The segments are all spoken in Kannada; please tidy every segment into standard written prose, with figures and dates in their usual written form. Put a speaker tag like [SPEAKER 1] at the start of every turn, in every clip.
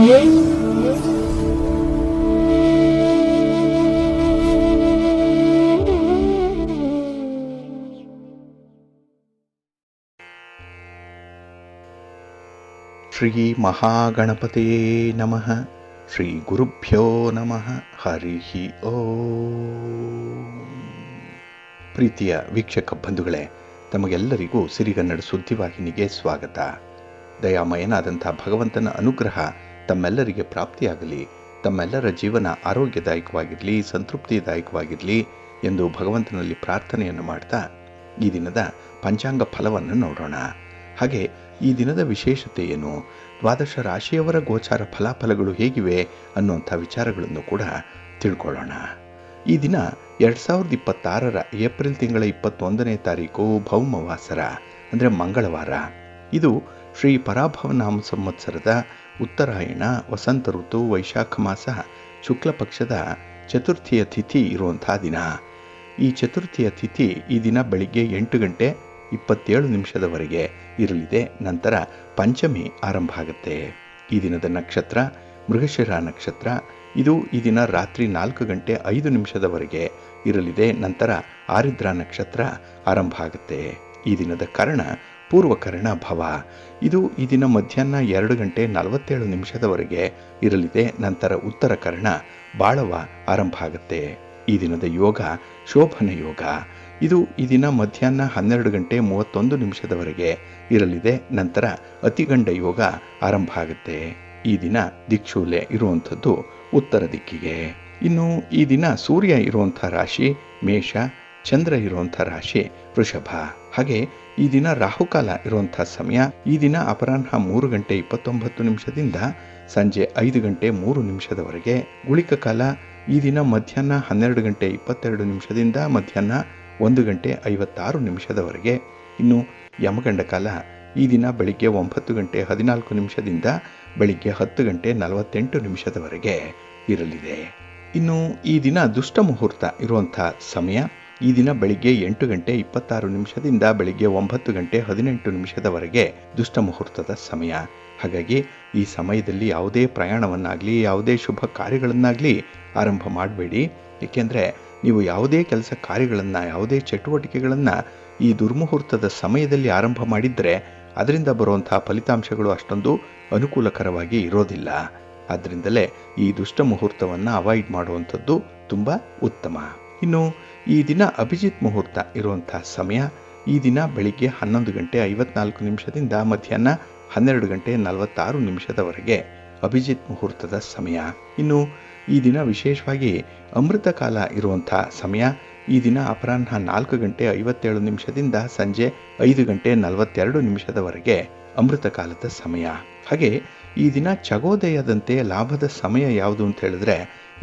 [SPEAKER 1] ಶ್ರೀ ಮಹಾಗಣಪತಿಯೇ ನಮಃ. ಶ್ರೀ ಗುರುಭ್ಯೋ ನಮಃ. ಹರಿ ಓಂ. ಪ್ರೀತಿಯ ವೀಕ್ಷಕ ಬಂಧುಗಳೇ, ತಮಗೆಲ್ಲರಿಗೂ ಸಿರಿಗನ್ನಡ ಸುದ್ದಿವಾಹಿನಿಗೆ ಸ್ವಾಗತ. ದಯಾಮಯನಾದಂಥ ಭಗವಂತನ ಅನುಗ್ರಹ ತಮ್ಮೆಲ್ಲರಿಗೆ ಪ್ರಾಪ್ತಿಯಾಗಲಿ, ತಮ್ಮೆಲ್ಲರ ಜೀವನ ಆರೋಗ್ಯದಾಯಕವಾಗಿರಲಿ, ಸಂತೃಪ್ತಿದಾಯಕವಾಗಿರಲಿ ಎಂದು ಭಗವಂತನಲ್ಲಿ ಪ್ರಾರ್ಥನೆಯನ್ನು ಮಾಡ್ತಾ ಈ ದಿನದ ಪಂಚಾಂಗ ಫಲವನ್ನು ನೋಡೋಣ. ಹಾಗೆ ಈ ದಿನದ ವಿಶೇಷತೆ ಏನು, ದ್ವಾದಶ ರಾಶಿಯವರ ಗೋಚಾರ ಫಲಾಫಲಗಳು ಹೇಗಿವೆ ಅನ್ನುವಂಥ ವಿಚಾರಗಳನ್ನು ಕೂಡ ತಿಳ್ಕೊಳ್ಳೋಣ. ಈ ದಿನ 2026 ಏಪ್ರಿಲ್ ತಿಂಗಳ 21ನೇ ತಾರೀಕು ಭೌಮವಾಸರ ಅಂದರೆ ಮಂಗಳವಾರ. ಇದು ಶ್ರೀ ಪರಾಭವನಾಮ ಸಂವತ್ಸರದ ಉತ್ತರಾಯಣ ವಸಂತ ಋತು ವೈಶಾಖ ಮಾಸ ಶುಕ್ಲ ಪಕ್ಷದ ಚತುರ್ಥಿಯ ತಿಥಿ ಇರುವಂಥ ದಿನ. ಈ ಚತುರ್ಥಿಯ ತಿಥಿ ಈ ದಿನ ಬೆಳಿಗ್ಗೆ 8:27 ಇರಲಿದೆ. ನಂತರ ಪಂಚಮಿ ಆರಂಭ ಆಗುತ್ತೆ. ಈ ದಿನದ ನಕ್ಷತ್ರ ಮೃಗಶಿರ ನಕ್ಷತ್ರ. ಇದು ಈ ದಿನ ರಾತ್ರಿ 4:05 ಇರಲಿದೆ. ನಂತರ ಆರಿದ್ರ ನಕ್ಷತ್ರ ಆರಂಭ ಆಗುತ್ತೆ. ಈ ದಿನದ ಕರ್ಣ ಪೂರ್ವಕರ್ಣ ಭವ. ಇದು ಈ ದಿನ ಮಧ್ಯಾಹ್ನ 2:47 ಇರಲಿದೆ. ನಂತರ ಉತ್ತರ ಕರ್ಣ ಬಾಳವ ಆರಂಭ ಆಗುತ್ತೆ. ಈ ದಿನದ ಯೋಗ ಶೋಭನ ಯೋಗ. ಇದು ಈ ದಿನ ಮಧ್ಯಾಹ್ನ 12:31 ಇರಲಿದೆ. ನಂತರ ಅತಿಗಂಡ ಯೋಗ ಆರಂಭ ಆಗುತ್ತೆ. ಈ ದಿನ ದಿಕ್ಷೂಲೆ ಇರುವಂಥದ್ದು ಉತ್ತರ ದಿಕ್ಕಿಗೆ. ಇನ್ನು ಈ ದಿನ ಸೂರ್ಯ ಇರುವಂಥ ರಾಶಿ ಮೇಷ, ಚಂದ್ರ ಇರುವಂಥ ರಾಶಿ ವೃಷಭ. ಹಾಗೆ ಈ ದಿನ ರಾಹುಕಾಲ ಇರುವಂಥ ಸಮಯ ಈ ದಿನ ಅಪರಾಹ್ನ 3:29 ಸಂಜೆ 5:03 ಗುಳಿಕ ಕಾಲ ಈ ದಿನ ಮಧ್ಯಾಹ್ನ 12:22 ಮಧ್ಯಾಹ್ನ 1:56 ಇನ್ನು ಯಮಗಂಡ ಕಾಲ ಈ ದಿನ ಬೆಳಿಗ್ಗೆ 9:14 ಬೆಳಿಗ್ಗೆ 10:48 ಇರಲಿದೆ. ಇನ್ನು ಈ ದಿನ ದುಷ್ಟ ಮುಹೂರ್ತ ಇರುವಂಥ ಸಮಯ ಈ ದಿನ ಬೆಳಿಗ್ಗೆ 8:26 ಬೆಳಿಗ್ಗೆ 9:18 ದುಷ್ಟ ಮುಹೂರ್ತದ ಸಮಯ. ಹಾಗಾಗಿ ಈ ಸಮಯದಲ್ಲಿ ಯಾವುದೇ ಪ್ರಯಾಣವನ್ನಾಗಲಿ ಯಾವುದೇ ಶುಭ ಕಾರ್ಯಗಳನ್ನಾಗಲಿ ಆರಂಭ ಮಾಡಬೇಡಿ. ಏಕೆಂದರೆ ನೀವು ಯಾವುದೇ ಕೆಲಸ ಕಾರ್ಯಗಳನ್ನು ಯಾವುದೇ ಚಟುವಟಿಕೆಗಳನ್ನು ಈ ದುರ್ಮುಹೂರ್ತದ ಸಮಯದಲ್ಲಿ ಆರಂಭ ಮಾಡಿದರೆ ಅದರಿಂದ ಬರುವಂಥ ಫಲಿತಾಂಶಗಳು ಅಷ್ಟೊಂದು ಅನುಕೂಲಕರವಾಗಿ ಇರೋದಿಲ್ಲ. ಆದ್ದರಿಂದಲೇ ಈ ದುಷ್ಟ ಮುಹೂರ್ತವನ್ನು ಅವಾಯ್ಡ್ ಮಾಡುವಂಥದ್ದು ತುಂಬ ಉತ್ತಮ. ಇನ್ನು ಈ ದಿನ ಅಭಿಜಿತ್ ಮುಹೂರ್ತ ಇರುವಂಥ ಸಮಯ ಈ ದಿನ ಬೆಳಿಗ್ಗೆ 11:54 ಮಧ್ಯಾಹ್ನ 12:46 ಅಭಿಜಿತ್ ಮುಹೂರ್ತದ ಸಮಯ. ಇನ್ನು ಈ ದಿನ ವಿಶೇಷವಾಗಿ ಅಮೃತ ಕಾಲ ಇರುವಂಥ ಸಮಯ ಈ ದಿನ ಅಪರಾಹ್ನ 4:57 ಸಂಜೆ 5:42 ಅಮೃತ ಕಾಲದ ಸಮಯ. ಹಾಗೆ ಈ ದಿನ ಚಗೋದಯದಂತೆ ಲಾಭದ ಸಮಯ ಯಾವುದು ಅಂತ ಹೇಳಿದ್ರೆ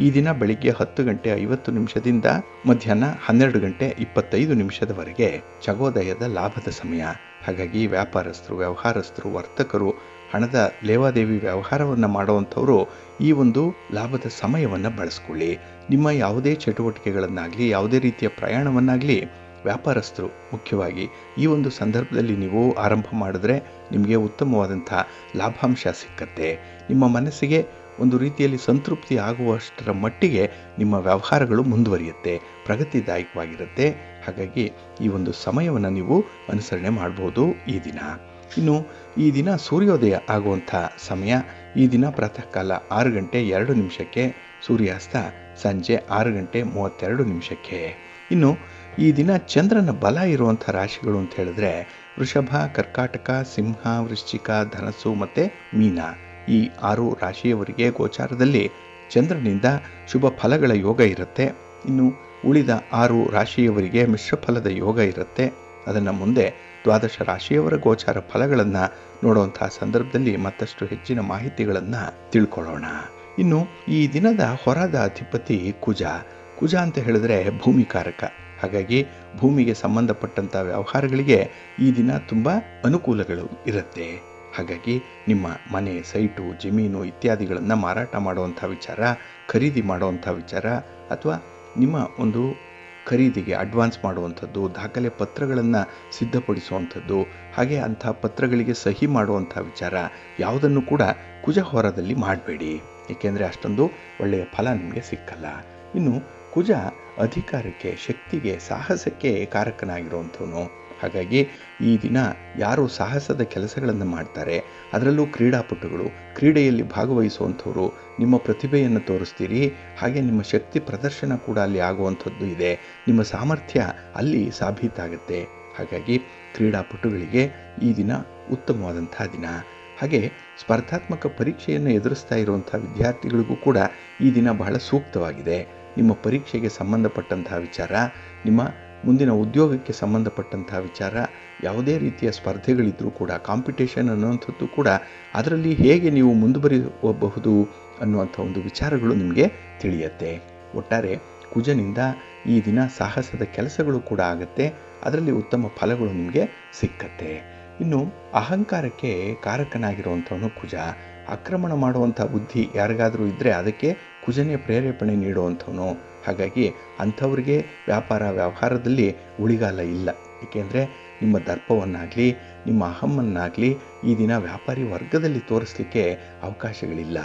[SPEAKER 1] ಈ ದಿನ ಬೆಳಿಗ್ಗೆ 10:50 ಮಧ್ಯಾಹ್ನ 12:25 ಚಗೋದಯದ ಲಾಭದ ಸಮಯ. ಹಾಗಾಗಿ ವ್ಯಾಪಾರಸ್ಥರು, ವ್ಯವಹಾರಸ್ಥರು, ವರ್ತಕರು, ಹಣದ ಲೇವಾದೇವಿ ವ್ಯವಹಾರವನ್ನು ಮಾಡುವಂಥವರು ಈ ಒಂದು ಲಾಭದ ಸಮಯವನ್ನು ಬಳಸ್ಕೊಳ್ಳಿ. ನಿಮ್ಮ ಯಾವುದೇ ಚಟುವಟಿಕೆಗಳನ್ನಾಗಲಿ ಯಾವುದೇ ರೀತಿಯ ಪ್ರಯಾಣವನ್ನಾಗಲಿ ವ್ಯಾಪಾರಸ್ಥರು ಮುಖ್ಯವಾಗಿ ಈ ಒಂದು ಸಂದರ್ಭದಲ್ಲಿ ನೀವು ಆರಂಭ ಮಾಡಿದ್ರೆ ನಿಮಗೆ ಉತ್ತಮವಾದಂಥ ಲಾಭಾಂಶ ಸಿಕ್ಕತ್ತೆ. ನಿಮ್ಮ ಮನಸ್ಸಿಗೆ ಒಂದು ರೀತಿಯಲ್ಲಿ ಸಂತೃಪ್ತಿ ಆಗುವಷ್ಟರ ಮಟ್ಟಿಗೆ ನಿಮ್ಮ ವ್ಯವಹಾರಗಳು ಮುಂದುವರಿಯುತ್ತೆ, ಪ್ರಗತಿದಾಯಕವಾಗಿರುತ್ತೆ. ಹಾಗಾಗಿ ಈ ಒಂದು ಸಮಯವನ್ನು ನೀವು ಅನುಸರಣೆ ಮಾಡ್ಬೋದು ಈ ದಿನ. ಇನ್ನು ಈ ದಿನ ಸೂರ್ಯೋದಯ ಆಗುವಂಥ ಸಮಯ ಈ ದಿನ ಪ್ರಾತಃ ಕಾಲ 6:02 ಸೂರ್ಯಾಸ್ತ ಸಂಜೆ 6:32. ಇನ್ನು ಈ ದಿನ ಚಂದ್ರನ ಬಲ ಇರುವಂಥ ರಾಶಿಗಳು ಅಂತ ಹೇಳಿದ್ರೆ ವೃಷಭ, ಕರ್ಕಾಟಕ, ಸಿಂಹ, ವೃಶ್ಚಿಕ, ಧನಸ್ಸು ಮತ್ತು ಮೀನ. ಈ 6 ರಾಶಿಯವರಿಗೆ ಗೋಚಾರದಲ್ಲಿ ಚಂದ್ರನಿಂದ ಶುಭ ಫಲಗಳ ಯೋಗ ಇರುತ್ತೆ. ಇನ್ನು ಉಳಿದ 6 ರಾಶಿಯವರಿಗೆ ಮಿಶ್ರ ಫಲದ ಯೋಗ ಇರುತ್ತೆ. ಅದನ್ನು ಮುಂದೆ ದ್ವಾದಶ ರಾಶಿಯವರ ಗೋಚಾರ ಫಲಗಳನ್ನು ನೋಡುವಂಥ ಸಂದರ್ಭದಲ್ಲಿ ಮತ್ತಷ್ಟು ಹೆಚ್ಚಿನ ಮಾಹಿತಿಗಳನ್ನು ತಿಳ್ಕೊಳ್ಳೋಣ. ಇನ್ನು ಈ ದಿನದ ಹೊರದ ಅಧಿಪತಿ ಕುಜ. ಕುಜ ಅಂತ ಹೇಳಿದ್ರೆ ಭೂಮಿಕಾರಕ. ಹಾಗಾಗಿ ಭೂಮಿಗೆ ಸಂಬಂಧಪಟ್ಟಂಥ ವ್ಯವಹಾರಗಳಿಗೆ ಈ ದಿನ ತುಂಬ ಅನುಕೂಲಗಳು ಇರುತ್ತೆ. ಹಾಗಾಗಿ ನಿಮ್ಮ ಮನೆ, ಸೈಟು, ಜಮೀನು ಇತ್ಯಾದಿಗಳನ್ನು ಮಾರಾಟ ಮಾಡುವಂಥ ವಿಚಾರ, ಖರೀದಿ ಮಾಡುವಂಥ ವಿಚಾರ ಅಥವಾ ನಿಮ್ಮ ಒಂದು ಖರೀದಿಗೆ ಅಡ್ವಾನ್ಸ್ ಮಾಡುವಂಥದ್ದು, ದಾಖಲೆ ಪತ್ರಗಳನ್ನು ಸಿದ್ಧಪಡಿಸುವಂಥದ್ದು, ಹಾಗೆ ಅಂಥ ಪತ್ರಗಳಿಗೆ ಸಹಿ ಮಾಡುವಂಥ ವಿಚಾರ ಯಾವುದನ್ನು ಕೂಡ ಕುಜ ಹೋರದಲ್ಲಿ ಮಾಡಬೇಡಿ, ಏಕೆಂದರೆ ಅಷ್ಟೊಂದು ಒಳ್ಳೆಯ ಫಲ ನಿಮಗೆ ಸಿಕ್ಕಲ್ಲ. ಇನ್ನು ಕುಜ ಅಧಿಕಾರಕ್ಕೆ, ಶಕ್ತಿಗೆ, ಸಾಹಸಕ್ಕೆ ಕಾರಕನಾಗಿರುವಂಥವನು. ಹಾಗಾಗಿ ಈ ದಿನ ಯಾರು ಸಾಹಸದ ಕೆಲಸಗಳನ್ನು ಮಾಡ್ತಾರೆ, ಅದರಲ್ಲೂ ಕ್ರೀಡಾಪಟುಗಳು, ಕ್ರೀಡೆಯಲ್ಲಿ ಭಾಗವಹಿಸುವಂಥವರು, ನಿಮ್ಮ ಪ್ರತಿಭೆಯನ್ನು ತೋರಿಸ್ತೀರಿ. ಹಾಗೆ ನಿಮ್ಮ ಶಕ್ತಿ ಪ್ರದರ್ಶನ ಕೂಡ ಅಲ್ಲಿ ಆಗುವಂಥದ್ದು ಇದೆ. ನಿಮ್ಮ ಸಾಮರ್ಥ್ಯ ಅಲ್ಲಿ ಸಾಬೀತಾಗುತ್ತೆ. ಹಾಗಾಗಿ ಕ್ರೀಡಾಪಟುಗಳಿಗೆ ಈ ದಿನ ಉತ್ತಮವಾದಂಥ ದಿನ. ಹಾಗೆ ಸ್ಪರ್ಧಾತ್ಮಕ ಪರೀಕ್ಷೆಯನ್ನು ಎದುರಿಸ್ತಾ ಇರುವಂಥ ವಿದ್ಯಾರ್ಥಿಗಳಿಗೂ ಕೂಡ ಈ ದಿನ ಬಹಳ ಸೂಕ್ತವಾಗಿದೆ. ನಿಮ್ಮ ಪರೀಕ್ಷೆಗೆ ಸಂಬಂಧಪಟ್ಟಂತಹ ವಿಚಾರ, ನಿಮ್ಮ ಮುಂದಿನ ಉದ್ಯೋಗಕ್ಕೆ ಸಂಬಂಧಪಟ್ಟಂತಹ ವಿಚಾರ, ಯಾವುದೇ ರೀತಿಯ ಸ್ಪರ್ಧೆಗಳಿದ್ರೂ ಕೂಡ, ಕಾಂಪಿಟೇಷನ್ ಅನ್ನುವಂಥದ್ದು ಕೂಡ, ಅದರಲ್ಲಿ ಹೇಗೆ ನೀವು ಮುಂದುವರಿಯಬಹುದು ಅನ್ನುವಂಥ ಒಂದು ವಿಚಾರಗಳು ನಿಮಗೆ ತಿಳಿಯುತ್ತೆ. ಒಟ್ಟಾರೆ ಕುಜನಿಂದ ಈ ದಿನ ಸಾಹಸದ ಕೆಲಸಗಳು ಕೂಡ ಆಗುತ್ತೆ, ಅದರಲ್ಲಿ ಉತ್ತಮ ಫಲಗಳು ನಿಮಗೆ ಸಿಕ್ಕತ್ತೆ. ಇನ್ನು ಅಹಂಕಾರಕ್ಕೆ ಕಾರಕನಾಗಿರುವಂಥವನು ಕುಜ. ಆಕ್ರಮಣ ಮಾಡುವಂಥ ಬುದ್ಧಿ ಯಾರಿಗಾದರೂ ಇದ್ದರೆ ಅದಕ್ಕೆ ಕುಜನೇ ಪ್ರೇರೇಪಣೆ ನೀಡುವಂಥವನು. ಹಾಗಾಗಿ ಅಂಥವ್ರಿಗೆ ವ್ಯವಹಾರದಲ್ಲಿ ಉಳಿಗಾಲ ಇಲ್ಲ. ಏಕೆಂದರೆ ನಿಮ್ಮ ದರ್ಪವನ್ನಾಗಲಿ, ನಿಮ್ಮ ಅಹಮ್ಮನ್ನಾಗಲಿ ಈ ದಿನ ವ್ಯಾಪಾರಿ ವರ್ಗದಲ್ಲಿ ತೋರಿಸಲಿಕ್ಕೆ ಅವಕಾಶಗಳಿಲ್ಲ.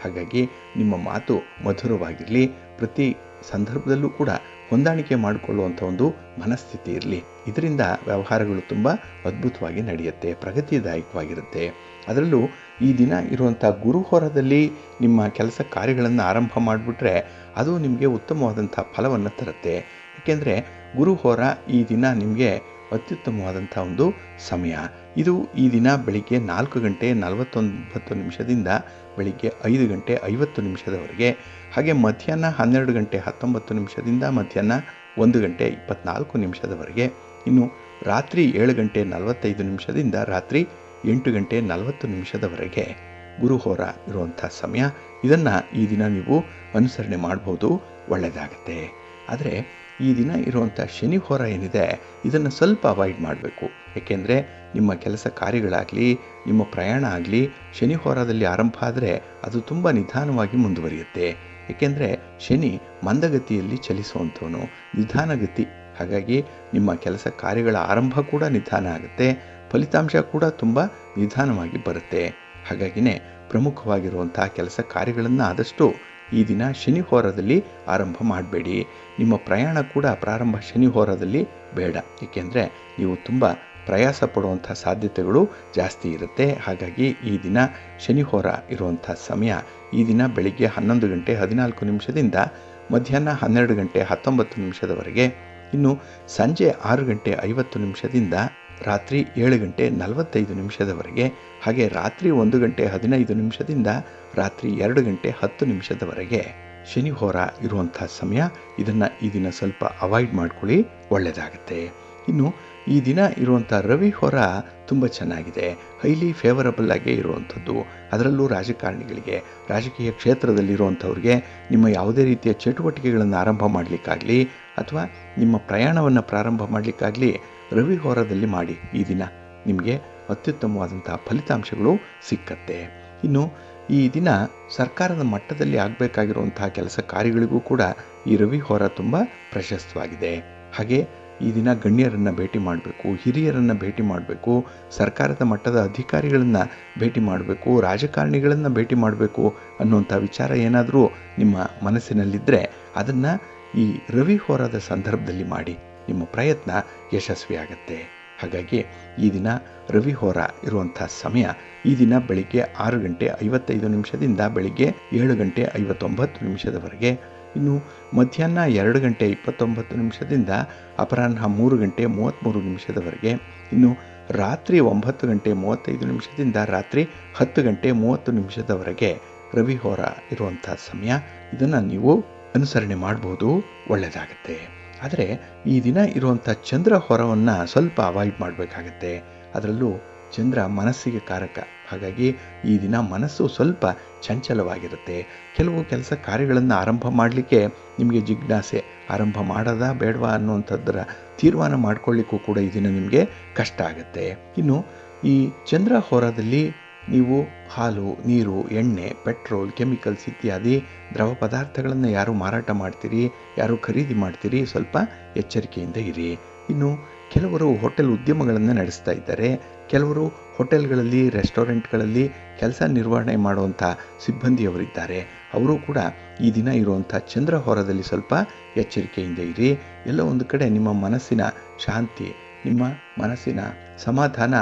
[SPEAKER 1] ಹಾಗಾಗಿ ನಿಮ್ಮ ಮಾತು ಮಧುರವಾಗಿರಲಿ, ಪ್ರತಿ ಸಂದರ್ಭದಲ್ಲೂ ಕೂಡ ಹೊಂದಾಣಿಕೆ ಮಾಡಿಕೊಳ್ಳುವಂಥ ಒಂದು ಮನಸ್ಥಿತಿ ಇರಲಿ. ಇದರಿಂದ ವ್ಯವಹಾರಗಳು ತುಂಬ ಅದ್ಭುತವಾಗಿ ನಡೆಯುತ್ತೆ, ಪ್ರಗತಿದಾಯಕವಾಗಿರುತ್ತೆ. ಅದರಲ್ಲೂ ಈ ದಿನ ಇರುವಂಥ ಗುರುಹೋರದಲ್ಲಿ ನಿಮ್ಮ ಕೆಲಸ ಕಾರ್ಯಗಳನ್ನು ಆರಂಭ ಮಾಡಿಬಿಟ್ರೆ ಅದು ನಿಮಗೆ ಉತ್ತಮವಾದಂಥ ಫಲವನ್ನು ತರುತ್ತೆ. ಏಕೆಂದರೆ ಗುರುಹೋರ ಈ ದಿನ ನಿಮಗೆ ಅತ್ಯುತ್ತಮವಾದಂಥ ಒಂದು ಸಮಯ. ಇದು ಈ ದಿನ ಬೆಳಿಗ್ಗೆ 4:49 ಬೆಳಿಗ್ಗೆ 5:50 ಹಾಗೆ ಮಧ್ಯಾಹ್ನ 12:19 ಮಧ್ಯಾಹ್ನ 1:24 ಇನ್ನು ರಾತ್ರಿ 7:45 ರಾತ್ರಿ 8:40 ಗುರುಹೋರ ಇರುವಂಥ ಸಮಯ. ಇದನ್ನು ಈ ದಿನ ನೀವು ಅನುಸರಣೆ ಮಾಡ್ಬೋದು, ಒಳ್ಳೆಯದಾಗತ್ತೆ. ಆದರೆ ಈ ದಿನ ಇರುವಂಥ ಶನಿ ಹೋರ ಏನಿದೆ ಇದನ್ನು ಸ್ವಲ್ಪ ಅವಾಯ್ಡ್ ಮಾಡಬೇಕು. ಏಕೆಂದರೆ ನಿಮ್ಮ ಕೆಲಸ ಕಾರ್ಯಗಳಾಗಲಿ, ನಿಮ್ಮ ಪ್ರಯಾಣ ಆಗಲಿ ಶನಿ ಹೋರದಲ್ಲಿ ಆರಂಭ ಆದರೆ ಅದು ತುಂಬ ನಿಧಾನವಾಗಿ ಮುಂದುವರಿಯುತ್ತೆ. ಏಕೆಂದರೆ ಶನಿ ಮಂದಗತಿಯಲ್ಲಿ ಚಲಿಸುವಂಥವನು, ನಿಧಾನಗತಿ. ಹಾಗಾಗಿ ನಿಮ್ಮ ಕೆಲಸ ಕಾರ್ಯಗಳ ಆರಂಭ ಕೂಡ ನಿಧಾನ ಆಗುತ್ತೆ, ಫಲಿತಾಂಶ ಕೂಡ ತುಂಬ ನಿಧಾನವಾಗಿ ಬರುತ್ತೆ. ಹಾಗಾಗಿನೇ ಪ್ರಮುಖವಾಗಿರುವಂಥ ಕೆಲಸ ಕಾರ್ಯಗಳನ್ನು ಆದಷ್ಟು ಈ ದಿನ ಶನಿ ಹೋರದಲ್ಲಿ ಆರಂಭ ಮಾಡಬೇಡಿ. ನಿಮ್ಮ ಪ್ರಯಾಣ ಕೂಡ ಪ್ರಾರಂಭ ಶನಿ ಹೋರದಲ್ಲಿ ಬೇಡ, ಏಕೆಂದರೆ ನೀವು ತುಂಬ ಪ್ರಯಾಸ ಪಡುವಂಥ ಸಾಧ್ಯತೆಗಳು ಜಾಸ್ತಿ ಇರುತ್ತೆ. ಹಾಗಾಗಿ ಈ ದಿನ ಶನಿ ಹೋರ ಇರುವಂಥ ಸಮಯ ಈ ದಿನ ಬೆಳಿಗ್ಗೆ 11:14 ಮಧ್ಯಾಹ್ನ 12:19 ಇನ್ನು ಸಂಜೆ 6:50 ರಾತ್ರಿ 7:45 ಹಾಗೆ ರಾತ್ರಿ 1:15 ರಾತ್ರಿ 2:10 ಶನಿ ಹೋರ ಇರುವಂಥ ಸಮಯ. ಇದನ್ನು ಈ ದಿನ ಸ್ವಲ್ಪ ಅವಾಯ್ಡ್ ಮಾಡ್ಕೊಳ್ಳಿ, ಒಳ್ಳೆಯದಾಗುತ್ತೆ. ಇನ್ನು ಈ ದಿನ ಇರುವಂಥ ರವಿ ಹೋರ ತುಂಬ ಚೆನ್ನಾಗಿದೆ, ಹೈಲಿ ಫೇವರಬಲ್ ಆಗೇ ಇರುವಂಥದ್ದು. ಅದರಲ್ಲೂ ರಾಜಕಾರಣಿಗಳಿಗೆ, ರಾಜಕೀಯ ಕ್ಷೇತ್ರದಲ್ಲಿರುವಂಥವ್ರಿಗೆ ನಿಮ್ಮ ಯಾವುದೇ ರೀತಿಯ ಚಟುವಟಿಕೆಗಳನ್ನು ಆರಂಭ ಮಾಡಲಿಕ್ಕಾಗಲಿ ಅಥವಾ ನಿಮ್ಮ ಪ್ರಯಾಣವನ್ನು ಪ್ರಾರಂಭ ಮಾಡಲಿಕ್ಕಾಗಲಿ ರವಿ ಹೋರದಲ್ಲಿ ಮಾಡಿ. ಈ ದಿನ ನಿಮಗೆ ಅತ್ಯುತ್ತಮವಾದಂಥ ಫಲಿತಾಂಶಗಳು ಸಿಕ್ಕತ್ತೆ. ಇನ್ನು ಈ ದಿನ ಸರ್ಕಾರದ ಮಟ್ಟದಲ್ಲಿ ಆಗಬೇಕಾಗಿರುವಂತಹ ಕೆಲಸ ಕಾರ್ಯಗಳಿಗೂ ಕೂಡ ಈ ರವಿ ಹೋರ ತುಂಬ ಪ್ರಶಸ್ತವಾಗಿದೆ. ಹಾಗೆ ಈ ದಿನ ಗಣ್ಯರನ್ನು ಭೇಟಿ ಮಾಡಬೇಕು, ಹಿರಿಯರನ್ನು ಭೇಟಿ ಮಾಡಬೇಕು, ಸರ್ಕಾರದ ಮಟ್ಟದ ಅಧಿಕಾರಿಗಳನ್ನು ಭೇಟಿ ಮಾಡಬೇಕು, ರಾಜಕಾರಣಿಗಳನ್ನು ಭೇಟಿ ಮಾಡಬೇಕು ಅನ್ನುವಂಥ ವಿಚಾರ ಏನಾದರೂ ನಿಮ್ಮ ಮನಸ್ಸಿನಲ್ಲಿದ್ದರೆ ಅದನ್ನು ಈ ರವಿ ಹೋರದ ಸಂದರ್ಭದಲ್ಲಿ ಮಾಡಿ. ನಿಮ್ಮ ಪ್ರಯತ್ನ ಯಶಸ್ವಿಯಾಗತ್ತೆ. ಹಾಗಾಗಿ ಈ ದಿನ ರವಿ ಹೋರ ಇರುವಂಥ ಸಮಯ ಈ ದಿನ ಬೆಳಿಗ್ಗೆ 6:55 ಬೆಳಿಗ್ಗೆ 7:59 ಇನ್ನು ಮಧ್ಯಾಹ್ನ 2:29 ಅಪರಾಹ್ನ 3:33 ಇನ್ನು ರಾತ್ರಿ 9:35 ರಾತ್ರಿ 10:30 ರವಿ ಹೋರ ಇರುವಂಥ ಸಮಯ. ಇದನ್ನು ನೀವು ಅನುಸರಣೆ ಮಾಡ್ಬೋದು, ಒಳ್ಳೆಯದಾಗತ್ತೆ. ಆದರೆ ಈ ದಿನ ಇರುವಂಥ ಚಂದ್ರ ಹೊರವನ್ನು ಸ್ವಲ್ಪ ಅವಾಯ್ಡ್ ಮಾಡಬೇಕಾಗತ್ತೆ. ಅದರಲ್ಲೂ ಚಂದ್ರ ಮನಸ್ಸಿಗೆ ಕಾರಕ. ಹಾಗಾಗಿ ಈ ದಿನ ಮನಸ್ಸು ಸ್ವಲ್ಪ ಚಂಚಲವಾಗಿರುತ್ತೆ. ಕೆಲವು ಕೆಲಸ ಕಾರ್ಯಗಳನ್ನು ಆರಂಭ ಮಾಡಲಿಕ್ಕೆ ನಿಮಗೆ ಜಿಜ್ಞಾಸೆ, ಆರಂಭ ಮಾಡೋದಾ ಬೇಡವಾ ಅನ್ನುವಂಥದ್ದರ ತೀರ್ಮಾನ ಮಾಡ್ಕೊಳ್ಳಿಕ್ಕೂ ಕೂಡ ಈ ದಿನ ನಿಮಗೆ ಕಷ್ಟ ಆಗುತ್ತೆ. ಇನ್ನು ಈ ಚಂದ್ರ ಹೋರದಲ್ಲಿ ನೀವು ಹಾಲು, ನೀರು, ಎಣ್ಣೆ, ಪೆಟ್ರೋಲ್, ಕೆಮಿಕಲ್ಸ್ ಇತ್ಯಾದಿ ದ್ರವ ಪದಾರ್ಥಗಳನ್ನು ಯಾರು ಮಾರಾಟ ಮಾಡ್ತೀರಿ, ಯಾರು ಖರೀದಿ ಮಾಡ್ತೀರಿ, ಸ್ವಲ್ಪ ಎಚ್ಚರಿಕೆಯಿಂದ ಇರಿ. ಇನ್ನು ಕೆಲವರು ಹೋಟೆಲ್ ಉದ್ಯಮಗಳನ್ನು ನಡೆಸ್ತಾ ಇದ್ದಾರೆ, ಕೆಲವರು ಹೋಟೆಲ್ಗಳಲ್ಲಿ, ರೆಸ್ಟೋರೆಂಟ್ಗಳಲ್ಲಿ ಕೆಲಸ ನಿರ್ವಹಣೆ ಮಾಡುವಂಥ ಸಿಬ್ಬಂದಿಯವರಿದ್ದಾರೆ. ಅವರು ಕೂಡ ಈ ದಿನ ಇರುವಂಥ ಚಂದ್ರಹೋರದಲ್ಲಿ ಸ್ವಲ್ಪ ಎಚ್ಚರಿಕೆಯಿಂದ ಇರಿ. ಎಲ್ಲ ಒಂದು ಕಡೆ ನಿಮ್ಮ ಮನಸ್ಸಿನ ಶಾಂತಿ, ನಿಮ್ಮ ಮನಸ್ಸಿನ ಸಮಾಧಾನ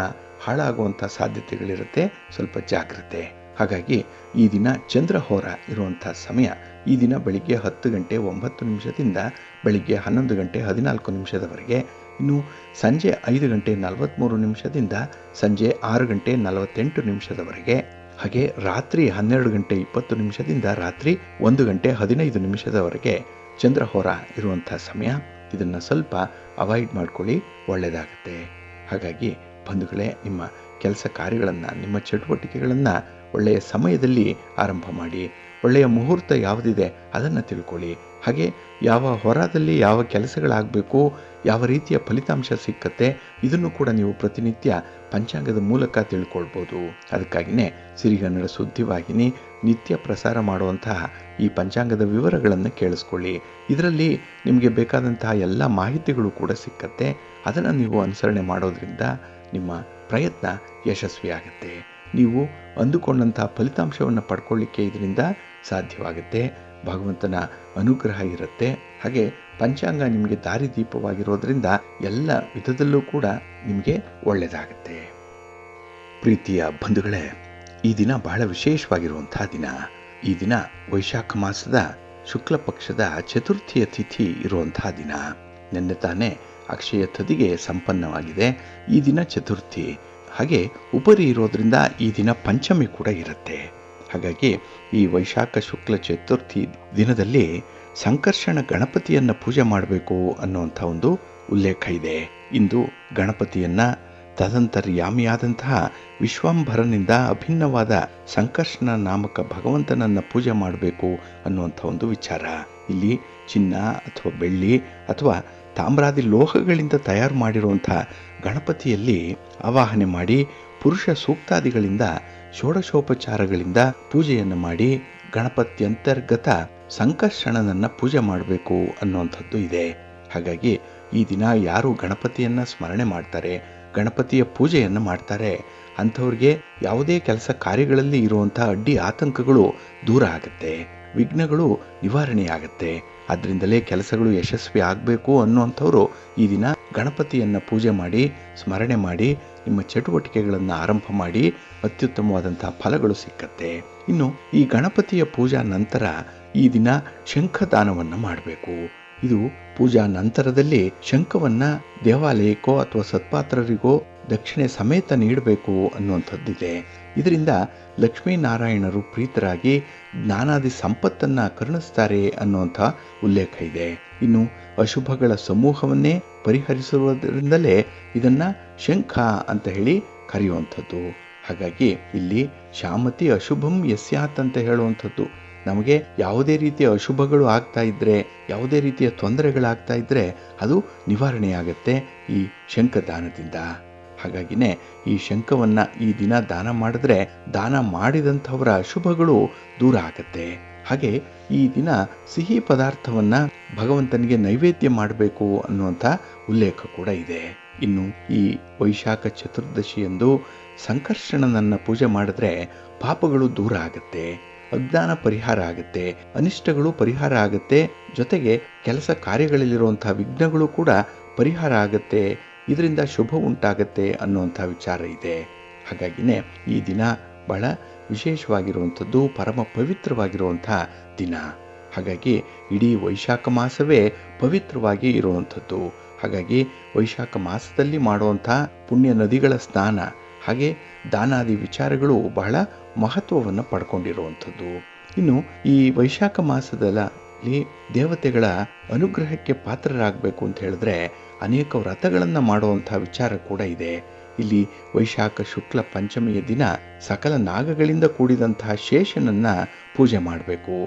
[SPEAKER 1] ಹಾಳಾಗುವಂಥ ಸಾಧ್ಯತೆಗಳಿರುತ್ತೆ. ಸ್ವಲ್ಪ ಜಾಗ್ರತೆ. ಹಾಗಾಗಿ ಈ ದಿನ ಚಂದ್ರಹೋರ ಇರುವಂಥ ಸಮಯ ಈ ದಿನ ಬೆಳಿಗ್ಗೆ 10 ಗಂಟೆ 9 ನಿಮಿಷದಿಂದ ಬೆಳಿಗ್ಗೆ 11 ಗಂಟೆ 14 ನಿಮಿಷದವರೆಗೆ. ಇನ್ನು ಸಂಜೆ 5 ಗಂಟೆ 43 ನಿಮಿಷದಿಂದ ಸಂಜೆ 6 ಗಂಟೆ 48 ನಿಮಿಷದವರೆಗೆ. ಹಾಗೆ ರಾತ್ರಿ 12 ಗಂಟೆ 20 ನಿಮಿಷದಿಂದ ರಾತ್ರಿ 1 ಗಂಟೆ 15 ನಿಮಿಷದವರೆಗೆ ಚಂದ್ರಹೋರ ಇರುವಂಥ ಸಮಯ. ಇದನ್ನು ಸ್ವಲ್ಪ ಅವಾಯ್ಡ್ ಮಾಡ್ಕೊಳ್ಳಿ, ಒಳ್ಳೆಯದಾಗುತ್ತೆ. ಹಾಗಾಗಿ ಬಂಧುಗಳೇ, ನಿಮ್ಮ ಕೆಲಸ ಕಾರ್ಯಗಳನ್ನು, ನಿಮ್ಮ ಚಟುವಟಿಕೆಗಳನ್ನು ಒಳ್ಳೆಯ ಸಮಯದಲ್ಲಿ ಆರಂಭ ಮಾಡಿ. ಒಳ್ಳೆಯ ಮುಹೂರ್ತ ಯಾವುದಿದೆ ಅದನ್ನು ತಿಳ್ಕೊಳ್ಳಿ. ಹಾಗೆ ಯಾವ ಹೊರದಲ್ಲಿ ಯಾವ ಕೆಲಸಗಳಾಗಬೇಕು, ಯಾವ ರೀತಿಯ ಫಲಿತಾಂಶ ಸಿಕ್ಕತ್ತೆ, ಇದನ್ನು ಕೂಡ ನೀವು ಪ್ರತಿನಿತ್ಯ ಪಂಚಾಂಗದ ಮೂಲಕ ತಿಳ್ಕೊಳ್ಬೋದು. ಅದಕ್ಕಾಗಿಯೇ ಸಿರಿಗನ್ನಡ ಸುದ್ದಿವಾಹಿನಿ ನಿತ್ಯ ಪ್ರಸಾರ ಮಾಡುವಂತಹ ಈ ಪಂಚಾಂಗದ ವಿವರಗಳನ್ನು ಕೇಳಿಸ್ಕೊಳ್ಳಿ. ಇದರಲ್ಲಿ ನಿಮಗೆ ಬೇಕಾದಂತಹ ಎಲ್ಲ ಮಾಹಿತಿಗಳು ಕೂಡ ಸಿಕ್ಕತ್ತೆ. ಅದನ್ನು ನೀವು ಅನುಸರಣೆ ಮಾಡೋದ್ರಿಂದ ನಿಮ್ಮ ಪ್ರಯತ್ನ ಯಶಸ್ವಿಯಾಗುತ್ತೆ. ನೀವು ಅಂದುಕೊಂಡಂಥ ಫಲಿತಾಂಶವನ್ನು ಪಡ್ಕೊಳ್ಳಿಕ್ಕೆ ಇದರಿಂದ ಸಾಧ್ಯವಾಗುತ್ತೆ. ಭಗವಂತನ ಅನುಗ್ರಹ ಇರುತ್ತೆ. ಹಾಗೆ ಪಂಚಾಂಗ ನಿಮಗೆ ದಾರಿದೀಪವಾಗಿರೋದ್ರಿಂದ ಎಲ್ಲ ವಿಧದಲ್ಲೂ ಕೂಡ ನಿಮಗೆ ಒಳ್ಳೆಯದಾಗುತ್ತೆ. ಪ್ರೀತಿಯ ಬಂಧುಗಳೇ, ಈ ದಿನ ಬಹಳ ವಿಶೇಷವಾಗಿರುವಂತಹ ದಿನ. ಈ ದಿನ ವೈಶಾಖ ಮಾಸದ ಶುಕ್ಲ ಪಕ್ಷದ ಚತುರ್ಥಿಯ ತಿಥಿ ಇರುವಂತಹ ದಿನ. ನಿನ್ನೆ ತಾನೇ ಅಕ್ಷಯ ತದಿಗೆ ಸಂಪನ್ನವಾಗಿದೆ. ಈ ದಿನ ಚತುರ್ಥಿ. ಹಾಗೆ ಉಪರಿ ಇರೋದ್ರಿಂದ ಈ ದಿನ ಪಂಚಮಿ ಕೂಡ ಇರುತ್ತೆ. ಹಾಗಾಗಿ ಈ ವೈಶಾಖ ಶುಕ್ಲ ಚತುರ್ಥಿ ದಿನದಲ್ಲಿ ಸಂಕರ್ಷಣ ಗಣಪತಿಯನ್ನು ಪೂಜೆ ಮಾಡಬೇಕು ಅನ್ನುವಂಥ ಒಂದು ಉಲ್ಲೇಖ ಇದೆ. ಇಂದು ಗಣಪತಿಯನ್ನು ತದಂತರ್ಯಾಮಿಯಾದಂತಹ ವಿಶ್ವಂಭರನಿಂದ ಅಭಿನ್ನವಾದ ಸಂಕರ್ಷಣ ನಾಮಕ ಭಗವಂತನನ್ನು ಪೂಜೆ ಮಾಡಬೇಕು ಅನ್ನುವಂಥ ಒಂದು ವಿಚಾರ. ಇಲ್ಲಿ ಚಿನ್ನ ಅಥವಾ ಬೆಳ್ಳಿ ಅಥವಾ ತಾಮ್ರಾದಿ ಲೋಹಗಳಿಂದ ತಯಾರು ಮಾಡಿರುವಂಥ ಗಣಪತಿಯಲ್ಲಿ ಆವಾಹನೆ ಮಾಡಿ ಪುರುಷ ಸೂಕ್ತಾದಿಗಳಿಂದ ಷೋಡಶೋಪಚಾರಗಳಿಂದ ಪೂಜೆಯನ್ನು ಮಾಡಿ ಗಣಪತ್ಯಂತರ್ಗತ ಸಂಕರ್ಷಣನನ್ನು ಪೂಜೆ ಮಾಡಬೇಕು ಅನ್ನುವಂಥದ್ದು ಇದೆ. ಹಾಗಾಗಿ ಈ ದಿನ ಯಾರು ಗಣಪತಿಯನ್ನು ಸ್ಮರಣೆ ಮಾಡ್ತಾರೆ, ಗಣಪತಿಯ ಪೂಜೆಯನ್ನು ಮಾಡ್ತಾರೆ, ಅಂಥವ್ರಿಗೆ ಯಾವುದೇ ಕೆಲಸ ಕಾರ್ಯಗಳಲ್ಲಿ ಇರುವಂಥ ಅಡ್ಡಿ ಆತಂಕಗಳು ದೂರ ಆಗುತ್ತೆ, ವಿಘ್ನಗಳು ನಿವಾರಣೆಯಾಗುತ್ತೆ. ಅದರಿಂದಲೇ ಕೆಲಸಗಳು ಯಶಸ್ವಿ ಆಗಬೇಕು ಅನ್ನುವಂಥವ್ರು ಈ ದಿನ ಗಣಪತಿಯನ್ನು ಪೂಜೆ ಮಾಡಿ, ಸ್ಮರಣೆ ಮಾಡಿ, ನಿಮ್ಮ ಚಟುವಟಿಕೆಗಳನ್ನು ಆರಂಭ ಮಾಡಿ ಅತ್ಯುತ್ತಮವಾದಂಥ ಫಲಗಳು ಸಿಕ್ಕತ್ತೆ. ಇನ್ನು ಈ ಗಣಪತಿಯ ಪೂಜಾ ನಂತರ ಈ ದಿನ ಶಂಖದಾನವನ್ನು ಮಾಡಬೇಕು. ಇದು ಪೂಜಾ ನಂತರದಲ್ಲಿ ಶಂಖವನ್ನು ದೇವಾಲಯಕ್ಕೋ ಅಥವಾ ಸತ್ಪಾತ್ರರಿಗೋ ದಕ್ಷಿಣೆ ಸಮೇತ ನೀಡಬೇಕು ಅನ್ನುವಂಥದ್ದಿದೆ. ಇದರಿಂದ ಲಕ್ಷ್ಮೀನಾರಾಯಣರು ಪ್ರೀತರಾಗಿ ಜ್ಞಾನಾದಿ ಸಂಪತ್ತನ್ನು ಕರುಣಿಸ್ತಾರೆ ಅನ್ನುವಂಥ ಉಲ್ಲೇಖ ಇದೆ. ಇನ್ನು ಅಶುಭಗಳ ಸಮೂಹವನ್ನೇ ಪರಿಹರಿಸುವುದರಿಂದಲೇ ಇದನ್ನು ಶಂಖ ಅಂತ ಹೇಳಿ ಕರೆಯುವಂಥದ್ದು. ಹಾಗಾಗಿ ಇಲ್ಲಿ ಶಾಮತಿ ಅಶುಭಂ ಯಸ್ಯಾತ್ ಅಂತ ಹೇಳುವಂಥದ್ದು. ನಮಗೆ ಯಾವುದೇ ರೀತಿಯ ಅಶುಭಗಳು ಆಗ್ತಾ ಇದ್ದರೆ, ಯಾವುದೇ ರೀತಿಯ ತೊಂದರೆಗಳಾಗ್ತಾ ಇದ್ದರೆ ಅದು ನಿವಾರಣೆಯಾಗತ್ತೆ ಈ ಶಂಖದಾನದಿಂದ. ಹಾಗಾಗಿನೇ ಈ ಶಂಖವನ್ನು ಈ ದಿನ ದಾನ ಮಾಡಿದ್ರೆ ದಾನ ಮಾಡಿದಂಥವರ ಅಶುಭಗಳು ದೂರ ಆಗತ್ತೆ. ಹಾಗೆ ಈ ದಿನ ಸಿಹಿ ಪದಾರ್ಥವನ್ನು ಭಗವಂತನಿಗೆ ನೈವೇದ್ಯ ಮಾಡಬೇಕು ಅನ್ನುವಂಥ ಉಲ್ಲೇಖ ಕೂಡ ಇದೆ. ಇನ್ನು ಈ ವೈಶಾಖ ಚತುರ್ದಶಿಯಂದು ಸಂಕರ್ಷಣನನ್ನು ಪೂಜೆ ಮಾಡಿದ್ರೆ ಪಾಪಗಳು ದೂರ ಆಗತ್ತೆ, ಅಜ್ಞಾನ ಪರಿಹಾರ ಆಗುತ್ತೆ, ಅನಿಷ್ಟಗಳು ಪರಿಹಾರ ಆಗುತ್ತೆ, ಜೊತೆಗೆ ಕೆಲಸ ಕಾರ್ಯಗಳಲ್ಲಿರುವಂಥ ವಿಘ್ನಗಳು ಕೂಡ ಪರಿಹಾರ ಆಗುತ್ತೆ, ಇದರಿಂದ ಶುಭ ಉಂಟಾಗತ್ತೆ ಅನ್ನುವಂಥ ವಿಚಾರ ಇದೆ. ಹಾಗಾಗಿನೇ ಈ ದಿನ ಬಹಳ ವಿಶೇಷವಾಗಿರುವಂಥದ್ದು, ಪರಮ ಪವಿತ್ರವಾಗಿರುವಂಥ ದಿನ. ಹಾಗಾಗಿ ಇಡೀ ವೈಶಾಖ ಮಾಸವೇ ಪವಿತ್ರವಾಗಿ ಇರುವಂಥದ್ದು. ಹಾಗಾಗಿ ವೈಶಾಖ ಮಾಸದಲ್ಲಿ ಮಾಡುವಂಥ ಪುಣ್ಯ ನದಿಗಳ ಸ್ನಾನ ಹಾಗೆ ದಾನಾದಿ ವಿಚಾರಗಳು ಬಹಳ ಮಹತ್ವವನ್ನು ಪಡ್ಕೊಂಡಿರುವಂಥದ್ದು. ಇನ್ನು ಈ ವೈಶಾಖ ಮಾಸದಲ್ಲಿ ದೇವತೆಗಳ ಅನುಗ್ರಹಕ್ಕೆ ಪಾತ್ರರಾಗಬೇಕು ಅಂತ ಹೇಳಿದ್ರೆ ಅನೇಕ ವ್ರತಗಳನ್ನು ಮಾಡುವಂಥ ವಿಚಾರ ಕೂಡ ಇದೆ. ಇಲ್ಲಿ ವೈಶಾಖ ಶುಕ್ಲ ಪಂಚಮಿಯ ದಿನ ಸಕಲ ನಾಗಗಳಿಂದ ಕೂಡಿದಂತಹ ಶೇಷನನ್ನು ಪೂಜೆ ಮಾಡಬೇಕು.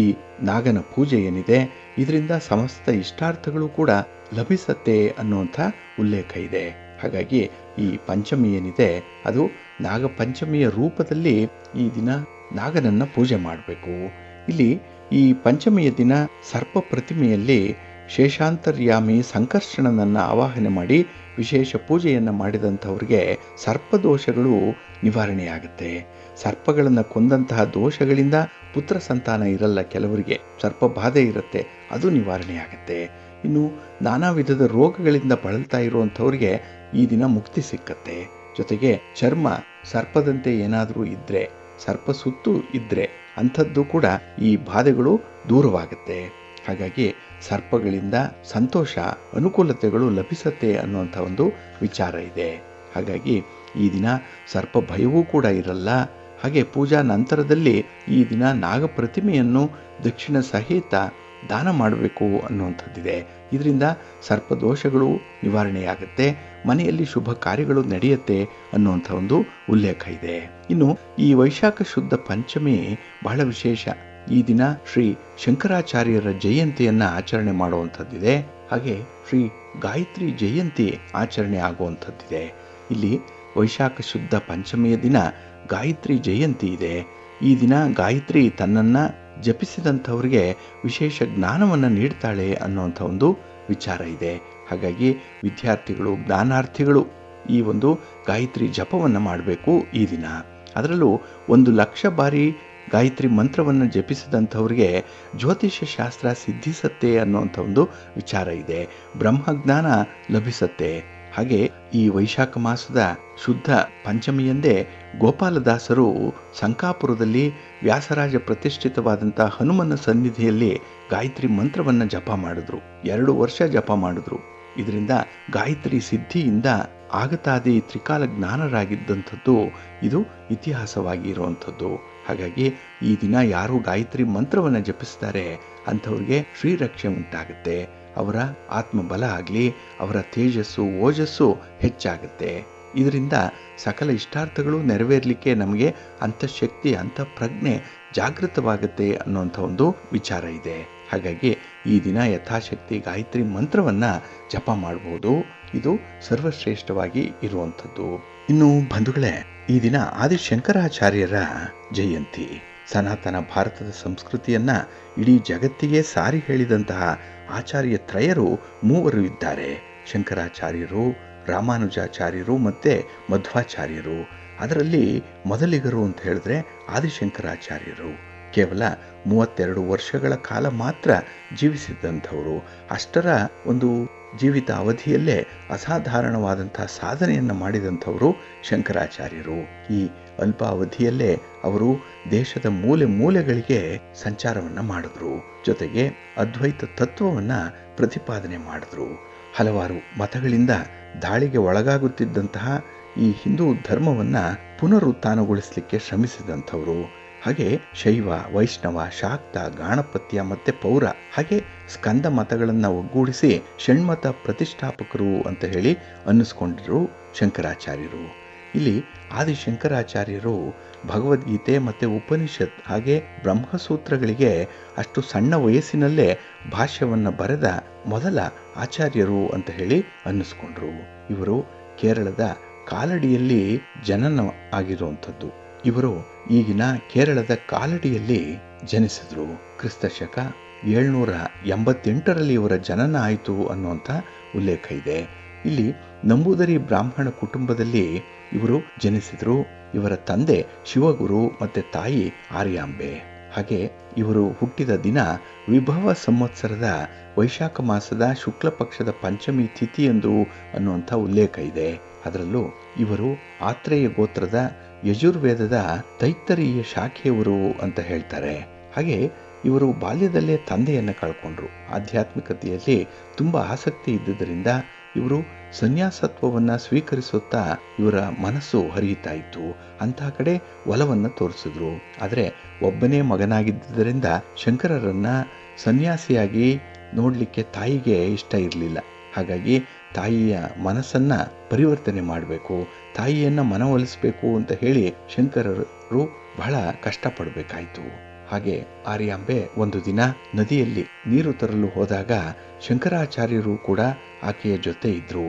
[SPEAKER 1] ಈ ನಾಗನ ಪೂಜೆ ಏನಿದೆ ಇದರಿಂದ ಸಮಸ್ತ ಇಷ್ಟಾರ್ಥಗಳು ಕೂಡ ಲಭಿಸತ್ತೆ ಅನ್ನುವಂಥ ಉಲ್ಲೇಖ ಇದೆ. ಹಾಗಾಗಿ ಈ ಪಂಚಮಿ ಏನಿದೆ ಅದು ನಾಗಪಂಚಮಿಯ ರೂಪದಲ್ಲಿ ಈ ದಿನ ನಾಗನನ್ನು ಪೂಜೆ ಮಾಡಬೇಕು. ಇಲ್ಲಿ ಈ ಪಂಚಮಿಯ ದಿನ ಸರ್ಪ ಪ್ರತಿಮೆಯಲ್ಲಿ ಶೇಷಾಂತರ್ಯಾಮಿ ಸಂಕರ್ಷಣನನ್ನು ಆವಾಹನೆ ಮಾಡಿ ವಿಶೇಷ ಪೂಜೆಯನ್ನು ಮಾಡಿದಂಥವ್ರಿಗೆ ಸರ್ಪದೋಷಗಳು ನಿವಾರಣೆಯಾಗುತ್ತೆ. ಸರ್ಪಗಳನ್ನು ಕೊಂದಂತಹ ದೋಷಗಳಿಂದ ಪುತ್ರ ಸಂತಾನ ಇರಲ್ಲ, ಕೆಲವರಿಗೆ ಸರ್ಪ ಬಾಧೆ ಇರುತ್ತೆ, ಅದು ನಿವಾರಣೆಯಾಗುತ್ತೆ. ಇನ್ನು ನಾನಾ ವಿಧದ ರೋಗಗಳಿಂದ ಬಳಲ್ತಾ ಇರುವಂಥವ್ರಿಗೆ ಈ ದಿನ ಮುಕ್ತಿ ಸಿಕ್ಕತ್ತೆ. ಜೊತೆಗೆ ಚರ್ಮ ಸರ್ಪದಂತೆ ಏನಾದರೂ ಇದ್ದರೆ, ಸರ್ಪ ಸುತ್ತು ಇದ್ದರೆ ಅಂಥದ್ದು ಕೂಡ ಈ ಬಾಧೆಗಳು ದೂರವಾಗುತ್ತೆ. ಹಾಗಾಗಿ ಸರ್ಪಗಳಿಂದ ಸಂತೋಷ ಅನುಕೂಲತೆಗಳು ಲಭಿಸತ್ತೆ ಅನ್ನುವಂಥ ಒಂದು ವಿಚಾರ ಇದೆ. ಹಾಗಾಗಿ ಈ ದಿನ ಸರ್ಪ ಭಯವೂ ಕೂಡ ಇರಲ್ಲ. ಹಾಗೆ ಪೂಜಾ ನಂತರದಲ್ಲಿ ಈ ದಿನ ನಾಗ ಪ್ರತಿಮೆಯನ್ನು ದಕ್ಷಿಣ ಸಹಿತ ದಾನ ಮಾಡಬೇಕು ಅನ್ನುವಂಥದ್ದಿದೆ. ಇದರಿಂದ ಸರ್ಪದೋಷಗಳು ನಿವಾರಣೆಯಾಗುತ್ತೆ, ಮನೆಯಲ್ಲಿ ಶುಭ ಕಾರ್ಯಗಳು ನಡೆಯುತ್ತೆ ಅನ್ನುವಂಥ ಒಂದು ಉಲ್ಲೇಖ ಇದೆ. ಇನ್ನು ಈ ವೈಶಾಖ ಶುದ್ಧ ಪಂಚಮಿ ಬಹಳ ವಿಶೇಷ. ಈ ದಿನ ಶ್ರೀ ಶಂಕರಾಚಾರ್ಯರ ಜಯಂತಿಯನ್ನು ಆಚರಣೆ ಮಾಡುವಂಥದ್ದಿದೆ. ಹಾಗೆ ಶ್ರೀ ಗಾಯತ್ರಿ ಜಯಂತಿ ಆಚರಣೆ ಆಗುವಂಥದ್ದಿದೆ. ಇಲ್ಲಿ ವೈಶಾಖ ಶುದ್ಧ ಪಂಚಮಿಯ ದಿನ ಗಾಯತ್ರಿ ಜಯಂತಿ ಇದೆ. ಈ ದಿನ ಗಾಯತ್ರಿ ತನ್ನನ್ನು ಜಪಿಸಿದಂಥವ್ರಿಗೆ ವಿಶೇಷ ಜ್ಞಾನವನ್ನು ನೀಡ್ತಾಳೆ ಅನ್ನುವಂಥ ಒಂದು ವಿಚಾರ ಇದೆ. ಹಾಗಾಗಿ ವಿದ್ಯಾರ್ಥಿಗಳು, ಜ್ಞಾನಾರ್ಥಿಗಳು ಈ ಒಂದು ಗಾಯತ್ರಿ ಜಪವನ್ನು ಮಾಡಬೇಕು ಈ ದಿನ. ಅದರಲ್ಲೂ 1,00,000 ಬಾರಿ ಗಾಯತ್ರಿ ಮಂತ್ರವನ್ನು ಜಪಿಸಿದಂಥವ್ರಿಗೆ ಜ್ಯೋತಿಷ್ಯ ಶಾಸ್ತ್ರ ಸಿದ್ಧಿಸತ್ತೆ ಅನ್ನುವಂಥ ಒಂದು ವಿಚಾರ ಇದೆ. ಬ್ರಹ್ಮಜ್ಞಾನ ಲಭಿಸತ್ತೆ. ಹಾಗೆ ಈ ವೈಶಾಖ ಮಾಸದ ಶುದ್ಧ ಪಂಚಮಿಯಂದೇ ಗೋಪಾಲದಾಸರು ಸಂಕಾಪುರದಲ್ಲಿ ವ್ಯಾಸರಾಜ ಪ್ರತಿಷ್ಠಿತವಾದಂಥ ಹನುಮನ ಸನ್ನಿಧಿಯಲ್ಲಿ ಗಾಯತ್ರಿ ಮಂತ್ರವನ್ನು ಜಪ ಮಾಡಿದ್ರು. 2 ವರ್ಷ ಜಪ ಮಾಡಿದ್ರು. ಇದರಿಂದ ಗಾಯತ್ರಿ ಸಿದ್ಧಿಯಿಂದ ಆಗತಾದಿ ತ್ರಿಕಾಲ ಜ್ಞಾನರಾಗಿದ್ದಂಥದ್ದು ಇದು ಇತಿಹಾಸವಾಗಿ ಇರುವಂಥದ್ದು. ಹಾಗಾಗಿ ಈ ದಿನ ಯಾರು ಗಾಯತ್ರಿ ಮಂತ್ರವನ್ನು ಜಪಿಸ್ತಾರೆ ಅಂಥವ್ರಿಗೆ ಶ್ರೀರಕ್ಷೆ ಉಂಟಾಗುತ್ತೆ. ಅವರ ಆತ್ಮಬಲ ಆಗಲಿ, ಅವರ ತೇಜಸ್ಸು ಓಜಸ್ಸು ಹೆಚ್ಚಾಗುತ್ತೆ. ಇದರಿಂದ ಸಕಲ ಇಷ್ಟಾರ್ಥಗಳು ನೆರವೇರಲಿಕ್ಕೆ ನಮಗೆ ಅಂತಃಶಕ್ತಿ, ಅಂತಃಪ್ರಜ್ಞೆ ಜಾಗೃತವಾಗುತ್ತೆ ಅನ್ನುವಂಥ ಒಂದು ವಿಚಾರ ಇದೆ. ಹಾಗಾಗಿ ಈ ದಿನ ಯಥಾಶಕ್ತಿ ಗಾಯತ್ರಿ ಮಂತ್ರವನ್ನು ಜಪ ಮಾಡಬಹುದು. ಇದು ಸರ್ವಶ್ರೇಷ್ಠವಾಗಿ ಇರುವಂಥದ್ದು. ಇನ್ನು ಬಂಧುಗಳೇ, ಈ ದಿನ ಆದಿಶಂಕರಾಚಾರ್ಯರ ಜಯಂತಿ. ಸನಾತನ ಭಾರತದ ಸಂಸ್ಕೃತಿಯನ್ನು ಇಡೀ ಜಗತ್ತಿಗೆ ಸಾರಿ ಹೇಳಿದಂತಹ ಆಚಾರ್ಯ ತ್ರಯರು 3 ಇದ್ದಾರೆ. ಶಂಕರಾಚಾರ್ಯರು, ರಾಮಾನುಜಾಚಾರ್ಯರು ಮತ್ತು ಮಧ್ವಾಚಾರ್ಯರು. ಅದರಲ್ಲಿ ಮೊದಲಿಗರು ಅಂತ ಹೇಳಿದ್ರೆ ಆದಿಶಂಕರಾಚಾರ್ಯರು. ಕೇವಲ 32 ವರ್ಷಗಳ ಕಾಲ ಮಾತ್ರ ಜೀವಿಸಿದ್ದಂಥವರು. ಅಷ್ಟರ ಒಂದು ಜೀವಿತ ಅವಧಿಯಲ್ಲೇ ಅಸಾಧಾರಣವಾದಂಥ ಸಾಧನೆಯನ್ನು ಮಾಡಿದಂಥವರು ಶಂಕರಾಚಾರ್ಯರು. ಈ ಅಲ್ಪ ಅವಧಿಯಲ್ಲೇ ಅವರು ದೇಶದ ಮೂಲೆ ಮೂಲೆಗಳಿಗೆ ಸಂಚಾರವನ್ನು ಮಾಡಿದ್ರು. ಜೊತೆಗೆ ಅದ್ವೈತ ತತ್ವವನ್ನು ಪ್ರತಿಪಾದನೆ ಮಾಡಿದ್ರು. ಹಲವಾರು ಮತಗಳಿಂದ ದಾಳಿಗೆ ಒಳಗಾಗುತ್ತಿದ್ದಂತಹ ಈ ಹಿಂದೂ ಧರ್ಮವನ್ನು ಪುನರುತ್ಥಾನಗೊಳಿಸಲಿಕ್ಕೆ ಶ್ರಮಿಸಿದಂಥವರು. ಹಾಗೆ ಶೈವ, ವೈಷ್ಣವ, ಶಾಕ್ತ, ಗಾಣಪತ್ಯ ಮತ್ತು ಪೌರ ಹಾಗೆ ಸ್ಕಂದ ಮತಗಳನ್ನು ಒಗ್ಗೂಡಿಸಿ ಷಣ್ಮತ ಪ್ರತಿಷ್ಠಾಪಕರು ಅಂತ ಹೇಳಿ ಅನ್ನಿಸ್ಕೊಂಡಿದ್ರು ಶಂಕರಾಚಾರ್ಯರು. ಇಲ್ಲಿ ಆದಿಶಂಕರಾಚಾರ್ಯರು ಭಗವದ್ಗೀತೆ ಮತ್ತು ಉಪನಿಷತ್ ಹಾಗೆ ಬ್ರಹ್ಮಸೂತ್ರಗಳಿಗೆ ಅಷ್ಟು ಸಣ್ಣ ವಯಸ್ಸಿನಲ್ಲೇ ಭಾಷ್ಯವನ್ನು ಬರೆದ ಮೊದಲ ಆಚಾರ್ಯರು ಅಂತ ಹೇಳಿ ಅನ್ನಿಸ್ಕೊಂಡ್ರು. ಇವರು ಕೇರಳದ ಕಾಲಡಿಯಲ್ಲಿ ಜನನ ಆಗಿರುವಂಥದ್ದು. ಇವರು ಈಗಿನ ಕೇರಳದ ಕಾಲಡಿಯಲ್ಲಿ ಜನಿಸಿದ್ರು. ಕ್ರಿಸ್ತಶಕ 788ರಲ್ಲಿ ಇವರ ಜನನ ಆಯಿತು ಅನ್ನುವಂಥ ಉಲ್ಲೇಖ ಇದೆ. ಇಲ್ಲಿ ನಂಬೂದರಿ ಬ್ರಾಹ್ಮಣ ಕುಟುಂಬದಲ್ಲಿ ಇವರು ಜನಿಸಿದ್ರು. ಇವರ ತಂದೆ ಶಿವಗುರು ಮತ್ತು ತಾಯಿ ಆರ್ಯಾಂಬೆ. ಹಾಗೆ ಇವರು ಹುಟ್ಟಿದ ದಿನ ವಿಭವ ಸಂವತ್ಸರದ ವೈಶಾಖ ಮಾಸದ ಶುಕ್ಲ ಪಕ್ಷದ ಪಂಚಮಿ ತಿಥಿಯಂದು ಅನ್ನುವಂಥ ಉಲ್ಲೇಖ ಇದೆ. ಅದರಲ್ಲೂ ಇವರು ಆತ್ರೇಯ ಗೋತ್ರದ ಯಜುರ್ವೇದದ ತೈತ್ತರೀಯ ಶಾಖೆಯವರು ಅಂತ ಹೇಳ್ತಾರೆ. ಹಾಗೆ ಇವರು ಬಾಲ್ಯದಲ್ಲೇ ತಂದೆಯನ್ನು ಕಳ್ಕೊಂಡ್ರು. ಆಧ್ಯಾತ್ಮಿಕತೆಯಲ್ಲಿ ತುಂಬ ಆಸಕ್ತಿ ಇದ್ದುದರಿಂದ ಇವರು ಸನ್ಯಾಸತ್ವವನ್ನು ಸ್ವೀಕರಿಸುತ್ತಾ ಇವರ ಮನಸ್ಸು ಹರಿಯುತ್ತಾ ಇತ್ತು. ಅಂತಹ ಕಡೆ ಒಲವನ್ನು ತೋರಿಸಿದ್ರು. ಆದರೆ ಒಬ್ಬನೇ ಮಗನಾಗಿದ್ದರಿಂದ ಶಂಕರರನ್ನ ಸನ್ಯಾಸಿಯಾಗಿ ನೋಡಲಿಕ್ಕೆ ತಾಯಿಗೆ ಇಷ್ಟ ಇರಲಿಲ್ಲ. ಹಾಗಾಗಿ ತಾಯಿಯ ಮನಸ್ಸನ್ನು ಪರಿವರ್ತನೆ ಮಾಡಬೇಕು, ತಾಯಿಯನ್ನು ಮನವೊಲಿಸಬೇಕು ಅಂತ ಹೇಳಿ ಶಂಕರರು ಬಹಳ ಕಷ್ಟಪಡಬೇಕಾಯಿತು. ಹಾಗೆ ಆರ್ಯಾಂಬೆ ಒಂದು ದಿನ ನದಿಯಲ್ಲಿ ನೀರು ತರಲು ಹೋದಾಗ ಶಂಕರಾಚಾರ್ಯರು ಕೂಡ ಆಕೆಯ ಜೊತೆ ಇದ್ರು.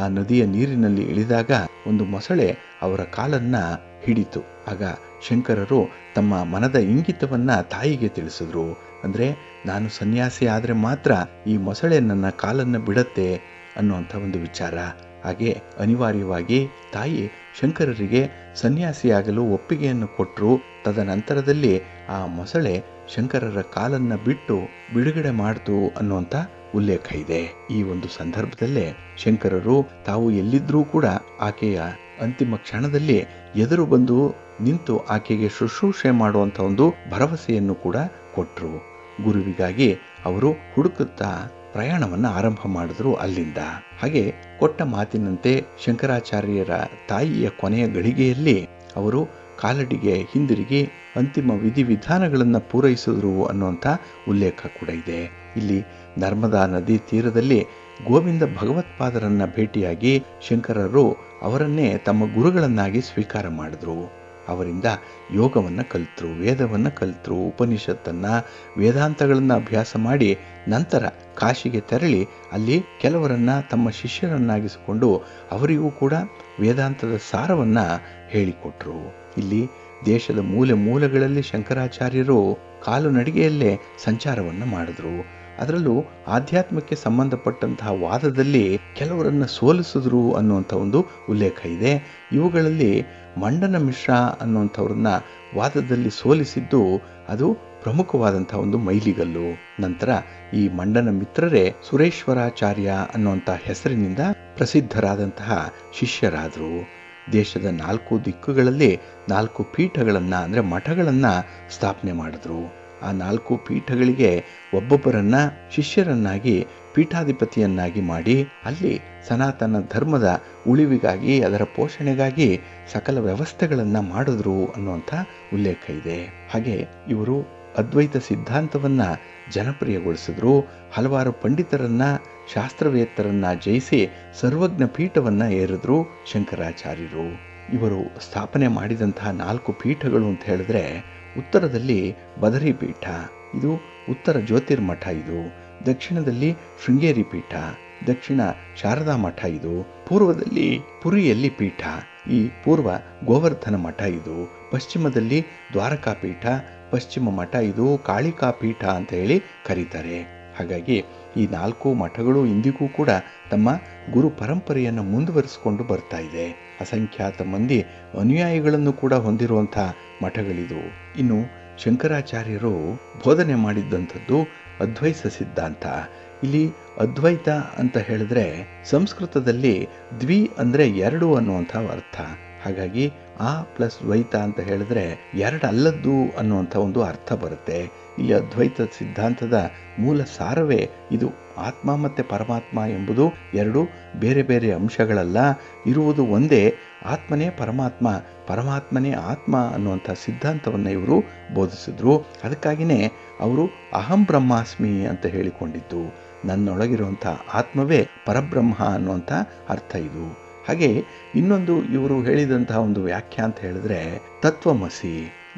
[SPEAKER 1] ಆ ನದಿಯ ನೀರಿನಲ್ಲಿ ಇಳಿದಾಗ ಒಂದು ಮೊಸಳೆ ಅವರ ಕಾಲನ್ನ ಹಿಡಿತು. ಆಗ ಶಂಕರರು ತಮ್ಮ ಮನದ ಇಂಗಿತವನ್ನ ತಾಯಿಗೆ ತಿಳಿಸಿದ್ರು. ಅಂದರೆ ನಾನು ಸನ್ಯಾಸಿ ಆದರೆ ಮಾತ್ರ ಈ ಮೊಸಳೆ ನನ್ನ ಕಾಲನ್ನು ಬಿಡತ್ತೆ ಅನ್ನುವಂಥ ಒಂದು ವಿಚಾರ. ಹಾಗೆ ಅನಿವಾರ್ಯವಾಗಿ ತಾಯಿ ಶಂಕರರಿಗೆ ಸನ್ಯಾಸಿಯಾಗಲು ಒಪ್ಪಿಗೆಯನ್ನು ಕೊಟ್ಟರು. ತದನಂತರದಲ್ಲಿ ಆ ಮೊಸಳೆ ಶಂಕರರ ಕಾಲನ್ನು ಬಿಟ್ಟು ಬಿಡುಗಡೆ ಮಾಡ್ತು ಅನ್ನುವಂಥ ಉಲ್ಲೇಖ ಇದೆ. ಈ ಒಂದು ಸಂದರ್ಭದಲ್ಲೇ ಶಂಕರರು ತಾವು ಎಲ್ಲಿದ್ರೂ ಕೂಡ ಆಕೆಯ ಅಂತಿಮ ಕ್ಷಣದಲ್ಲಿ ಎದುರು ಬಂದು ನಿಂತು ಆಕೆಗೆ ಶುಶ್ರೂಷೆ ಮಾಡುವಂಥ ಒಂದು ಭರವಸೆಯನ್ನು ಕೂಡ ಕೊಟ್ಟರು. ಗುರುವಿಗಾಗಿ ಅವರು ಹುಡುಕುತ್ತಾ ಪ್ರಯಾಣವನ್ನು ಆರಂಭ ಮಾಡಿದ್ರು ಅಲ್ಲಿಂದ. ಹಾಗೆ ಕೊಟ್ಟ ಮಾತಿನಂತೆ ಶಂಕರಾಚಾರ್ಯರ ತಾಯಿಯ ಕೊನೆಯ ಗಳಿಗೆಯಲ್ಲಿ ಅವರು ಕಾಲಡಿಗೆ ಹಿಂದಿರುಗಿ ಅಂತಿಮ ವಿಧಿವಿಧಾನಗಳನ್ನು ಪೂರೈಸಿದ್ರು ಅನ್ನುವಂಥ ಉಲ್ಲೇಖ ಕೂಡ ಇದೆ. ಇಲ್ಲಿ ನರ್ಮದಾ ನದಿ ತೀರದಲ್ಲಿ ಗೋವಿಂದ ಭಗವತ್ಪಾದರನ್ನ ಭೇಟಿಯಾಗಿ ಶಂಕರರು ಅವರನ್ನೇ ತಮ್ಮ ಗುರುಗಳನ್ನಾಗಿ ಸ್ವೀಕಾರ ಮಾಡಿದ್ರು. ಅವರಿಂದ ಯೋಗವನ್ನು ಕಲಿತರು, ವೇದವನ್ನು ಕಲಿತರು, ಉಪನಿಷತ್ತನ್ನು, ವೇದಾಂತಗಳನ್ನು ಅಭ್ಯಾಸ ಮಾಡಿ ನಂತರ ಕಾಶಿಗೆ ತೆರಳಿ ಅಲ್ಲಿ ಕೆಲವರನ್ನ ತಮ್ಮ ಶಿಷ್ಯರನ್ನಾಗಿಸಿಕೊಂಡು ಅವರಿಗೂ ಕೂಡ ವೇದಾಂತದ ಸಾರವನ್ನು ಹೇಳಿಕೊಟ್ರು. ಇಲ್ಲಿ ದೇಶದ ಮೂಲೆ ಮೂಲೆಗಳಲ್ಲಿ ಶಂಕರಾಚಾರ್ಯರು ಕಾಲು ನಡಿಗೆಯಲ್ಲೇ ಸಂಚಾರವನ್ನು ಮಾಡಿದ್ರು. ಅದರಲ್ಲೂ ಆಧ್ಯಾತ್ಮಕ್ಕೆ ಸಂಬಂಧಪಟ್ಟಂತಹ ವಾದದಲ್ಲಿ ಕೆಲವರನ್ನು ಸೋಲಿಸಿದ್ರು ಅನ್ನುವಂಥ ಒಂದು ಉಲ್ಲೇಖ ಇದೆ. ಇವುಗಳಲ್ಲಿ ಮಂಡನ ಮಿಶ್ರ ಅನ್ನುವಂಥವ್ರನ್ನ ವಾದದಲ್ಲಿ ಸೋಲಿಸಿದ್ದು ಅದು ಪ್ರಮುಖವಾದಂಥ ಒಂದು ಮೈಲಿಗಲ್ಲು. ನಂತರ ಈ ಮಂಡನ ಮಿತ್ರರೇ ಸುರೇಶ್ವರಾಚಾರ್ಯ ಅನ್ನುವಂಥ ಹೆಸರಿನಿಂದ ಪ್ರಸಿದ್ಧರಾದಂತಹ ಶಿಷ್ಯರಾದರು. ದೇಶದ 4 ದಿಕ್ಕುಗಳಲ್ಲಿ 4 ಪೀಠಗಳನ್ನು ಅಂದರೆ ಮಠಗಳನ್ನು ಸ್ಥಾಪನೆ ಮಾಡಿದ್ರು. ಆ 4 ಪೀಠಗಳಿಗೆ ಒಬ್ಬೊಬ್ಬರನ್ನ ಶಿಷ್ಯರನ್ನಾಗಿ ಪೀಠಾಧಿಪತಿಯನ್ನಾಗಿ ಮಾಡಿ ಅಲ್ಲಿ ಸನಾತನ ಧರ್ಮದ ಉಳಿವಿಗಾಗಿ ಅದರ ಪೋಷಣೆಗಾಗಿ ಸಕಲ ವ್ಯವಸ್ಥೆಗಳನ್ನು ಮಾಡಿದ್ರು ಅನ್ನುವಂಥ ಉಲ್ಲೇಖ ಇದೆ. ಹಾಗೆ ಇವರು ಅದ್ವೈತ ಸಿದ್ಧಾಂತವನ್ನ ಜನಪ್ರಿಯಗೊಳಿಸಿದ್ರು. ಹಲವಾರು ಪಂಡಿತರನ್ನ ಶಾಸ್ತ್ರವೇತ್ತರನ್ನ ಜಯಿಸಿ ಸರ್ವಜ್ಞ ಪೀಠವನ್ನ ಏರಿದ್ರು ಶಂಕರಾಚಾರ್ಯರು. ಇವರು ಸ್ಥಾಪನೆ ಮಾಡಿದಂತಹ 4 ಪೀಠಗಳು ಅಂತ ಹೇಳಿದ್ರೆ, ಉತ್ತರದಲ್ಲಿ ಬದರಿ ಪೀಠ, ಇದು ಉತ್ತರ ಜ್ಯೋತಿರ್ಮಠ, ಇದು ದಕ್ಷಿಣದಲ್ಲಿ ಶೃಂಗೇರಿ ಪೀಠ, ದಕ್ಷಿಣ ಶಾರದಾ ಮಠ, ಇದು ಪೂರ್ವದಲ್ಲಿ ಪುರಿಯಲ್ಲಿ ಪೀಠ, ಈ ಪೂರ್ವ ಗೋವರ್ಧನ ಮಠ, ಇದು ಪಶ್ಚಿಮದಲ್ಲಿ ದ್ವಾರಕಾ ಪೀಠ, ಪಶ್ಚಿಮ ಮಠ, ಇದು ಕಾಳಿಕಾ ಪೀಠ ಅಂತ ಹೇಳಿ ಕರೀತಾರೆ. ಹಾಗಾಗಿ ಈ 4 ಮಠಗಳು ಇಂದಿಗೂ ಕೂಡ ತಮ್ಮ ಗುರು ಪರಂಪರೆಯನ್ನು ಮುಂದುವರಿಸಿಕೊಂಡು ಬರ್ತಾ ಇದೆ. ಅಸಂಖ್ಯಾತ ಮಂದಿ ಅನುಯಾಯಿಗಳನ್ನು ಕೂಡ ಹೊಂದಿರುವಂಥ ಮಠಗಳಿದು. ಇನ್ನು ಶಂಕರಾಚಾರ್ಯರು ಬೋಧನೆ ಮಾಡಿದ್ದಂಥದ್ದು ಅದ್ವೈತ ಸಿದ್ಧಾಂತ. ಇಲ್ಲಿ ಅದ್ವೈತ ಅಂತ ಹೇಳಿದ್ರೆ ಸಂಸ್ಕೃತದಲ್ಲಿ ದ್ವಿ ಅಂದರೆ 2 ಅನ್ನುವಂಥ ಅರ್ಥ. ಹಾಗಾಗಿ ಆ ಪ್ಲಸ್ ದ್ವೈತ ಅಂತ ಹೇಳಿದ್ರೆ 2 ಅಲ್ಲದ್ದು ಅನ್ನುವಂಥ ಒಂದು ಅರ್ಥ ಬರುತ್ತೆ. ಇಲ್ಲಿ ಅದ್ವೈತ ಸಿದ್ಧಾಂತದ ಮೂಲ ಸಾರವೇ ಇದು. ಆತ್ಮ ಮತ್ತು ಪರಮಾತ್ಮ ಎಂಬುದು 2 ಬೇರೆ ಬೇರೆ ಅಂಶಗಳಲ್ಲ, ಇರುವುದು ಒಂದೇ. ಆತ್ಮನೇ ಪರಮಾತ್ಮ, ಪರಮಾತ್ಮನೇ ಆತ್ಮ ಅನ್ನುವಂಥ ಸಿದ್ಧಾಂತವನ್ನು ಇವರು ಬೋಧಿಸಿದ್ರು. ಅದಕ್ಕಾಗಿಯೇ ಅವರು ಅಹಂ ಬ್ರಹ್ಮಾಸ್ಮಿ ಅಂತ ಹೇಳಿಕೊಂಡಿದ್ದು. ನನ್ನೊಳಗಿರುವಂಥ ಆತ್ಮವೇ ಪರಬ್ರಹ್ಮ ಅನ್ನುವಂಥ ಅರ್ಥ ಇದು. ಹಾಗೆ ಇನ್ನೊಂದು ಇವರು ಹೇಳಿದಂತಹ ಒಂದು ವ್ಯಾಖ್ಯೆ ಅಂತ ಹೇಳಿದ್ರೆ ತತ್ವಮಸಿ,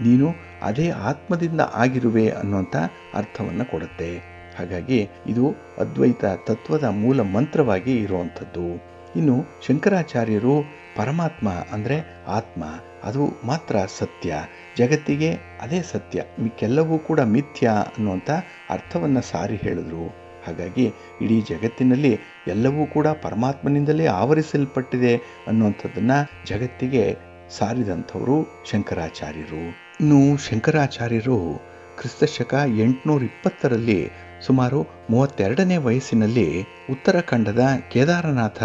[SPEAKER 1] ನೀನು ಅದೇ ಆತ್ಮದಿಂದ ಆಗಿರುವೆ ಅನ್ನುವಂಥ ಅರ್ಥವನ್ನು ಕೊಡುತ್ತೆ. ಹಾಗಾಗಿ ಇದು ಅದ್ವೈತ ತತ್ವದ ಮೂಲ ಮಂತ್ರವಾಗಿ ಇರುವಂಥದ್ದು. ಇನ್ನು ಶಂಕರಾಚಾರ್ಯರು ಪರಮಾತ್ಮ ಅಂದರೆ ಆತ್ಮ, ಅದು ಮಾತ್ರ ಸತ್ಯ, ಜಗತ್ತಿಗೆ ಅದೇ ಸತ್ಯ, ಮಿಕ್ಕೆಲ್ಲವೂ ಕೂಡ ಮಿಥ್ಯ ಅನ್ನುವಂಥ ಅರ್ಥವನ್ನು ಸಾರಿ ಹೇಳಿದ್ರು. ಹಾಗಾಗಿ ಇಡೀ ಜಗತ್ತಿನಲ್ಲಿ ಎಲ್ಲವೂ ಕೂಡ ಪರಮಾತ್ಮನಿಂದಲೇ ಆವರಿಸಲ್ಪಟ್ಟಿದೆ ಅನ್ನುವಂಥದ್ದನ್ನು ಜಗತ್ತಿಗೆ ಸಾರಿದಂಥವರು ಶಂಕರಾಚಾರ್ಯರು. ಇನ್ನು ಶಂಕರಾಚಾರ್ಯರು ಕ್ರಿಸ್ತಶಕ 820ರಲ್ಲಿ ಸುಮಾರು 32ನೇ ವಯಸ್ಸಿನಲ್ಲಿ ಉತ್ತರಾಖಂಡದ ಕೇದಾರನಾಥ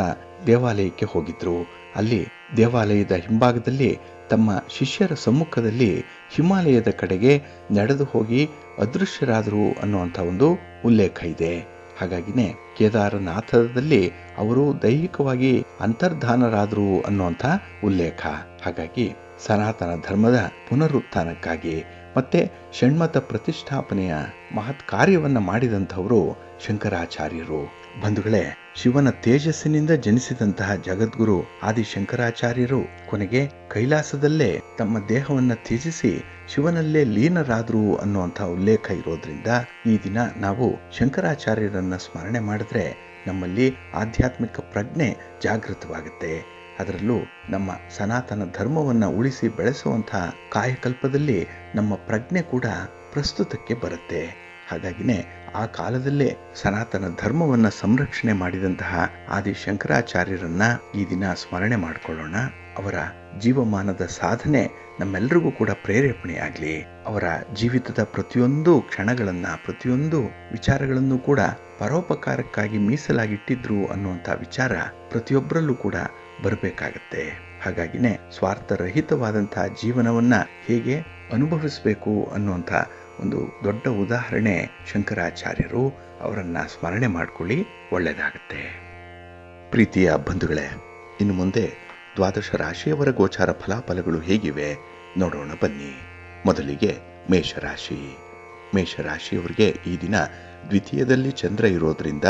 [SPEAKER 1] ದೇವಾಲಯಕ್ಕೆ ಹೋಗಿದ್ರು. ಅಲ್ಲಿ ದೇವಾಲಯದ ಹಿಂಭಾಗದಲ್ಲಿ ತಮ್ಮ ಶಿಷ್ಯರ ಸಮ್ಮುಖದಲ್ಲಿ ಹಿಮಾಲಯದ ಕಡೆಗೆ ನಡೆದು ಹೋಗಿ ಅದೃಶ್ಯರಾದರು ಅನ್ನುವಂಥ ಒಂದು ಉಲ್ಲೇಖ ಇದೆ. ಹಾಗಾಗಿನೇ ಕೇದಾರನಾಥದಲ್ಲಿ ಅವರು ದೈಹಿಕವಾಗಿ ಅಂತರ್ಧಾನರಾದರು ಅನ್ನುವಂಥ ಉಲ್ಲೇಖ. ಹಾಗಾಗಿ ಸನಾತನ ಧರ್ಮದ ಪುನರುತ್ಥಾನಕ್ಕಾಗಿ ಮತ್ತೆ ಷಣ್ಮತ ಪ್ರತಿಷ್ಠಾಪನೆಯ ಮಹತ್ ಕಾರ್ಯವನ್ನು ಮಾಡಿದಂಥವರು ಶಂಕರಾಚಾರ್ಯರು. ಬಂಧುಗಳೇ, ಶಿವನ ತೇಜಸ್ಸಿನಿಂದ ಜನಿಸಿದಂತಹ ಜಗದ್ಗುರು ಆದಿಶಂಕರಾಚಾರ್ಯರು ಕೊನೆಗೆ ಕೈಲಾಸದಲ್ಲೇ ತಮ್ಮ ದೇಹವನ್ನು ತ್ಯಜಿಸಿ ಶಿವನಲ್ಲೇ ಲೀನರಾದರು ಅನ್ನುವಂಥ ಉಲ್ಲೇಖ ಇರೋದ್ರಿಂದ ಈ ದಿನ ನಾವು ಶಂಕರಾಚಾರ್ಯರನ್ನ ಸ್ಮರಣೆ ಮಾಡಿದ್ರೆ ನಮ್ಮಲ್ಲಿ ಆಧ್ಯಾತ್ಮಿಕ ಪ್ರಜ್ಞೆ ಜಾಗೃತವಾಗುತ್ತೆ. ಅದರಲ್ಲೂ ನಮ್ಮ ಸನಾತನ ಧರ್ಮವನ್ನು ಉಳಿಸಿ ಬೆಳೆಸುವಂಥ ಕಾಯಕಲ್ಪದಲ್ಲಿ ನಮ್ಮ ಪ್ರಜ್ಞೆ ಕೂಡ ಪ್ರಸ್ತುತಕ್ಕೆ ಬರುತ್ತೆ. ಹಾಗಾಗಿನೇ ಆ ಕಾಲದಲ್ಲೇ ಸನಾತನ ಧರ್ಮವನ್ನ ಸಂರಕ್ಷಣೆ ಮಾಡಿದಂತಹ ಆದಿ ಶಂಕರಾಚಾರ್ಯರನ್ನ ಈ ದಿನ ಸ್ಮರಣೆ ಮಾಡಿಕೊಳ್ಳೋಣ. ಅವರ ಜೀವಮಾನದ ಸಾಧನೆ ನಮ್ಮೆಲ್ಲರಿಗೂ ಕೂಡ ಪ್ರೇರೇಪಣೆಯಾಗಲಿ. ಅವರ ಜೀವಿತದ ಪ್ರತಿಯೊಂದು ಕ್ಷಣಗಳನ್ನ, ಪ್ರತಿಯೊಂದು ವಿಚಾರಗಳನ್ನು ಕೂಡ ಪರೋಪಕಾರಕ್ಕಾಗಿ ಮೀಸಲಾಗಿಟ್ಟಿದ್ರು ಅನ್ನುವಂಥ ವಿಚಾರ ಪ್ರತಿಯೊಬ್ಬರಲ್ಲೂ ಕೂಡ ಬರಬೇಕಾಗತ್ತೆ. ಹಾಗಾಗಿನೇ ಸ್ವಾರ್ಥರಹಿತವಾದಂತಹ ಜೀವನವನ್ನ ಹೇಗೆ ಅನುಭವಿಸಬೇಕು ಅನ್ನುವಂಥ ಒಂದು ದೊಡ್ಡ ಉದಾಹರಣೆ ಶಂಕರಾಚಾರ್ಯರು. ಅವರನ್ನ ಸ್ಮರಣೆ ಮಾಡ್ಕೊಳ್ಳಿ, ಒಳ್ಳೆಯದಾಗತ್ತೆ. ಪ್ರೀತಿಯ ಬಂಧುಗಳೇ, ಇನ್ನು ಮುಂದೆ ದ್ವಾದಶ ರಾಶಿಯವರ ಗೋಚಾರ ಫಲಾಫಲಗಳು ಹೇಗಿವೆ ನೋಡೋಣ ಬನ್ನಿ. ಮೊದಲಿಗೆ ಮೇಷರಾಶಿ. ಮೇಷರಾಶಿಯವರಿಗೆ ಈ ದಿನ ದ್ವಿತೀಯದಲ್ಲಿ ಚಂದ್ರ ಇರೋದ್ರಿಂದ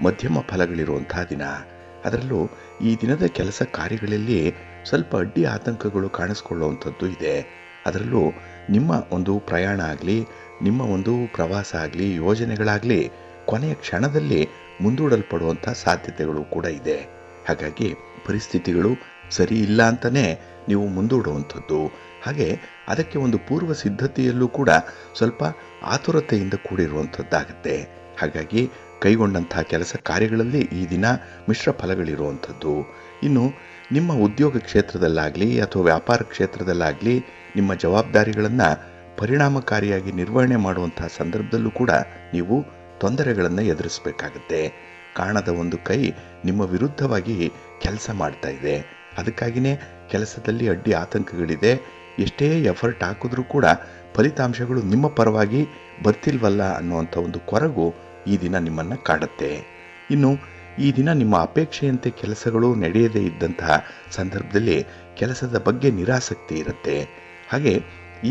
[SPEAKER 1] ಮಧ್ಯಮ ಫಲಗಳಿರುವಂತಹ ದಿನ. ಅದರಲ್ಲೂ ಈ ದಿನದ ಕೆಲಸ ಕಾರ್ಯಗಳಲ್ಲಿ ಸ್ವಲ್ಪ ಅಡ್ಡಿ ಆತಂಕಗಳು ಕಾಣಿಸ್ಕೊಳ್ಳುವಂಥದ್ದು ಇದೆ. ಅದರಲ್ಲೂ ನಿಮ್ಮ ಒಂದು ಪ್ರಯಾಣ ಆಗಲಿ, ನಿಮ್ಮ ಒಂದು ಪ್ರವಾಸ ಆಗಲಿ, ಯೋಜನೆಗಳಾಗಲಿ ಕೊನೆಯ ಕ್ಷಣದಲ್ಲಿ ಮುಂದೂಡಲ್ಪಡುವಂಥ ಸಾಧ್ಯತೆಗಳು ಕೂಡ ಇದೆ. ಹಾಗಾಗಿ ಪರಿಸ್ಥಿತಿಗಳು ಸರಿ ಇಲ್ಲ ಅಂತಲೇ ನೀವು ಮುಂದೂಡುವಂಥದ್ದು. ಹಾಗೆ ಅದಕ್ಕೆ ಒಂದು ಪೂರ್ವ ಸಿದ್ಧತೆಯಲ್ಲೂ ಕೂಡ ಸ್ವಲ್ಪ ಆತುರತೆಯಿಂದ ಕೂಡಿರುವಂಥದ್ದಾಗತ್ತೆ. ಹಾಗಾಗಿ ಕೈಗೊಂಡಂಥ ಕೆಲಸ ಕಾರ್ಯಗಳಲ್ಲಿ ಈ ದಿನ ಮಿಶ್ರ ಫಲಗಳಿರುವಂಥದ್ದು. ಇನ್ನು ನಿಮ್ಮ ಉದ್ಯೋಗ ಕ್ಷೇತ್ರದಲ್ಲಾಗಲಿ ಅಥವಾ ವ್ಯಾಪಾರ ಕ್ಷೇತ್ರದಲ್ಲಾಗಲಿ ನಿಮ್ಮ ಜವಾಬ್ದಾರಿಗಳನ್ನು ಪರಿಣಾಮಕಾರಿಯಾಗಿ ನಿರ್ವಹಣೆ ಮಾಡುವಂತಹ ಸಂದರ್ಭದಲ್ಲೂ ಕೂಡ ನೀವು ತೊಂದರೆಗಳನ್ನು ಎದುರಿಸಬೇಕಾಗತ್ತೆ. ಕಾಣದ ಒಂದು ಕೈ ನಿಮ್ಮ ವಿರುದ್ಧವಾಗಿ ಕೆಲಸ ಮಾಡ್ತಾ ಇದೆ. ಅದಕ್ಕಾಗಿಯೇ ಕೆಲಸದಲ್ಲಿ ಅಡ್ಡಿ ಆತಂಕಗಳಿದೆ. ಎಷ್ಟೇ ಎಫರ್ಟ್ ಹಾಕಿದ್ರೂ ಕೂಡ ಫಲಿತಾಂಶಗಳು ನಿಮ್ಮ ಪರವಾಗಿ ಬರ್ತಿಲ್ವಲ್ಲ ಅನ್ನುವಂಥ ಒಂದು ಕೊರಗು ಈ ದಿನ ನಿಮ್ಮನ್ನು ಕಾಡುತ್ತೆ. ಇನ್ನು ಈ ದಿನ ನಿಮ್ಮ ಅಪೇಕ್ಷೆಯಂತೆ ಕೆಲಸಗಳು ನಡೆಯದೇ ಇದ್ದಂತಹ ಸಂದರ್ಭದಲ್ಲಿ ಕೆಲಸದ ಬಗ್ಗೆ ನಿರಾಸಕ್ತಿ ಇರುತ್ತೆ. ಹಾಗೆ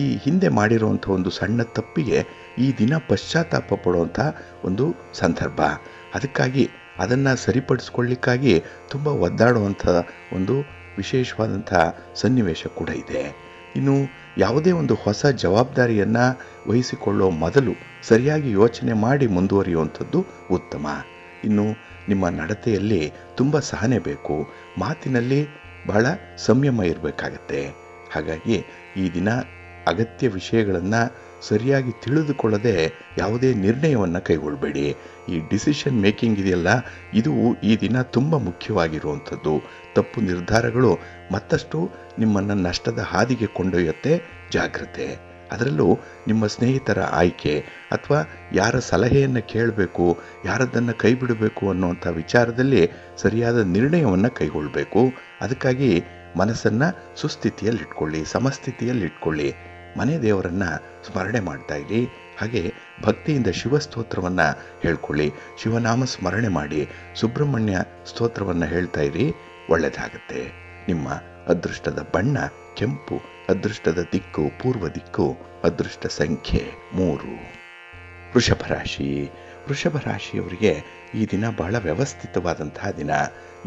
[SPEAKER 1] ಈ ಹಿಂದೆ ಮಾಡಿರುವಂಥ ಒಂದು ಸಣ್ಣ ತಪ್ಪಿಗೆ ಈ ದಿನ ಪಶ್ಚಾತ್ತಾಪ ಪಡುವಂಥ ಒಂದು ಸಂದರ್ಭ. ಅದಕ್ಕಾಗಿ ಅದನ್ನು ಸರಿಪಡಿಸ್ಕೊಳ್ಳಿಕ್ಕಾಗಿ ತುಂಬ ಒದ್ದಾಡುವಂಥ ಒಂದು ವಿಶೇಷವಾದಂಥ ಸನ್ನಿವೇಶ ಕೂಡ ಇದೆ. ಇನ್ನು ಯಾವುದೇ ಒಂದು ಹೊಸ ಜವಾಬ್ದಾರಿಯನ್ನು ವಹಿಸಿಕೊಳ್ಳೋ ಮೊದಲು ಸರಿಯಾಗಿ ಯೋಚನೆ ಮಾಡಿ ಮುಂದುವರಿಯುವಂಥದ್ದು ಉತ್ತಮ. ಇನ್ನು ನಿಮ್ಮ ನಡತೆಯಲ್ಲಿ ತುಂಬ ಸಹನೆ ಬೇಕು, ಮಾತಿನಲ್ಲಿ ಬಹಳ ಸಂಯಮ ಇರಬೇಕಾಗತ್ತೆ. ಹಾಗಾಗಿ ಈ ದಿನ ಅಗತ್ಯ ವಿಷಯಗಳನ್ನು ಸರಿಯಾಗಿ ತಿಳಿದುಕೊಳ್ಳದೆ ಯಾವುದೇ ನಿರ್ಣಯವನ್ನು ಕೈಗೊಳ್ಳಬೇಡಿ. ಈ ಡಿಸಿಷನ್ ಮೇಕಿಂಗ್ ಇದೆಯಲ್ಲ, ಇದು ಈ ದಿನ ತುಂಬ ಮುಖ್ಯವಾಗಿರುವಂಥದ್ದು. ತಪ್ಪು ನಿರ್ಧಾರಗಳು ಮತ್ತಷ್ಟು ನಿಮ್ಮನ್ನು ನಷ್ಟದ ಹಾದಿಗೆ ಕೊಂಡೊಯ್ಯುತ್ತೆ. ಜಾಗ್ರತೆ. ಅದರಲ್ಲೂ ನಿಮ್ಮ ಸ್ನೇಹಿತರ ಆಯ್ಕೆ ಅಥವಾ ಯಾರ ಸಲಹೆಯನ್ನು ಕೇಳಬೇಕು, ಯಾರದ್ದನ್ನು ಕೈ ಬಿಡಬೇಕು ಅನ್ನುವಂಥ ವಿಚಾರದಲ್ಲಿ ಸರಿಯಾದ ನಿರ್ಣಯವನ್ನು ಕೈಗೊಳ್ಳಬೇಕು. ಅದಕ್ಕಾಗಿ ಮನಸ್ಸನ್ನು ಸುಸ್ಥಿತಿಯಲ್ಲಿಟ್ಕೊಳ್ಳಿ, ಸಮಸ್ಥಿತಿಯಲ್ಲಿಟ್ಕೊಳ್ಳಿ. ಮನೆ ದೇವರನ್ನು ಸ್ಮರಣೆ ಮಾಡ್ತಾ ಇರಿ. ಹಾಗೆ ಭಕ್ತಿಯಿಂದ ಶಿವಸ್ತೋತ್ರವನ್ನು ಹೇಳ್ಕೊಳ್ಳಿ, ಶಿವನಾಮ ಸ್ಮರಣೆ ಮಾಡಿ, ಸುಬ್ರಹ್ಮಣ್ಯ ಸ್ತೋತ್ರವನ್ನು ಹೇಳ್ತಾ ಇರಿ. ಒಳ್ಳೆಯದಾಗತ್ತೆ. ನಿಮ್ಮ ಅದೃಷ್ಟದ ಬಣ್ಣ ಕೆಂಪು, ಅದೃಷ್ಟದ ದಿಕ್ಕು ಪೂರ್ವ ದಿಕ್ಕು, ಅದೃಷ್ಟ ಸಂಖ್ಯೆ 3. ವೃಷಭ ರಾಶಿ. ವೃಷಭ ರಾಶಿಯವರಿಗೆ ಈ ದಿನ ಬಹಳ ವ್ಯವಸ್ಥಿತವಾದಂತಹ ದಿನ.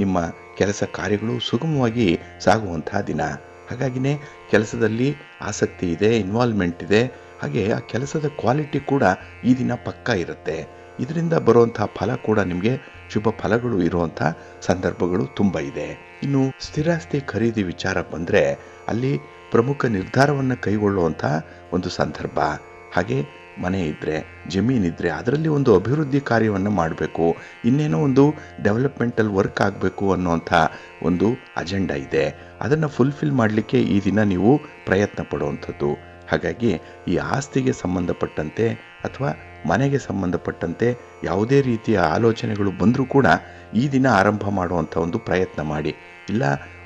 [SPEAKER 1] ನಿಮ್ಮ ಕೆಲಸ ಕಾರ್ಯಗಳು ಸುಗಮವಾಗಿ ಸಾಗುವಂತಹ ದಿನ. ಹಾಗಾಗಿನೇ ಕೆಲಸದಲ್ಲಿ ಆಸಕ್ತಿ ಇದೆ, ಇನ್ವಾಲ್ವ್ಮೆಂಟ್ ಇದೆ. ಹಾಗೆ ಆ ಕೆಲಸದ ಕ್ವಾಲಿಟಿ ಕೂಡ ಈ ದಿನ ಪಕ್ಕಾ ಇರುತ್ತೆ. ಇದರಿಂದ ಬರುವಂಥ ಫಲ ಕೂಡ ನಿಮಗೆ ಶುಭ ಫಲಗಳು ಇರುವಂಥ ಸಂದರ್ಭಗಳು ತುಂಬ ಇದೆ. ಇನ್ನು ಸ್ಥಿರಾಸ್ತಿ ಖರೀದಿ ವಿಚಾರ ಬಂದರೆ ಅಲ್ಲಿ ಪ್ರಮುಖ ನಿರ್ಧಾರವನ್ನು ಕೈಗೊಳ್ಳುವಂಥ ಒಂದು ಸಂದರ್ಭ. ಹಾಗೆ ಮನೆ ಇದ್ದರೆ, ಜಮೀನಿದ್ದರೆ ಅದರಲ್ಲಿ ಒಂದು ಅಭಿವೃದ್ಧಿ ಕಾರ್ಯವನ್ನು ಮಾಡಬೇಕು, ಇನ್ನೇನೋ ಒಂದು ಡೆವಲಪ್ಮೆಂಟಲ್ ವರ್ಕ್ ಆಗಬೇಕು ಅನ್ನುವಂಥ ಒಂದು ಅಜೆಂಡಾ ಇದೆ. ಅದನ್ನು ಫುಲ್ಫಿಲ್ ಮಾಡಲಿಕ್ಕೆ ಈ ದಿನ ನೀವು ಪ್ರಯತ್ನ ಪಡುವಂಥದ್ದು. ಹಾಗಾಗಿ ಈ ಆಸ್ತಿಗೆ ಸಂಬಂಧಪಟ್ಟಂತೆ ಅಥವಾ ಮನೆಗೆ ಸಂಬಂಧಪಟ್ಟಂತೆ ಯಾವುದೇ ರೀತಿಯ ಆಲೋಚನೆಗಳು ಬಂದರೂ ಕೂಡ ಈ ದಿನ ಆರಂಭ ಮಾಡುವಂಥ ಒಂದು ಪ್ರಯತ್ನ ಮಾಡಿ. ಇಲ್ಲ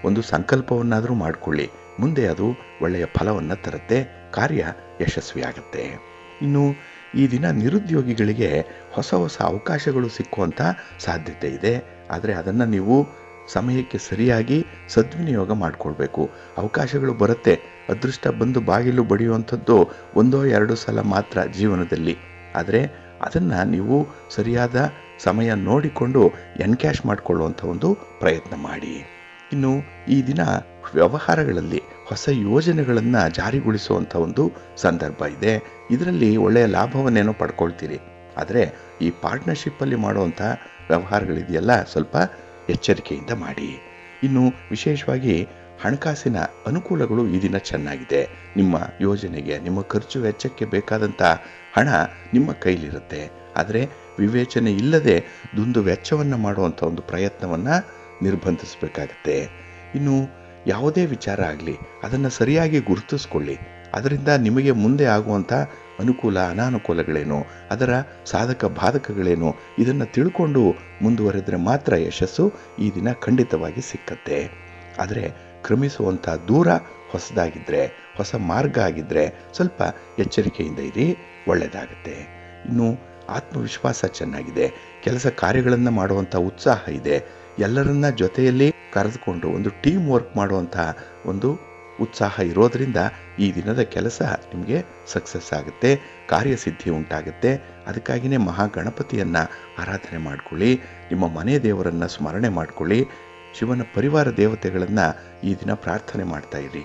[SPEAKER 1] ಒಂದು ಸಂಕಲ್ಪವನ್ನಾದರೂ ಮಾಡಿಕೊಳ್ಳಿ, ಮುಂದೆ ಅದು ಒಳ್ಳೆಯ ಫಲವನ್ನು ತರುತ್ತೆ, ಕಾರ್ಯ ಯಶಸ್ವಿಯಾಗುತ್ತೆ. ಇನ್ನು ಈ ದಿನ ನಿರುದ್ಯೋಗಿಗಳಿಗೆ ಹೊಸ ಹೊಸ ಅವಕಾಶಗಳು ಸಿಕ್ಕುವಂಥ ಸಾಧ್ಯತೆ ಇದೆ. ಆದರೆ ಅದನ್ನು ನೀವು ಸಮಯಕ್ಕೆ ಸರಿಯಾಗಿ ಸದ್ವಿನಿಯೋಗ ಮಾಡಿಕೊಳ್ಬೇಕು. ಅವಕಾಶಗಳು ಬರುತ್ತೆ, ಅದೃಷ್ಟ ಬಂದು ಬಾಗಿಲು ಬಡಿಯುವಂಥದ್ದು 1-2 ಸಲ ಮಾತ್ರ ಜೀವನದಲ್ಲಿ. ಆದರೆ ಅದನ್ನು ನೀವು ಸರಿಯಾದ ಸಮಯ ನೋಡಿಕೊಂಡು ಎನ್ಕ್ಯಾಶ್ ಮಾಡಿಕೊಳ್ಳುವಂಥ ಒಂದು ಪ್ರಯತ್ನ ಮಾಡಿ. ಇನ್ನು ಈ ದಿನ ವ್ಯವಹಾರಗಳಲ್ಲಿ ಹೊಸ ಯೋಜನೆಗಳನ್ನು ಜಾರಿಗೊಳಿಸುವಂಥ ಒಂದು ಸಂದರ್ಭ ಇದೆ. ಇದರಲ್ಲಿ ಒಳ್ಳೆಯ ಲಾಭವನ್ನೇನೋ ಪಡ್ಕೊಳ್ತೀರಿ. ಆದರೆ ಈ ಪಾರ್ಟ್ನರ್ಶಿಪ್ಪಲ್ಲಿ ಮಾಡುವಂಥ ವ್ಯವಹಾರಗಳಿದೆಯಲ್ಲ, ಸ್ವಲ್ಪ ಎಚ್ಚರಿಕೆಯಿಂದ ಮಾಡಿ. ಇನ್ನು ವಿಶೇಷವಾಗಿ ಹಣಕಾಸಿನ ಅನುಕೂಲಗಳು ಈ ದಿನ ಚೆನ್ನಾಗಿದೆ. ನಿಮ್ಮ ಯೋಜನೆಗೆ, ನಿಮ್ಮ ಖರ್ಚು ವೆಚ್ಚಕ್ಕೆ ಬೇಕಾದಂಥ ಹಣ ನಿಮ್ಮ ಕೈಲಿರುತ್ತೆ. ಆದರೆ ವಿವೇಚನೆ ಇಲ್ಲದೆ ದುಂದು ವೆಚ್ಚವನ್ನು ಮಾಡುವಂಥ ಒಂದು ಪ್ರಯತ್ನವನ್ನು ನಿರ್ಬಂಧಿಸಬೇಕಾಗತ್ತೆ. ಇನ್ನು ಯಾವುದೇ ವಿಚಾರ ಆಗಲಿ ಅದನ್ನು ಸರಿಯಾಗಿ ಗುರುತಿಸ್ಕೊಳ್ಳಿ. ಅದರಿಂದ ನಿಮಗೆ ಮುಂದೆ ಆಗುವಂಥ ಅನುಕೂಲ ಅನಾನುಕೂಲಗಳೇನು, ಅದರ ಸಾಧಕ ಬಾಧಕಗಳೇನು, ಇದನ್ನು ತಿಳ್ಕೊಂಡು ಮುಂದುವರೆದರೆ ಮಾತ್ರ ಯಶಸ್ಸು ಈ ದಿನ ಖಂಡಿತವಾಗಿ ಸಿಕ್ಕತ್ತೆ. ಆದರೆ ಕ್ರಮಿಸುವಂಥ ದೂರ ಹೊಸದಾಗಿದ್ದರೆ, ಹೊಸ ಮಾರ್ಗ ಆಗಿದ್ದರೆ ಸ್ವಲ್ಪ ಎಚ್ಚರಿಕೆಯಿಂದ ಇರಿ, ಒಳ್ಳೆಯದಾಗತ್ತೆ. ಇನ್ನು ಆತ್ಮವಿಶ್ವಾಸ ಚೆನ್ನಾಗಿದೆ. ಕೆಲಸ ಕಾರ್ಯಗಳನ್ನು ಮಾಡುವಂಥ ಉತ್ಸಾಹ ಇದೆ. ಎಲ್ಲರನ್ನ ಜೊತೆಯಲ್ಲಿ ಕರೆದುಕೊಂಡು ಒಂದು ಟೀಮ್ ವರ್ಕ್ ಮಾಡುವಂಥ ಒಂದು ಉತ್ಸಾಹ ಇರೋದರಿಂದ ಈ ದಿನದ ಕೆಲಸ ನಿಮಗೆ ಸಕ್ಸಸ್ ಆಗುತ್ತೆ, ಕಾರ್ಯಸಿದ್ಧಿ ಉಂಟಾಗುತ್ತೆ. ಅದಕ್ಕಾಗಿಯೇ ಮಹಾಗಣಪತಿಯನ್ನು ಆರಾಧನೆ ಮಾಡಿಕೊಳ್ಳಿ, ನಿಮ್ಮ ಮನೆ ದೇವರನ್ನು ಸ್ಮರಣೆ ಮಾಡಿಕೊಳ್ಳಿ, ಶಿವನ ಪರಿವಾರ ದೇವತೆಗಳನ್ನು ಈ ದಿನ ಪ್ರಾರ್ಥನೆ ಮಾಡ್ತಾ ಇರಿ,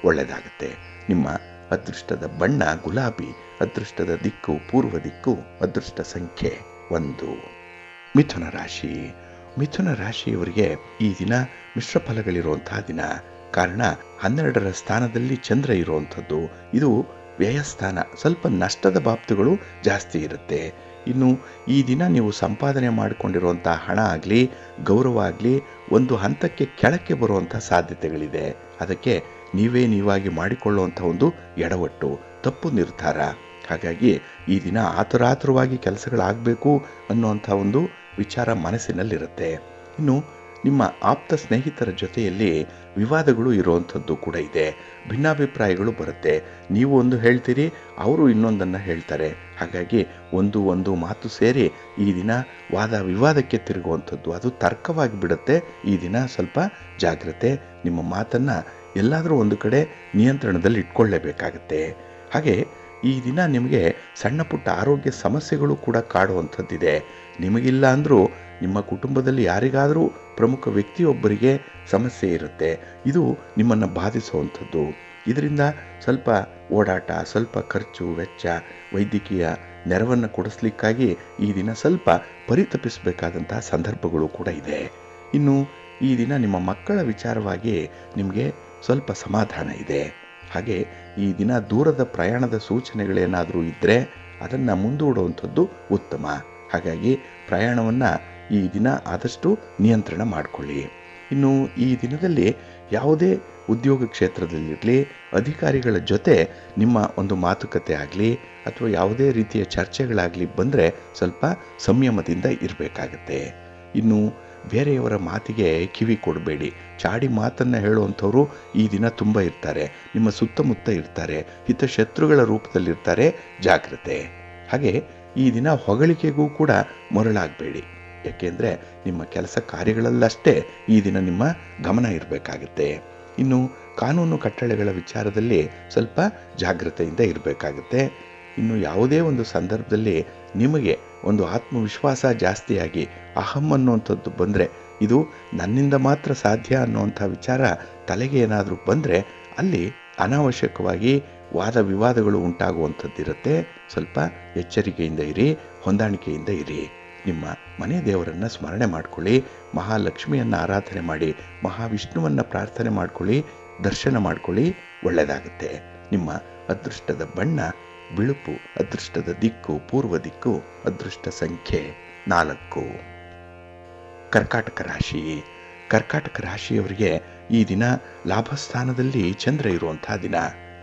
[SPEAKER 1] ಒಳ್ಳೆಯದಾಗುತ್ತೆ. ನಿಮ್ಮ ಅದೃಷ್ಟದ ಬಣ್ಣ ಗುಲಾಬಿ, ಅದೃಷ್ಟದ ದಿಕ್ಕು ಪೂರ್ವ ದಿಕ್ಕು, ಅದೃಷ್ಟ ಸಂಖ್ಯೆ 1. ಮಿಥುನ ರಾಶಿ. ಮಿಥುನ ರಾಶಿಯವರಿಗೆ ಈ ದಿನ ಮಿಶ್ರ ಫಲಗಳಿರುವಂತಹ ದಿನ. ಕಾರಣ 12ರ ಸ್ಥಾನದಲ್ಲಿ ಚಂದ್ರ ಇರುವಂಥದ್ದು. ಇದು ವ್ಯಯಸ್ಥಾನ, ಸ್ವಲ್ಪ ನಷ್ಟದ ಬಾಬ್ತುಗಳು ಜಾಸ್ತಿ ಇರುತ್ತೆ. ಇನ್ನು ಈ ದಿನ ನೀವು ಸಂಪಾದನೆ ಮಾಡಿಕೊಂಡಿರುವಂಥ ಹಣ ಆಗಲಿ ಗೌರವ ಆಗಲಿ ಒಂದು ಹಂತಕ್ಕೆ ಕೆಳಕ್ಕೆ ಬರುವಂಥ ಸಾಧ್ಯತೆಗಳಿದೆ. ಅದಕ್ಕೆ ನೀವಾಗಿ ಮಾಡಿಕೊಳ್ಳುವಂಥ ಒಂದು ಎಡವಟ್ಟು, ತಪ್ಪು ನಿರ್ಧಾರ. ಹಾಗಾಗಿ ಈ ದಿನ ಆತುರಾತುರವಾಗಿ ಕೆಲಸಗಳಾಗಬೇಕು ಅನ್ನುವಂಥ ಒಂದು ವಿಚಾರ ಮನಸ್ಸಿನಲ್ಲಿರುತ್ತೆ. ಇನ್ನು ನಿಮ್ಮ ಆಪ್ತ ಸ್ನೇಹಿತರ ಜೊತೆಯಲ್ಲಿ ವಿವಾದಗಳು ಇರುವಂಥದ್ದು ಕೂಡ ಇದೆ. ಭಿನ್ನಾಭಿಪ್ರಾಯಗಳು ಬರುತ್ತೆ. ನೀವು ಒಂದು ಹೇಳ್ತೀರಿ, ಅವರು ಇನ್ನೊಂದನ್ನು ಹೇಳ್ತಾರೆ. ಹಾಗಾಗಿ ಒಂದು ಮಾತು ಸೇರಿ ಈ ದಿನ ವಾದ ವಿವಾದಕ್ಕೆ ತಿರುಗುವಂಥದ್ದು, ಅದು ತರ್ಕವಾಗಿ ಬಿಡುತ್ತೆ. ಈ ದಿನ ಸ್ವಲ್ಪ ಜಾಗ್ರತೆ. ನಿಮ್ಮ ಮಾತನ್ನು ಎಲ್ಲಾದರೂ ಒಂದು ಕಡೆ ನಿಯಂತ್ರಣದಲ್ಲಿ ಇಟ್ಕೊಳ್ಳೇಬೇಕಾಗತ್ತೆ. ಹಾಗೆ ಈ ದಿನ ನಿಮಗೆ ಸಣ್ಣ ಪುಟ್ಟ ಆರೋಗ್ಯ ಸಮಸ್ಯೆಗಳು ಕೂಡ ಕಾಡುವಂಥದ್ದಿದೆ. ನಿಮಗಿಲ್ಲ ಅಂದರೂ ನಿಮ್ಮ ಕುಟುಂಬದಲ್ಲಿ ಯಾರಿಗಾದರೂ ಪ್ರಮುಖ ವ್ಯಕ್ತಿಯೊಬ್ಬರಿಗೆ ಸಮಸ್ಯೆ ಇರುತ್ತೆ. ಇದು ನಿಮ್ಮನ್ನು ಬಾಧಿಸುವಂಥದ್ದು. ಇದರಿಂದ ಸ್ವಲ್ಪ ಓಡಾಟ, ಸ್ವಲ್ಪ ಖರ್ಚು ವೆಚ್ಚ, ವೈದ್ಯಕೀಯ ನೆರವನ್ನು ಕೊಡಿಸ್ಲಿಕ್ಕಾಗಿ ಈ ದಿನ ಸ್ವಲ್ಪ ಪರಿತಪಿಸಬೇಕಾದಂಥ ಸಂದರ್ಭಗಳು ಕೂಡ ಇದೆ. ಇನ್ನು ಈ ದಿನ ನಿಮ್ಮ ಮಕ್ಕಳ ವಿಚಾರವಾಗಿ ನಿಮಗೆ ಸ್ವಲ್ಪ ಸಮಾಧಾನ ಇದೆ. ಹಾಗೆ ಈ ದಿನ ದೂರದ ಪ್ರಯಾಣದ ಸೂಚನೆಗಳೇನಾದರೂ ಇದ್ದರೆ ಅದನ್ನು ಮುಂದೂಡುವಂಥದ್ದು ಉತ್ತಮ. ಹಾಗಾಗಿ ಪ್ರಯಾಣವನ್ನು ಈ ದಿನ ಆದಷ್ಟು ನಿಯಂತ್ರಣ ಮಾಡಿಕೊಳ್ಳಿ. ಇನ್ನು ಈ ದಿನದಲ್ಲಿ ಯಾವುದೇ ಉದ್ಯೋಗ ಕ್ಷೇತ್ರದಲ್ಲಿರಲಿ ಅಧಿಕಾರಿಗಳ ಜೊತೆ ನಿಮ್ಮ ಒಂದು ಮಾತುಕತೆ ಆಗಲಿ ಅಥವಾ ಯಾವುದೇ ರೀತಿಯ ಚರ್ಚೆಗಳಾಗಲಿ ಬಂದರೆ ಸ್ವಲ್ಪ ಸಂಯಮದಿಂದ ಇರಬೇಕಾಗತ್ತೆ. ಇನ್ನು ಬೇರೆಯವರ ಮಾತಿಗೆ ಕಿವಿ ಕೊಡಬೇಡಿ. ಚಾಡಿ ಮಾತನ್ನು ಹೇಳುವಂಥವರು ಈ ದಿನ ತುಂಬ ಇರ್ತಾರೆ. ನಿಮ್ಮ ಸುತ್ತಮುತ್ತ ಇರ್ತಾರೆ, ಹಿತಶತ್ರುಗಳ ರೂಪದಲ್ಲಿರ್ತಾರೆ, ಜಾಗ್ರತೆ. ಹಾಗೆ ಈ ದಿನ ಹೊಗಳಿಕೆಗೂ ಕೂಡ ಮರಳಾಗಬೇಡಿ. ಯಾಕೆಂದರೆ ನಿಮ್ಮ ಕೆಲಸ ಕಾರ್ಯಗಳಲ್ಲಷ್ಟೇ ಈ ದಿನ ನಿಮ್ಮ ಗಮನ ಇರಬೇಕಾಗುತ್ತೆ. ಇನ್ನು ಕಾನೂನು ಕಟ್ಟಳೆಗಳ ವಿಚಾರದಲ್ಲಿ ಸ್ವಲ್ಪ ಜಾಗ್ರತೆಯಿಂದ ಇರಬೇಕಾಗುತ್ತೆ. ಇನ್ನು ಯಾವುದೇ ಒಂದು ಸಂದರ್ಭದಲ್ಲಿ ನಿಮಗೆ ಒಂದು ಆತ್ಮವಿಶ್ವಾಸ ಜಾಸ್ತಿಯಾಗಿ ಅಹಂ ಅನ್ನುವಂಥದ್ದು ಬಂದರೆ, ಇದು ನನ್ನಿಂದ ಮಾತ್ರ ಸಾಧ್ಯ ಅನ್ನುವಂಥ ವಿಚಾರ ತಲೆಗೆ ಏನಾದರೂ ಬಂದರೆ ಅಲ್ಲಿ ಅನಾವಶ್ಯಕವಾಗಿ ವಾದ ವಿವಾದಗಳು ಉಂಟಾಗುವಂಥದ್ದಿರುತ್ತೆ. ಸ್ವಲ್ಪ ಎಚ್ಚರಿಕೆಯಿಂದ ಇರಿ, ಹೊಂದಾಣಿಕೆಯಿಂದ ಇರಿ. ನಿಮ್ಮ ಮನೆ ದೇವರನ್ನು ಸ್ಮರಣೆ ಮಾಡಿಕೊಳ್ಳಿ, ಮಹಾಲಕ್ಷ್ಮಿಯನ್ನು ಆರಾಧನೆ ಮಾಡಿ, ಮಹಾವಿಷ್ಣುವನ್ನು ಪ್ರಾರ್ಥನೆ ಮಾಡಿಕೊಳ್ಳಿ, ದರ್ಶನ ಮಾಡಿಕೊಳ್ಳಿ, ಒಳ್ಳೆಯದಾಗುತ್ತೆ. ನಿಮ್ಮ ಅದೃಷ್ಟದ ಬಣ್ಣ ಬಿಳುಪು, ಅದೃಷ್ಟದ ದಿಕ್ಕು ಪೂರ್ವ ದಿಕ್ಕು, ಅದೃಷ್ಟ ಸಂಖ್ಯೆ 4. ಕರ್ಕಾಟಕ ರಾಶಿ. ಕರ್ಕಾಟಕ ರಾಶಿಯವರಿಗೆ ಈ ದಿನ ಲಾಭಸ್ಥಾನದಲ್ಲಿ ಚಂದ್ರ ಇರುವಂಥ ದಿನ.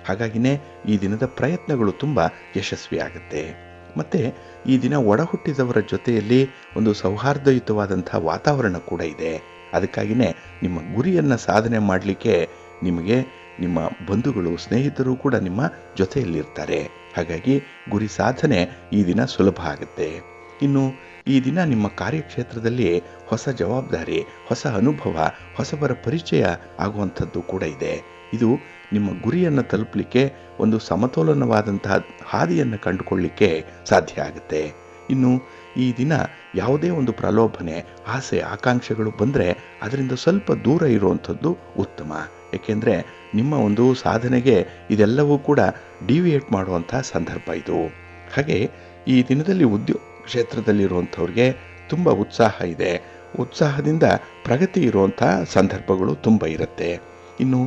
[SPEAKER 1] ಹಾಗಾಗಿನೇ ಈ ದಿನದ ಪ್ರಯತ್ನಗಳು ತುಂಬ ಯಶಸ್ವಿಯಾಗುತ್ತೆ. ಮತ್ತು ಈ ದಿನ ಒಡ ಹುಟ್ಟಿದವರ ಜೊತೆಯಲ್ಲಿ ಒಂದು ಸೌಹಾರ್ದಯುತವಾದಂಥ ವಾತಾವರಣ ಕೂಡ ಇದೆ. ಅದಕ್ಕಾಗಿಯೇ ನಿಮ್ಮ ಗುರಿಯನ್ನು ಸಾಧನೆ ಮಾಡಲಿಕ್ಕೆ ನಿಮಗೆ ನಿಮ್ಮ ಬಂಧುಗಳು ಸ್ನೇಹಿತರು ಕೂಡ ನಿಮ್ಮ ಜೊತೆಯಲ್ಲಿರ್ತಾರೆ. ಹಾಗಾಗಿ ಗುರಿ ಸಾಧನೆ ಈ ದಿನ ಸುಲಭ ಆಗುತ್ತೆ. ಇನ್ನು ಈ ದಿನ ನಿಮ್ಮ ಕಾರ್ಯಕ್ಷೇತ್ರದಲ್ಲಿ ಹೊಸ ಜವಾಬ್ದಾರಿ, ಹೊಸ ಅನುಭವ, ಹೊಸಬರ ಪರಿಚಯ ಆಗುವಂಥದ್ದು ಕೂಡ ಇದೆ. ಇದು ನಿಮ್ಮ ಗುರಿಯನ್ನು ತಲುಪಲಿಕ್ಕೆ ಒಂದು ಸಮತೋಲನವಾದಂತಹ ಹಾದಿಯನ್ನು ಕಂಡುಕೊಳ್ಳಲಿಕ್ಕೆ ಸಾಧ್ಯ ಆಗುತ್ತೆ. ಇನ್ನು ಈ ದಿನ ಯಾವುದೇ ಒಂದು ಪ್ರಲೋಭನೆ, ಆಸೆ, ಆಕಾಂಕ್ಷೆಗಳು ಬಂದರೆ ಅದರಿಂದ ಸ್ವಲ್ಪ ದೂರ ಇರುವಂಥದ್ದು ಉತ್ತಮ. ಏಕೆಂದರೆ ನಿಮ್ಮ ಒಂದು ಸಾಧನೆಗೆ ಇದೆಲ್ಲವೂ ಕೂಡ ಡಿವಿಯೇಟ್ ಮಾಡುವಂಥ ಸಂದರ್ಭ ಇದು. ಹಾಗೆ ಈ ದಿನದಲ್ಲಿ ಉದ್ಯೋಗ ಕ್ಷೇತ್ರದಲ್ಲಿರುವಂಥವ್ರಿಗೆ ತುಂಬ ಉತ್ಸಾಹ ಇದೆ. ಉತ್ಸಾಹದಿಂದ ಪ್ರಗತಿ ಇರುವಂಥ ಸಂದರ್ಭಗಳು ತುಂಬ ಇರುತ್ತೆ. ಇನ್ನು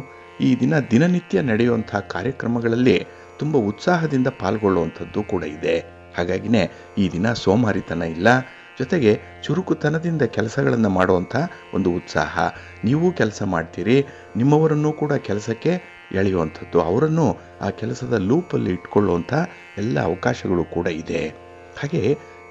[SPEAKER 1] ಈ ದಿನನಿತ್ಯ ನಡೆಯುವಂಥ ಕಾರ್ಯಕ್ರಮಗಳಲ್ಲಿ ತುಂಬ ಉತ್ಸಾಹದಿಂದ ಪಾಲ್ಗೊಳ್ಳುವಂಥದ್ದು ಕೂಡ ಇದೆ. ಹಾಗಾಗಿನೇ ಈ ದಿನ ಸೋಮಾರಿತನ ಇಲ್ಲ, ಜೊತೆಗೆ ಚುರುಕುತನದಿಂದ ಕೆಲಸಗಳನ್ನು ಮಾಡುವಂಥ ಒಂದು ಉತ್ಸಾಹ. ನೀವು ಕೆಲಸ ಮಾಡ್ತೀರಿ, ನಿಮ್ಮವರನ್ನು ಕೂಡ ಕೆಲಸಕ್ಕೆ ಎಳೆಯುವಂಥದ್ದು, ಅವರನ್ನು ಆ ಕೆಲಸದ ಲೂಪಲ್ಲಿ ಇಟ್ಕೊಳ್ಳುವಂಥ ಎಲ್ಲ ಅವಕಾಶಗಳು ಕೂಡ ಇದೆ. ಹಾಗೆ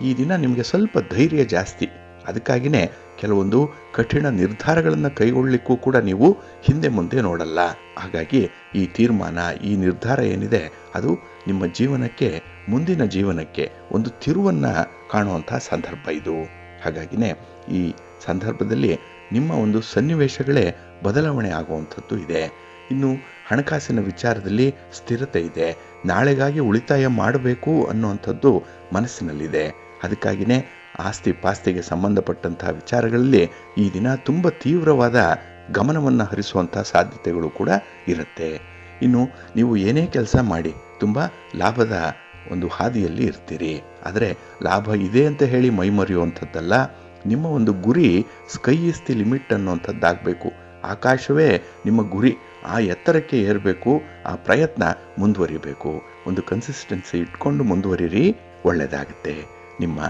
[SPEAKER 1] ಈ ದಿನ ನಿಮಗೆ ಸ್ವಲ್ಪ ಧೈರ್ಯ ಜಾಸ್ತಿ. ಅದಕ್ಕಾಗಿಯೇ ಕೆಲವೊಂದು ಕಠಿಣ ನಿರ್ಧಾರಗಳನ್ನು ಕೈಗೊಳ್ಳಲಿಕ್ಕೂ ಕೂಡ ನೀವು ಹಿಂದೆ ಮುಂದೆ ನೋಡಲ್ಲ. ಹಾಗಾಗಿ ಈ ತೀರ್ಮಾನ, ಈ ನಿರ್ಧಾರ ಏನಿದೆ ಅದು ನಿಮ್ಮ ಜೀವನಕ್ಕೆ, ಮುಂದಿನ ಜೀವನಕ್ಕೆ ಒಂದು ತಿರುವನ್ನು ಕಾಣುವಂಥ ಸಂದರ್ಭ ಇದು. ಹಾಗಾಗಿನೇ ಈ ಸಂದರ್ಭದಲ್ಲಿ ನಿಮ್ಮ ಒಂದು ಸನ್ನಿವೇಶಗಳೇ ಬದಲಾವಣೆ ಆಗುವಂಥದ್ದು ಇದೆ. ಇನ್ನು ಹಣಕಾಸಿನ ವಿಚಾರದಲ್ಲಿ ಸ್ಥಿರತೆ ಇದೆ. ನಾಳೆಗಾಗಿ ಉಳಿತಾಯ ಮಾಡಬೇಕು ಅನ್ನುವಂಥದ್ದು ಮನಸ್ಸಿನಲ್ಲಿದೆ. ಅದಕ್ಕಾಗಿಯೇ ಆಸ್ತಿ ಪಾಸ್ತಿಗೆ ಸಂಬಂಧಪಟ್ಟಂಥ ವಿಚಾರಗಳಲ್ಲಿ ಈ ದಿನ ತುಂಬ ತೀವ್ರವಾದ ಗಮನವನ್ನು ಹರಿಸುವಂಥ ಸಾಧ್ಯತೆಗಳು ಕೂಡ ಇರುತ್ತೆ. ಇನ್ನು ನೀವು ಏನೇ ಕೆಲಸ ಮಾಡಿ ತುಂಬ ಲಾಭದ ಒಂದು ಹಾದಿಯಲ್ಲಿ ಇರ್ತೀರಿ. ಆದರೆ ಲಾಭ ಇದೆ ಅಂತ ಹೇಳಿ ಮೈಮರೆಯುವಂಥದ್ದಲ್ಲ. ನಿಮ್ಮ ಒಂದು ಗುರಿ ಸ್ಕೈ ಇಸ್ ದಿ ಲಿಮಿಟ್ ಅನ್ನುವಂಥದ್ದಾಗಬೇಕು. ಆಕಾಶವೇ ನಿಮ್ಮ ಗುರಿ, ಆ ಎತ್ತರಕ್ಕೆ ಏರಬೇಕು, ಆ ಪ್ರಯತ್ನ ಮುಂದುವರಿಬೇಕು. ಒಂದು ಕನ್ಸಿಸ್ಟೆನ್ಸಿ ಇಟ್ಕೊಂಡು ಮುಂದುವರಿರಿ, ಒಳ್ಳೆಯದಾಗುತ್ತೆ. ನಿಮ್ಮ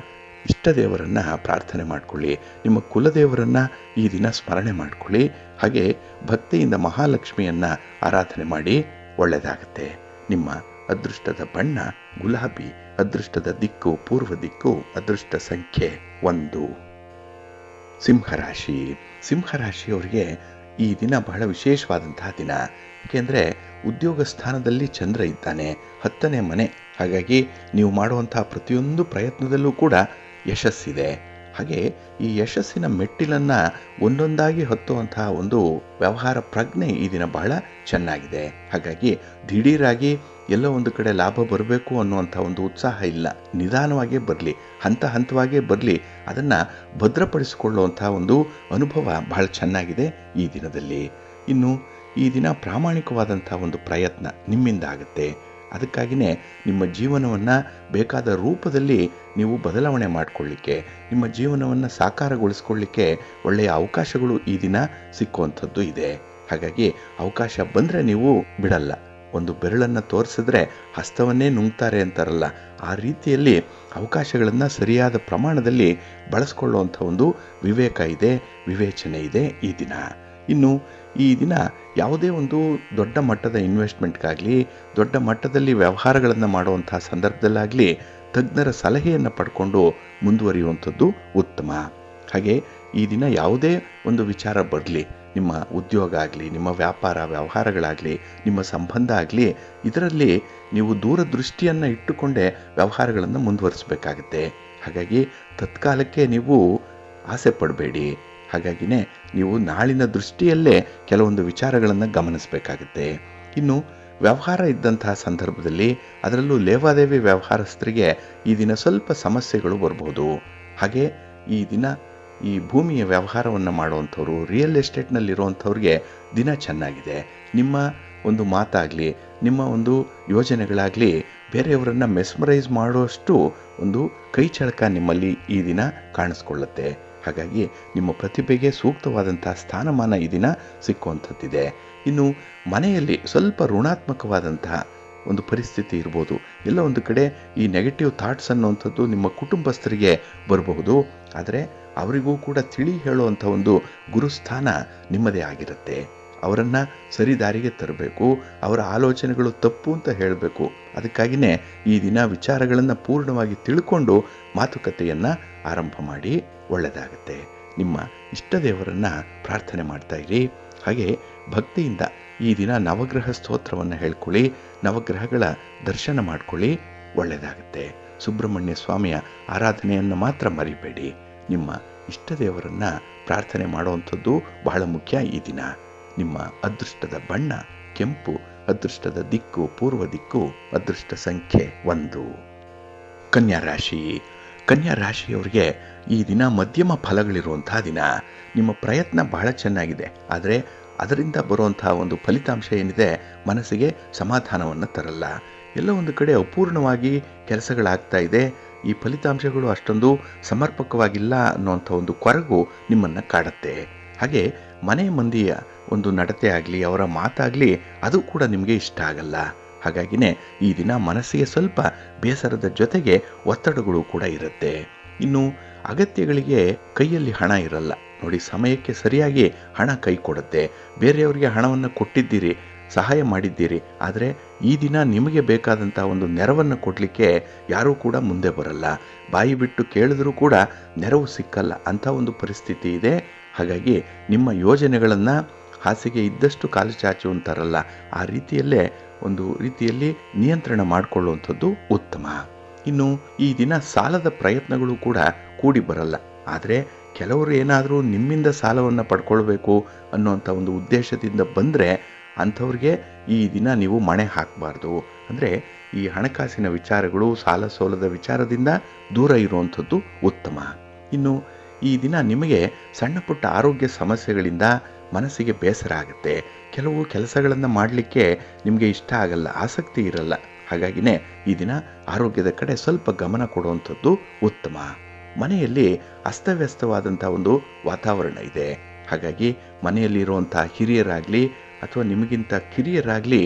[SPEAKER 1] ಇಷ್ಟ ದೇವರನ್ನು ಪ್ರಾರ್ಥನೆ ಮಾಡಿಕೊಳ್ಳಿ, ನಿಮ್ಮ ಕುಲದೇವರನ್ನು ಈ ದಿನ ಸ್ಮರಣೆ ಮಾಡಿಕೊಳ್ಳಿ. ಹಾಗೆ ಭಕ್ತಿಯಿಂದ ಮಹಾಲಕ್ಷ್ಮಿಯನ್ನು ಆರಾಧನೆ ಮಾಡಿ, ಒಳ್ಳೆಯದಾಗುತ್ತೆ. ನಿಮ್ಮ ಅದೃಷ್ಟದ ಬಣ್ಣ ಗುಲಾಬಿ, ಅದೃಷ್ಟದ ದಿಕ್ಕು ಪೂರ್ವ ದಿಕ್ಕು, ಅದೃಷ್ಟ ಸಂಖ್ಯೆ 1. ಸಿಂಹರಾಶಿ. ಸಿಂಹರಾಶಿಯವರಿಗೆ ಈ ದಿನ ಬಹಳ ವಿಶೇಷವಾದಂತಹ ದಿನ. ಏಕೆಂದರೆ ಉದ್ಯೋಗ ಸ್ಥಾನದಲ್ಲಿ ಚಂದ್ರ ಇದ್ದಾನೆ, 10ನೇ ಮನೆ. ಹಾಗಾಗಿ ನೀವು ಮಾಡುವಂತಹ ಪ್ರತಿಯೊಂದು ಪ್ರಯತ್ನದಲ್ಲೂ ಕೂಡ ಯಶಸ್ಸಿದೆ. ಹಾಗೆ ಈ ಯಶಸ್ಸಿನ ಮೆಟ್ಟಿಲನ್ನು ಒಂದೊಂದಾಗಿ ಹತ್ತುವಂತಹ ಒಂದು ವ್ಯವಹಾರ ಪ್ರಜ್ಞೆ ಈ ದಿನ ಬಹಳ ಚೆನ್ನಾಗಿದೆ. ಹಾಗಾಗಿ ದಿಢೀರಾಗಿ ಎಲ್ಲೋ ಒಂದು ಕಡೆ ಲಾಭ ಬರಬೇಕು ಅನ್ನುವಂಥ ಒಂದು ಉತ್ಸಾಹ ಇಲ್ಲ. ನಿಧಾನವಾಗೇ ಬರಲಿ, ಹಂತ ಹಂತವಾಗೇ ಬರಲಿ, ಅದನ್ನು ಭದ್ರಪಡಿಸಿಕೊಳ್ಳುವಂಥ ಒಂದು ಅನುಭವ ಬಹಳ ಚೆನ್ನಾಗಿದೆ ಈ ದಿನದಲ್ಲಿ. ಇನ್ನು ಈ ದಿನ ಪ್ರಾಮಾಣಿಕವಾದಂಥ ಒಂದು ಪ್ರಯತ್ನ ನಿಮ್ಮಿಂದ ಆಗುತ್ತೆ. ಅದಕ್ಕಾಗಿಯೇ ನಿಮ್ಮ ಜೀವನವನ್ನು ಬೇಕಾದ ರೂಪದಲ್ಲಿ ನೀವು ಬದಲಾವಣೆ ಮಾಡಿಕೊಳ್ಳಿಕ್ಕೆ, ನಿಮ್ಮ ಜೀವನವನ್ನು ಸಾಕಾರಗೊಳಿಸ್ಕೊಳ್ಳಿಕ್ಕೆ ಒಳ್ಳೆಯ ಅವಕಾಶಗಳು ಈ ದಿನ ಸಿಕ್ಕುವಂಥದ್ದು ಇದೆ. ಹಾಗಾಗಿ ಅವಕಾಶ ಬಂದರೆ ನೀವು ಬಿಡಲ್ಲ. ಒಂದು ಬೆರಳನ್ನು ತೋರಿಸಿದ್ರೆ ಹಸ್ತವನ್ನೇ ನುಂಗ್ತಾರೆ ಅಂತಾರಲ್ಲ, ಆ ರೀತಿಯಲ್ಲಿ ಅವಕಾಶಗಳನ್ನು ಸರಿಯಾದ ಪ್ರಮಾಣದಲ್ಲಿ ಬಳಸ್ಕೊಳ್ಳುವಂಥ ಒಂದು ವಿವೇಕ ಇದೆ, ವಿವೇಚನೆ ಇದೆ ಈ ದಿನ. ಇನ್ನು ಈ ದಿನ ಯಾವುದೇ ಒಂದು ದೊಡ್ಡ ಮಟ್ಟದ ಇನ್ವೆಸ್ಟ್ಮೆಂಟ್ಗಾಗಲಿ, ದೊಡ್ಡ ಮಟ್ಟದಲ್ಲಿ ವ್ಯವಹಾರಗಳನ್ನು ಮಾಡುವಂಥ ಸಂದರ್ಭದಲ್ಲಾಗಲಿ ತಜ್ಞರ ಸಲಹೆಯನ್ನು ಪಡ್ಕೊಂಡು ಮುಂದುವರಿಯುವಂಥದ್ದು ಉತ್ತಮ. ಹಾಗೆ ಈ ದಿನ ಯಾವುದೇ ಒಂದು ವಿಚಾರ ಬರಲಿ, ನಿಮ್ಮ ಉದ್ಯೋಗ ಆಗಲಿ, ನಿಮ್ಮ ವ್ಯಾಪಾರ ವ್ಯವಹಾರಗಳಾಗಲಿ, ನಿಮ್ಮ ಸಂಬಂಧ ಆಗಲಿ, ಇದರಲ್ಲಿ ನೀವು ದೂರದೃಷ್ಟಿಯನ್ನು ಇಟ್ಟುಕೊಂಡೇ ವ್ಯವಹಾರಗಳನ್ನು ಮುಂದುವರಿಸಬೇಕಾಗತ್ತೆ. ಹಾಗಾಗಿ ತತ್ಕಾಲಕ್ಕೆ ನೀವು ಆಸೆ ಪಡಬೇಡಿ. ಹಾಗಾಗಿನೇ ನೀವು ನಾಳಿನ ದೃಷ್ಟಿಯಲ್ಲೇ ಕೆಲವೊಂದು ವಿಚಾರಗಳನ್ನು ಗಮನಿಸಬೇಕಾಗುತ್ತೆ. ಇನ್ನು ವ್ಯವಹಾರ ಇದ್ದಂತಹ ಸಂದರ್ಭದಲ್ಲಿ, ಅದರಲ್ಲೂ ಲೇವಾದೇವಿ ವ್ಯವಹಾರಸ್ಥರಿಗೆ ಈ ದಿನ ಸ್ವಲ್ಪ ಸಮಸ್ಯೆಗಳು ಬರಬಹುದು. ಹಾಗೆ ಈ ದಿನ ಈ ಭೂಮಿಯ ವ್ಯವಹಾರವನ್ನು ಮಾಡುವಂಥವ್ರು, ರಿಯಲ್ ಎಸ್ಟೇಟ್ನಲ್ಲಿರುವಂಥವ್ರಿಗೆ ದಿನ ಚೆನ್ನಾಗಿದೆ. ನಿಮ್ಮ ಒಂದು ಮಾತಾಗಲಿ, ನಿಮ್ಮ ಒಂದು ಯೋಜನೆಗಳಾಗಲಿ ಬೇರೆಯವರನ್ನು ಮೆಸ್ಮರೈಸ್ ಮಾಡುವಷ್ಟು ಒಂದು ಕೈ ಚಳಕ ನಿಮ್ಮಲ್ಲಿ ಈ ದಿನ ಕಾಣಿಸ್ಕೊಳ್ಳುತ್ತೆ. ಹಾಗಾಗಿ ನಿಮ್ಮ ಪ್ರತಿಭೆಗೆ ಸೂಕ್ತವಾದಂಥ ಸ್ಥಾನಮಾನ ಈ ದಿನ ಸಿಕ್ಕುವಂಥದ್ದಿದೆ. ಇನ್ನು ಮನೆಯಲ್ಲಿ ಸ್ವಲ್ಪ ಋಣಾತ್ಮಕವಾದಂತಹ ಒಂದು ಪರಿಸ್ಥಿತಿ ಇರ್ಬೋದು. ಎಲ್ಲ ಒಂದು ಕಡೆ ಈ ನೆಗೆಟಿವ್ ಥಾಟ್ಸ್ ಅನ್ನುವಂಥದ್ದು ನಿಮ್ಮ ಕುಟುಂಬಸ್ಥರಿಗೆ ಬರಬಹುದು. ಆದರೆ ಅವರಿಗೂ ಕೂಡ ತಿಳಿ ಹೇಳುವಂಥ ಒಂದು ಗುರುಸ್ಥಾನ ನಿಮ್ಮದೇ ಆಗಿರುತ್ತೆ. ಅವರನ್ನು ಸರಿದಾರಿಗೆ ತರಬೇಕು, ಅವರ ಆಲೋಚನೆಗಳು ತಪ್ಪು ಅಂತ ಹೇಳಬೇಕು. ಅದಕ್ಕಾಗಿಯೇ ಈ ದಿನ ವಿಚಾರಗಳನ್ನು ಪೂರ್ಣವಾಗಿ ತಿಳ್ಕೊಂಡು ಮಾತುಕತೆಯನ್ನು ಆರಂಭ ಮಾಡಿ, ಒಳ್ಳೆಯದಾಗುತ್ತೆ. ನಿಮ್ಮ ಇಷ್ಟ ದೇವರನ್ನು ಪ್ರಾರ್ಥನೆ ಮಾಡ್ತಾ ಇರಿ. ಹಾಗೆ ಭಕ್ತಿಯಿಂದ ಈ ದಿನ ನವಗ್ರಹ ಸ್ತೋತ್ರವನ್ನು ಹೇಳ್ಕೊಳ್ಳಿ, ನವಗ್ರಹಗಳ ದರ್ಶನ ಮಾಡ್ಕೊಳ್ಳಿ, ಒಳ್ಳೆಯದಾಗುತ್ತೆ. ಸುಬ್ರಹ್ಮಣ್ಯ ಸ್ವಾಮಿಯ ಆರಾಧನೆಯನ್ನು ಮಾತ್ರ ಮರಿಬೇಡಿ. ನಿಮ್ಮ ಇಷ್ಟ ದೇವರನ್ನು ಪ್ರಾರ್ಥನೆ ಮಾಡುವಂಥದ್ದು ಬಹಳ ಮುಖ್ಯ ಈ ದಿನ. ನಿಮ್ಮ ಅದೃಷ್ಟದ ಬಣ್ಣ ಕೆಂಪು, ಅದೃಷ್ಟದ ದಿಕ್ಕು ಪೂರ್ವ ದಿಕ್ಕು, ಅದೃಷ್ಟ ಸಂಖ್ಯೆ 1. ಕನ್ಯಾ ರಾಶಿ. ಕನ್ಯಾ ರಾಶಿಯವರಿಗೆ ಈ ದಿನ ಮಧ್ಯಮ ಫಲಗಳಿರುವಂತಹ ದಿನ. ನಿಮ್ಮ ಪ್ರಯತ್ನ ಬಹಳ ಚೆನ್ನಾಗಿದೆ, ಆದರೆ ಅದರಿಂದ ಬರುವಂಥ ಒಂದು ಫಲಿತಾಂಶ ಏನಿದೆ ಮನಸ್ಸಿಗೆ ಸಮಾಧಾನವನ್ನು ತರಲ್ಲ. ಎಲ್ಲ ಒಂದು ಕಡೆ ಅಪೂರ್ಣವಾಗಿ ಕೆಲಸಗಳಾಗ್ತಾ ಇದೆ. ಈ ಫಲಿತಾಂಶಗಳು ಅಷ್ಟೊಂದು ಸಮರ್ಪಕವಾಗಿಲ್ಲ ಅನ್ನುವಂಥ ಒಂದು ಕೊರಗು ನಿಮ್ಮನ್ನು ಕಾಡುತ್ತೆ. ಹಾಗೆ ಮನೆ ಮಂದಿಯ ಒಂದು ನಡತೆ ಆಗಲಿ, ಅವರ ಮಾತಾಗಲಿ ಅದು ಕೂಡ ನಿಮಗೆ ಇಷ್ಟ ಆಗಲ್ಲ. ಹಾಗಾಗಿನೇ ಈ ದಿನ ಮನಸ್ಸಿಗೆ ಸ್ವಲ್ಪ ಬೇಸರದ ಜೊತೆಗೆ ಒತ್ತಡಗಳು ಕೂಡ ಇರುತ್ತೆ. ಇನ್ನು ಅಗತ್ಯಗಳಿಗೆ ಕೈಯಲ್ಲಿ ಹಣ ಇರಲ್ಲ ನೋಡಿ. ಸಮಯಕ್ಕೆ ಸರಿಯಾಗಿ ಹಣ ಕೈ ಕೊಡುತ್ತೆ. ಬೇರೆಯವರಿಗೆ ಹಣವನ್ನು ಕೊಟ್ಟಿದ್ದೀರಿ, ಸಹಾಯ ಮಾಡಿದ್ದೀರಿ, ಆದರೆ ಈ ದಿನ ನಿಮಗೆ ಬೇಕಾದಂಥ ಒಂದು ನೆರವನ್ನು ಕೊಡಲಿಕ್ಕೆ ಯಾರೂ ಕೂಡ ಮುಂದೆ ಬರಲ್ಲ. ಬಾಯಿ ಬಿಟ್ಟು ಕೇಳಿದ್ರೂ ಕೂಡ ನೆರವು ಸಿಕ್ಕಲ್ಲ, ಅಂಥ ಒಂದು ಪರಿಸ್ಥಿತಿ ಇದೆ. ಹಾಗಾಗಿ ನಿಮ್ಮ ಯೋಜನೆಗಳನ್ನು ಹಾಸಿಗೆ ಇದ್ದಷ್ಟು ಕಾಲು ಚಾಚು ಅಂತಾರಲ್ಲ, ಆ ರೀತಿಯಲ್ಲೇ ಒಂದು ರೀತಿಯಲ್ಲಿ ನಿಯಂತ್ರಣ ಮಾಡಿಕೊಳ್ಳುವಂಥದ್ದು ಉತ್ತಮ. ಇನ್ನು ಈ ದಿನ ಸಾಲದ ಪ್ರಯತ್ನಗಳು ಕೂಡ ಕೂಡಿ ಬರಲ್ಲ. ಆದರೆ ಕೆಲವರು ಏನಾದರೂ ನಿಮ್ಮಿಂದ ಸಾಲವನ್ನು ಪಡ್ಕೊಳ್ಬೇಕು ಅನ್ನೋಂಥ ಒಂದು ಉದ್ದೇಶದಿಂದ ಬಂದರೆ ಅಂಥವ್ರಿಗೆ ಈ ದಿನ ನೀವು ಮಣೆ ಹಾಕಬಾರ್ದು. ಅಂದರೆ ಈ ಹಣಕಾಸಿನ ವಿಚಾರಗಳು, ಸಾಲ ಸೋಲದ ವಿಚಾರದಿಂದ ದೂರ ಇರುವಂಥದ್ದು ಉತ್ತಮ. ಇನ್ನು ಈ ದಿನ ನಿಮಗೆ ಸಣ್ಣ ಪುಟ್ಟ ಆರೋಗ್ಯ ಸಮಸ್ಯೆಗಳಿಂದ ಮನಸ್ಸಿಗೆ ಬೇಸರ ಆಗುತ್ತೆ. ಕೆಲವು ಕೆಲಸಗಳನ್ನು ಮಾಡಲಿಕ್ಕೆ ನಿಮಗೆ ಇಷ್ಟ ಆಗಲ್ಲ, ಆಸಕ್ತಿ ಇರಲ್ಲ. ಹಾಗಾಗಿನೇ ಈ ದಿನ ಆರೋಗ್ಯದ ಕಡೆ ಸ್ವಲ್ಪ ಗಮನ ಕೊಡುವಂಥದ್ದು ಉತ್ತಮ. ಮನೆಯಲ್ಲಿ ಅಸ್ತವ್ಯಸ್ತವಾದಂಥ ಒಂದು ವಾತಾವರಣ ಇದೆ. ಹಾಗಾಗಿ ಮನೆಯಲ್ಲಿರುವಂಥ ಹಿರಿಯರಾಗಲಿ ಅಥವಾ ನಿಮಗಿಂತ ಕಿರಿಯರಾಗಲಿ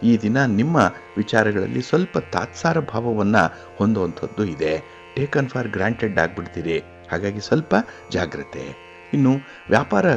[SPEAKER 1] ಈ ದಿನ ನಿಮ್ಮ ವಿಚಾರಗಳಲ್ಲಿ ಸ್ವಲ್ಪ ತಾತ್ಸಾರ ಭಾವವನ್ನು ಹೊಂದುವಂಥದ್ದು ಇದೆ. ಟೇಕನ್ ಫಾರ್ ಗ್ರಾಂಟೆಡ್ ಆಗಿಬಿಡ್ತೀರಿ. ಹಾಗಾಗಿ ಸ್ವಲ್ಪ ಜಾಗ್ರತೆ. ಇನ್ನು ವ್ಯಾಪಾರ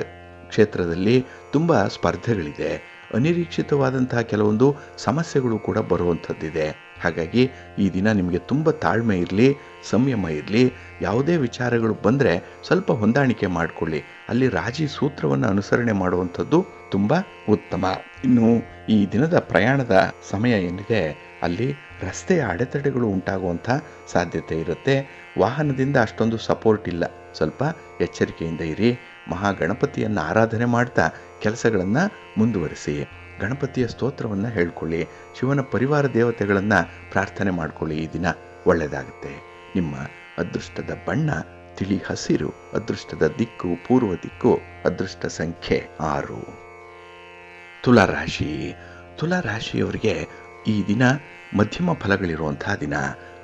[SPEAKER 1] ಕ್ಷೇತ್ರದಲ್ಲಿ ತುಂಬ ಸ್ಪರ್ಧೆಗಳಿದೆ. ಅನಿರೀಕ್ಷಿತವಾದಂತಹ ಕೆಲವೊಂದು ಸಮಸ್ಯೆಗಳು ಕೂಡ ಬರುವಂಥದ್ದಿದೆ. ಹಾಗಾಗಿ ಈ ದಿನ ನಿಮಗೆ ತುಂಬ ತಾಳ್ಮೆ ಇರಲಿ, ಸಂಯಮ ಇರಲಿ. ಯಾವುದೇ ವಿಚಾರಗಳು ಬಂದರೆ ಸ್ವಲ್ಪ ಹೊಂದಾಣಿಕೆ ಮಾಡಿಕೊಳ್ಳಿ. ಅಲ್ಲಿ ರಾಜಿ ಸೂತ್ರವನ್ನು ಅನುಸರಣೆ ಮಾಡುವಂಥದ್ದು ತುಂಬ ಉತ್ತಮ. ಇನ್ನು ಈ ದಿನದ ಪ್ರಯಾಣದ ಸಮಯ ಏನಿದೆ ಅಲ್ಲಿ ರಸ್ತೆಯ ಅಡೆತಡೆಗಳು ಉಂಟಾಗುವಂಥ ಸಾಧ್ಯತೆ ಇರುತ್ತೆ. ವಾಹನದಿಂದ ಅಷ್ಟೊಂದು ಸಪೋರ್ಟ್ ಇಲ್ಲ, ಸ್ವಲ್ಪ ಎಚ್ಚರಿಕೆಯಿಂದ ಇರಿ. ಮಹಾಗಣಪತಿಯನ್ನು ಆರಾಧನೆ ಮಾಡ್ತಾ ಕೆಲಸಗಳನ್ನು ಮುಂದುವರಿಸಿ. ಗಣಪತಿಯ ಸ್ತೋತ್ರವನ್ನು ಹೇಳ್ಕೊಳ್ಳಿ. ಶಿವನ ಪರಿವಾರ ದೇವತೆಗಳನ್ನು ಪ್ರಾರ್ಥನೆ ಮಾಡಿಕೊಳ್ಳಿ. ಈ ದಿನ ಒಳ್ಳೆಯದಾಗುತ್ತೆ. ನಿಮ್ಮ ಅದೃಷ್ಟದ ಬಣ್ಣ ತಿಳಿ ಹಸಿರು, ಅದೃಷ್ಟದ ದಿಕ್ಕು ಪೂರ್ವ ದಿಕ್ಕು, ಅದೃಷ್ಟ ಸಂಖ್ಯೆ 6. ತುಲಾರಾಶಿ. ತುಲಾರಾಶಿಯವರಿಗೆ ಈ ದಿನ ಮಧ್ಯಮ ಫಲಗಳಿರುವಂತಹ ದಿನ.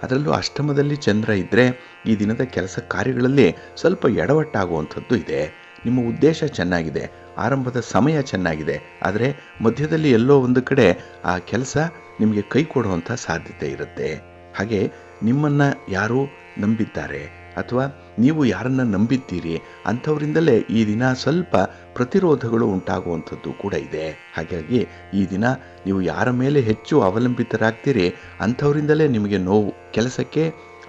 [SPEAKER 1] ಅದರಲ್ಲೂ ಅಷ್ಟಮದಲ್ಲಿ ಚಂದ್ರ ಇದ್ದರೆ ಈ ದಿನದ ಕೆಲಸ ಕಾರ್ಯಗಳಲ್ಲಿ ಸ್ವಲ್ಪ ಎಡವಟ್ಟಾಗುವಂಥದ್ದು ಇದೆ. ನಿಮ್ಮ ಉದ್ದೇಶ ಚೆನ್ನಾಗಿದೆ, ಆರಂಭದ ಸಮಯ ಚೆನ್ನಾಗಿದೆ, ಆದರೆ ಮಧ್ಯದಲ್ಲಿ ಎಲ್ಲೋ ಒಂದು ಕಡೆ ಆ ಕೆಲಸ ನಿಮಗೆ ಕೈ ಕೊಡುವಂಥ ಸಾಧ್ಯತೆ ಇರುತ್ತೆ. ಹಾಗೆ ನಿಮ್ಮನ್ನು ಯಾರು ನಂಬಿದ್ದಾರೆ ಅಥವಾ ನೀವು ಯಾರನ್ನು ನಂಬಿದ್ದೀರಿ ಅಂಥವರಿಂದಲೇ ಈ ದಿನ ಸ್ವಲ್ಪ ಪ್ರತಿರೋಧಗಳು ಉಂಟಾಗುವಂಥದ್ದು ಕೂಡ ಇದೆ. ಹಾಗಾಗಿ ಈ ದಿನ ನೀವು ಯಾರ ಮೇಲೆ ಹೆಚ್ಚು ಅವಲಂಬಿತರಾಗ್ತೀರಿ ಅಂಥವರಿಂದಲೇ ನಿಮಗೆ ನೋವು, ಕೆಲಸಕ್ಕೆ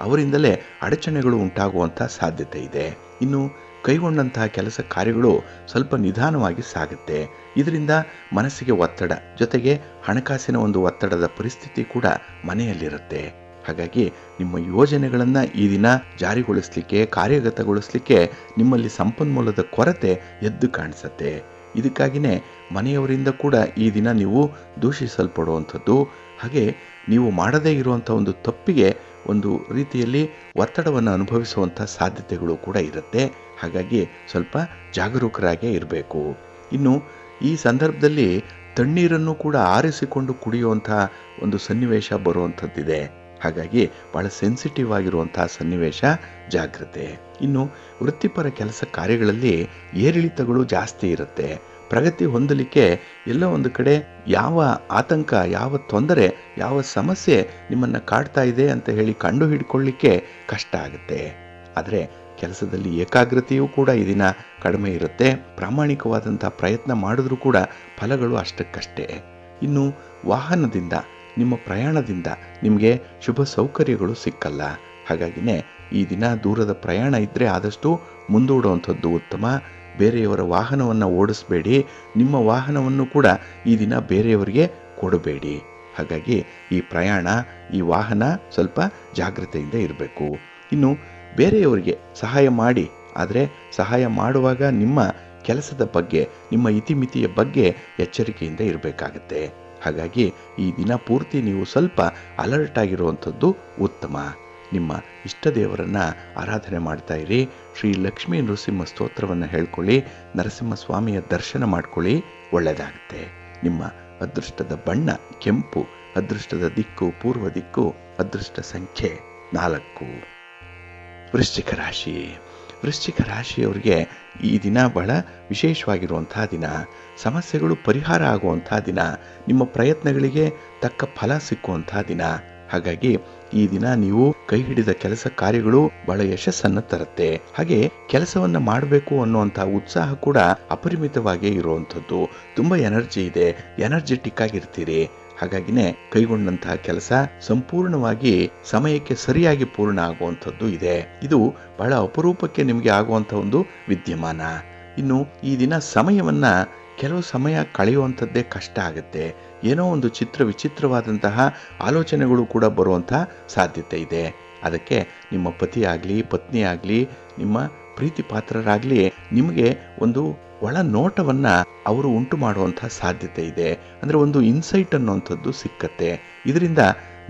[SPEAKER 1] ಅವರಿಂದಲೇ ಅಡಚಣೆಗಳು ಉಂಟಾಗುವಂಥ ಸಾಧ್ಯತೆ ಇದೆ. ಇನ್ನು ಕೈಗೊಂಡಂತಹ ಕೆಲಸ ಕಾರ್ಯಗಳು ಸ್ವಲ್ಪ ನಿಧಾನವಾಗಿ ಸಾಗುತ್ತೆ. ಇದರಿಂದ ಮನಸ್ಸಿಗೆ ಒತ್ತಡ, ಜೊತೆಗೆ ಹಣಕಾಸಿನ ಒಂದು ಒತ್ತಡದ ಪರಿಸ್ಥಿತಿ ಕೂಡ ಮನೆಯಲ್ಲಿರುತ್ತೆ. ಹಾಗಾಗಿ ನಿಮ್ಮ ಯೋಜನೆಗಳನ್ನು ಈ ದಿನ ಜಾರಿಗೊಳಿಸಲಿಕ್ಕೆ, ಕಾರ್ಯಗತಗೊಳಿಸಲಿಕ್ಕೆ ನಿಮ್ಮಲ್ಲಿ ಸಂಪನ್ಮೂಲದ ಕೊರತೆ ಎದ್ದು ಕಾಣಿಸುತ್ತೆ. ಇದಕ್ಕಾಗಿಯೇ ಮನೆಯವರಿಂದ ಕೂಡ ಈ ದಿನ ನೀವು ದೂಷಿಸಲ್ಪಡುವಂಥದ್ದು, ಹಾಗೆ ನೀವು ಮಾಡದೇ ಇರುವಂಥ ಒಂದು ತಪ್ಪಿಗೆ ಒಂದು ರೀತಿಯಲ್ಲಿ ಒತ್ತಡವನ್ನು ಅನುಭವಿಸುವಂಥ ಸಾಧ್ಯತೆಗಳು ಕೂಡ ಇರುತ್ತೆ. ಹಾಗಾಗಿ ಸ್ವಲ್ಪ ಜಾಗರೂಕರಾಗೇ ಇರಬೇಕು. ಇನ್ನು ಈ ಸಂದರ್ಭದಲ್ಲಿ ತಣ್ಣೀರನ್ನು ಕೂಡ ಆರಿಸಿಕೊಂಡು ಕುಡಿಯುವಂಥ ಒಂದು ಸನ್ನಿವೇಶ ಬರುವಂಥದ್ದಿದೆ. ಹಾಗಾಗಿ ಭಾಳ ಸೆನ್ಸಿಟಿವ್ ಆಗಿರುವಂತಹ ಸನ್ನಿವೇಶ, ಜಾಗ್ರತೆ. ಇನ್ನು ವೃತ್ತಿಪರ ಕೆಲಸ ಕಾರ್ಯಗಳಲ್ಲಿ ಏರಿಳಿತಗಳು ಜಾಸ್ತಿ ಇರುತ್ತೆ. ಪ್ರಗತಿ ಹೊಂದಲಿಕ್ಕೆ ಎಲ್ಲೋ ಒಂದು ಕಡೆ ಯಾವ ಆತಂಕ, ಯಾವ ತೊಂದರೆ, ಯಾವ ಸಮಸ್ಯೆ ನಿಮ್ಮನ್ನು ಕಾಡ್ತಾ ಇದೆ ಅಂತ ಹೇಳಿ ಕಂಡು ಹಿಡ್ಕೊಳ್ಳಿಕ್ಕೆ ಕಷ್ಟ ಆಗುತ್ತೆ. ಆದರೆ ಕೆಲಸದಲ್ಲಿ ಏಕಾಗ್ರತೆಯೂ ಕೂಡ ಈ ದಿನ ಕಡಿಮೆ ಇರುತ್ತೆ. ಪ್ರಾಮಾಣಿಕವಾದಂಥ ಪ್ರಯತ್ನ ಮಾಡಿದ್ರೂ ಕೂಡ ಫಲಗಳು ಅಷ್ಟಕ್ಕಷ್ಟೇ. ಇನ್ನು ವಾಹನದಿಂದ, ನಿಮ್ಮ ಪ್ರಯಾಣದಿಂದ ನಿಮಗೆ ಶುಭ ಸೌಕರ್ಯಗಳು ಸಿಕ್ಕಲ್ಲ. ಹಾಗಾಗಿನೇ ಈ ದಿನ ದೂರದ ಪ್ರಯಾಣ ಇದ್ದರೆ ಆದಷ್ಟು ಮುಂದೂಡುವಂಥದ್ದು ಉತ್ತಮ. ಬೇರೆಯವರ ವಾಹನವನ್ನು ಓಡಿಸಬೇಡಿ. ನಿಮ್ಮ ವಾಹನವನ್ನು ಕೂಡ ಈ ದಿನ ಬೇರೆಯವರಿಗೆ ಕೊಡಬೇಡಿ. ಹಾಗಾಗಿ ಈ ಪ್ರಯಾಣ, ಈ ವಾಹನ ಸ್ವಲ್ಪ ಜಾಗ್ರತೆಯಿಂದ ಇರಬೇಕು. ಇನ್ನು ಬೇರೆಯವರಿಗೆ ಸಹಾಯ ಮಾಡಿ, ಆದರೆ ಸಹಾಯ ಮಾಡುವಾಗ ನಿಮ್ಮ ಕೆಲಸದ ಬಗ್ಗೆ, ನಿಮ್ಮ ಇತಿಮಿತಿಯ ಬಗ್ಗೆ ಎಚ್ಚರಿಕೆಯಿಂದ ಇರಬೇಕಾಗತ್ತೆ. ಹಾಗಾಗಿ ಈ ದಿನ ಪೂರ್ತಿ ನೀವು ಸ್ವಲ್ಪ ಅಲರ್ಟ್ ಆಗಿರುವಂಥದ್ದು ಉತ್ತಮ. ನಿಮ್ಮ ಇಷ್ಟ ದೇವರನ್ನು ಆರಾಧನೆ ಮಾಡ್ತಾ ಇರಿ. ಶ್ರೀ ಲಕ್ಷ್ಮೀ ನೃಸಿಂಹ ಸ್ತೋತ್ರವನ್ನು ಹೇಳ್ಕೊಳ್ಳಿ. ನರಸಿಂಹಸ್ವಾಮಿಯ ದರ್ಶನ ಮಾಡ್ಕೊಳ್ಳಿ, ಒಳ್ಳೆಯದಾಗುತ್ತೆ. ನಿಮ್ಮ ಅದೃಷ್ಟದ ಬಣ್ಣ ಕೆಂಪು, ಅದೃಷ್ಟದ ದಿಕ್ಕು ಪೂರ್ವ ದಿಕ್ಕು, ಅದೃಷ್ಟ ಸಂಖ್ಯೆ 4. ವೃಶ್ಚಿಕ ರಾಶಿ. ವೃಶ್ಚಿಕ ರಾಶಿಯವರಿಗೆ ಈ ದಿನ ಬಹಳ ವಿಶೇಷವಾಗಿರುವಂತಹ ದಿನ. ಸಮಸ್ಯೆಗಳು ಪರಿಹಾರ ಆಗುವಂತಹ ದಿನ. ನಿಮ್ಮ ಪ್ರಯತ್ನಗಳಿಗೆ ತಕ್ಕ ಫಲ ಸಿಕ್ಕುವಂತಹ ದಿನ. ಹಾಗಾಗಿ ಈ ದಿನ ನೀವು ಕೈ ಹಿಡಿದ ಕೆಲಸ ಕಾರ್ಯಗಳು ಬಹಳ ಯಶಸ್ಸನ್ನು ತರುತ್ತೆ. ಹಾಗೆ ಕೆಲಸವನ್ನ ಮಾಡಬೇಕು ಅನ್ನುವಂತಹ ಉತ್ಸಾಹ ಕೂಡ ಅಪರಿಮಿತವಾಗಿ ಇರುವಂಥದ್ದು. ತುಂಬಾ ಎನರ್ಜಿ ಇದೆ, ಎನರ್ಜೆಟಿಕ್ ಆಗಿರ್ತೀರಿ. ಹಾಗಾಗಿನೇ ಕೈಗೊಂಡಂತಹ ಕೆಲಸ ಸಂಪೂರ್ಣವಾಗಿ ಸಮಯಕ್ಕೆ ಸರಿಯಾಗಿ ಪೂರ್ಣ ಆಗುವಂಥದ್ದು ಇದೆ. ಇದು ಬಹಳ ಅಪರೂಪಕ್ಕೆ ನಿಮಗೆ ಆಗುವಂತಹ ಒಂದು ವಿದ್ಯಮಾನ. ಇನ್ನು ಈ ದಿನ ಸಮಯವನ್ನ ಕೆಲವು ಸಮಯ ಕಳೆಯುವಂಥದ್ದೇ ಕಷ್ಟ ಆಗುತ್ತೆ. ಏನೋ ಒಂದು ವಿಚಿತ್ರವಾದಂತಹ ಆಲೋಚನೆಗಳು ಕೂಡ ಬರುವಂತಹ ಸಾಧ್ಯತೆ ಇದೆ. ಅದಕ್ಕೆ ನಿಮ್ಮ ಪತಿ ಆಗಲಿ ಪತ್ನಿ ಆಗಲಿ ನಿಮ್ಮ ಪ್ರೀತಿ ಪಾತ್ರರಾಗಲಿ ನಿಮಗೆ ಒಂದು ಒಳ ನೋಟವನ್ನ ಅವರು ಉಂಟು ಮಾಡುವಂತಹ ಸಾಧ್ಯತೆ ಇದೆ. ಅಂದರೆ ಒಂದು ಇನ್ಸೈಟ್ ಅನ್ನುವಂಥದ್ದು ಸಿಕ್ಕತ್ತೆ. ಇದರಿಂದ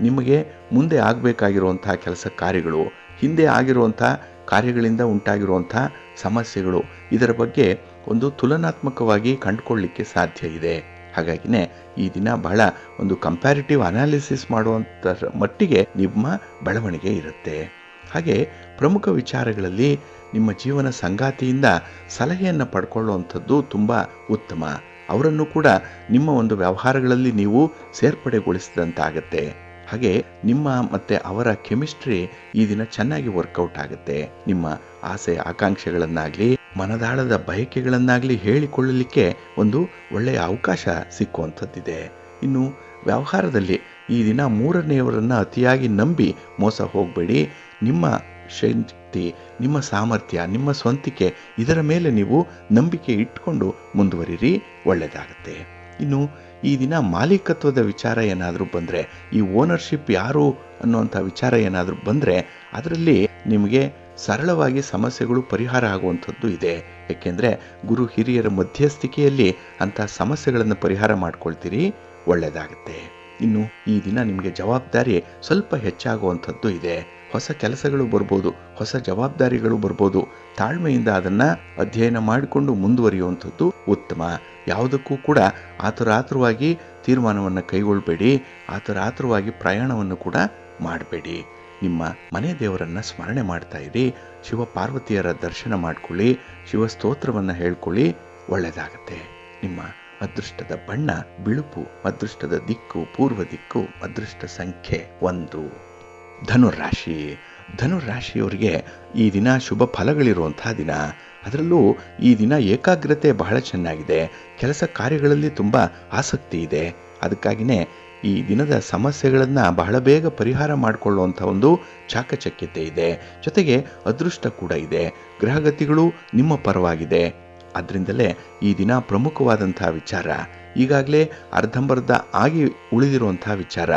[SPEAKER 1] ನಿಮಗೆ ಮುಂದೆ ಆಗಬೇಕಾಗಿರುವಂತಹ ಕೆಲಸ ಕಾರ್ಯಗಳು, ಹಿಂದೆ ಆಗಿರುವಂತಹ ಕಾರ್ಯಗಳಿಂದ ಉಂಟಾಗಿರುವಂತಹ ಸಮಸ್ಯೆಗಳು, ಇದರ ಬಗ್ಗೆ ಒಂದು ತುಲನಾತ್ಮಕವಾಗಿ ಕಂಡುಕೊಳ್ಳಲಿಕ್ಕೆ ಸಾಧ್ಯ ಇದೆ. ಹಾಗಾಗಿನೇ ಈ ದಿನ ಬಹಳ ಒಂದು ಕಂಪ್ಯಾರಿಟಿವ್ ಅನಾಲಿಸಿಸ್ ಮಾಡುವಂಥ ಮಟ್ಟಿಗೆ ನಿಮ್ಮ ಬೆಳವಣಿಗೆ ಇರುತ್ತೆ. ಹಾಗೆ ಪ್ರಮುಖ ವಿಚಾರಗಳಲ್ಲಿ ನಿಮ್ಮ ಜೀವನ ಸಂಗಾತಿಯಿಂದ ಸಲಹೆಯನ್ನು ಪಡ್ಕೊಳ್ಳುವಂಥದ್ದು ತುಂಬ ಉತ್ತಮ. ಅವರನ್ನು ಕೂಡ ನಿಮ್ಮ ಒಂದು ವ್ಯವಹಾರಗಳಲ್ಲಿ ನೀವು ಸೇರ್ಪಡೆಗೊಳಿಸಿದಂತಾಗತ್ತೆ. ಹಾಗೆ ನಿಮ್ಮ ಮತ್ತೆ ಅವರ ಕೆಮಿಸ್ಟ್ರಿ ಈ ದಿನ ಚೆನ್ನಾಗಿ ವರ್ಕೌಟ್ ಆಗುತ್ತೆ. ನಿಮ್ಮ ಆಸೆ ಆಕಾಂಕ್ಷೆಗಳನ್ನಾಗ್ಲಿ ಮನದಾಳದ ಬಯಕೆಗಳನ್ನಾಗ್ಲಿ ಹೇಳಿಕೊಳ್ಳಲಿಕ್ಕೆ ಒಂದು ಒಳ್ಳೆಯ ಅವಕಾಶ ಸಿಕ್ಕುವಂಥದ್ದಿದೆ. ಇನ್ನು ವ್ಯವಹಾರದಲ್ಲಿ ಈ ದಿನ ಮೂರನೆಯವರನ್ನ ಅತಿಯಾಗಿ ನಂಬಿ ಮೋಸ ಹೋಗಬೇಡಿ. ನಿಮ್ಮ ಶಕ್ತಿ, ನಿಮ್ಮ ಸಾಮರ್ಥ್ಯ, ನಿಮ್ಮ ಸ್ವಂತಿಕೆ ಇದರ ಮೇಲೆ ನೀವು ನಂಬಿಕೆ ಇಟ್ಕೊಂಡು ಮುಂದುವರಿರಿ, ಒಳ್ಳೆಯದಾಗತ್ತೆ. ಇನ್ನು ಈ ದಿನ ಮಾಲೀಕತ್ವದ ವಿಚಾರ ಏನಾದರೂ ಬಂದರೆ, ಈ ಓನರ್ಶಿಪ್ ಯಾರು ಅನ್ನುವಂಥ ವಿಚಾರ ಏನಾದರೂ ಬಂದರೆ ಅದರಲ್ಲಿ ನಿಮಗೆ ಸರಳವಾಗಿ ಸಮಸ್ಯೆಗಳು ಪರಿಹಾರ ಆಗುವಂಥದ್ದು ಇದೆ. ಏಕೆಂದರೆ ಗುರು ಹಿರಿಯರ ಮಧ್ಯಸ್ಥಿಕೆಯಲ್ಲಿ ಅಂಥ ಸಮಸ್ಯೆಗಳನ್ನು ಪರಿಹಾರ ಮಾಡ್ಕೊಳ್ತೀರಿ, ಒಳ್ಳೆಯದಾಗುತ್ತೆ. ಇನ್ನು ಈ ದಿನ ನಿಮಗೆ ಜವಾಬ್ದಾರಿ ಸ್ವಲ್ಪ ಹೆಚ್ಚಾಗುವಂಥದ್ದು ಇದೆ. ಹೊಸ ಕೆಲಸಗಳು ಬರ್ಬೋದು, ಹೊಸ ಜವಾಬ್ದಾರಿಗಳು ಬರ್ಬೋದು. ತಾಳ್ಮೆಯಿಂದ ಅದನ್ನು ಅಧ್ಯಯನ ಮಾಡಿಕೊಂಡು ಮುಂದುವರಿಯುವಂಥದ್ದು ಉತ್ತಮ. ಯಾವುದಕ್ಕೂ ಕೂಡ ಆತುರಾತುರವಾಗಿ ತೀರ್ಮಾನವನ್ನು ಕೈಗೊಳ್ಳಬೇಡಿ, ಆತುರಾತುರವಾಗಿ ಪ್ರಯಾಣವನ್ನು ಕೂಡ ಮಾಡಬೇಡಿ. ನಿಮ್ಮ ಮನೆ ದೇವರನ್ನು ಸ್ಮರಣೆ ಮಾಡ್ತಾ ಇರಿ, ಶಿವ ಪಾರ್ವತಿಯರ ದರ್ಶನ ಮಾಡಿಕೊಳ್ಳಿ, ಶಿವ ಸ್ತೋತ್ರವನ್ನು ಹೇಳ್ಕೊಳ್ಳಿ, ಒಳ್ಳೆಯದಾಗತ್ತೆ. ನಿಮ್ಮ ಅದೃಷ್ಟದ ಬಣ್ಣ ಬಿಳುಪು, ಅದೃಷ್ಟದ ದಿಕ್ಕು ಪೂರ್ವ ದಿಕ್ಕು, ಅದೃಷ್ಟ ಸಂಖ್ಯೆ 1. ಧನುರಾಶಿ. ಧನುರಾಶಿಯವರಿಗೆ ಈ ದಿನ ಶುಭ ಫಲಗಳಿರುವಂತಹ ದಿನ. ಅದರಲ್ಲೂ ಈ ದಿನ ಏಕಾಗ್ರತೆ ಬಹಳ ಚೆನ್ನಾಗಿದೆ. ಕೆಲಸ ಕಾರ್ಯಗಳಲ್ಲಿ ತುಂಬ ಆಸಕ್ತಿ ಇದೆ. ಅದಕ್ಕಾಗಿಯೇ ಈ ದಿನದ ಸಮಸ್ಯೆಗಳನ್ನು ಬಹಳ ಬೇಗ ಪರಿಹಾರ ಮಾಡಿಕೊಳ್ಳುವಂಥ ಒಂದು ಚಾಕಚಕ್ಯತೆ ಇದೆ. ಜೊತೆಗೆ ಅದೃಷ್ಟ ಕೂಡ ಇದೆ. ಗ್ರಹಗತಿಗಳು ನಿಮ್ಮ ಪರವಾಗಿದೆ. ಅದರಿಂದಲೇ ಈ ದಿನ ಪ್ರಮುಖವಾದಂತಹ ವಿಚಾರ, ಈಗಾಗಲೇ ಅರ್ಧಂಬರ್ಧ ಆಗಿ ಉಳಿದಿರುವಂತಹ ವಿಚಾರ,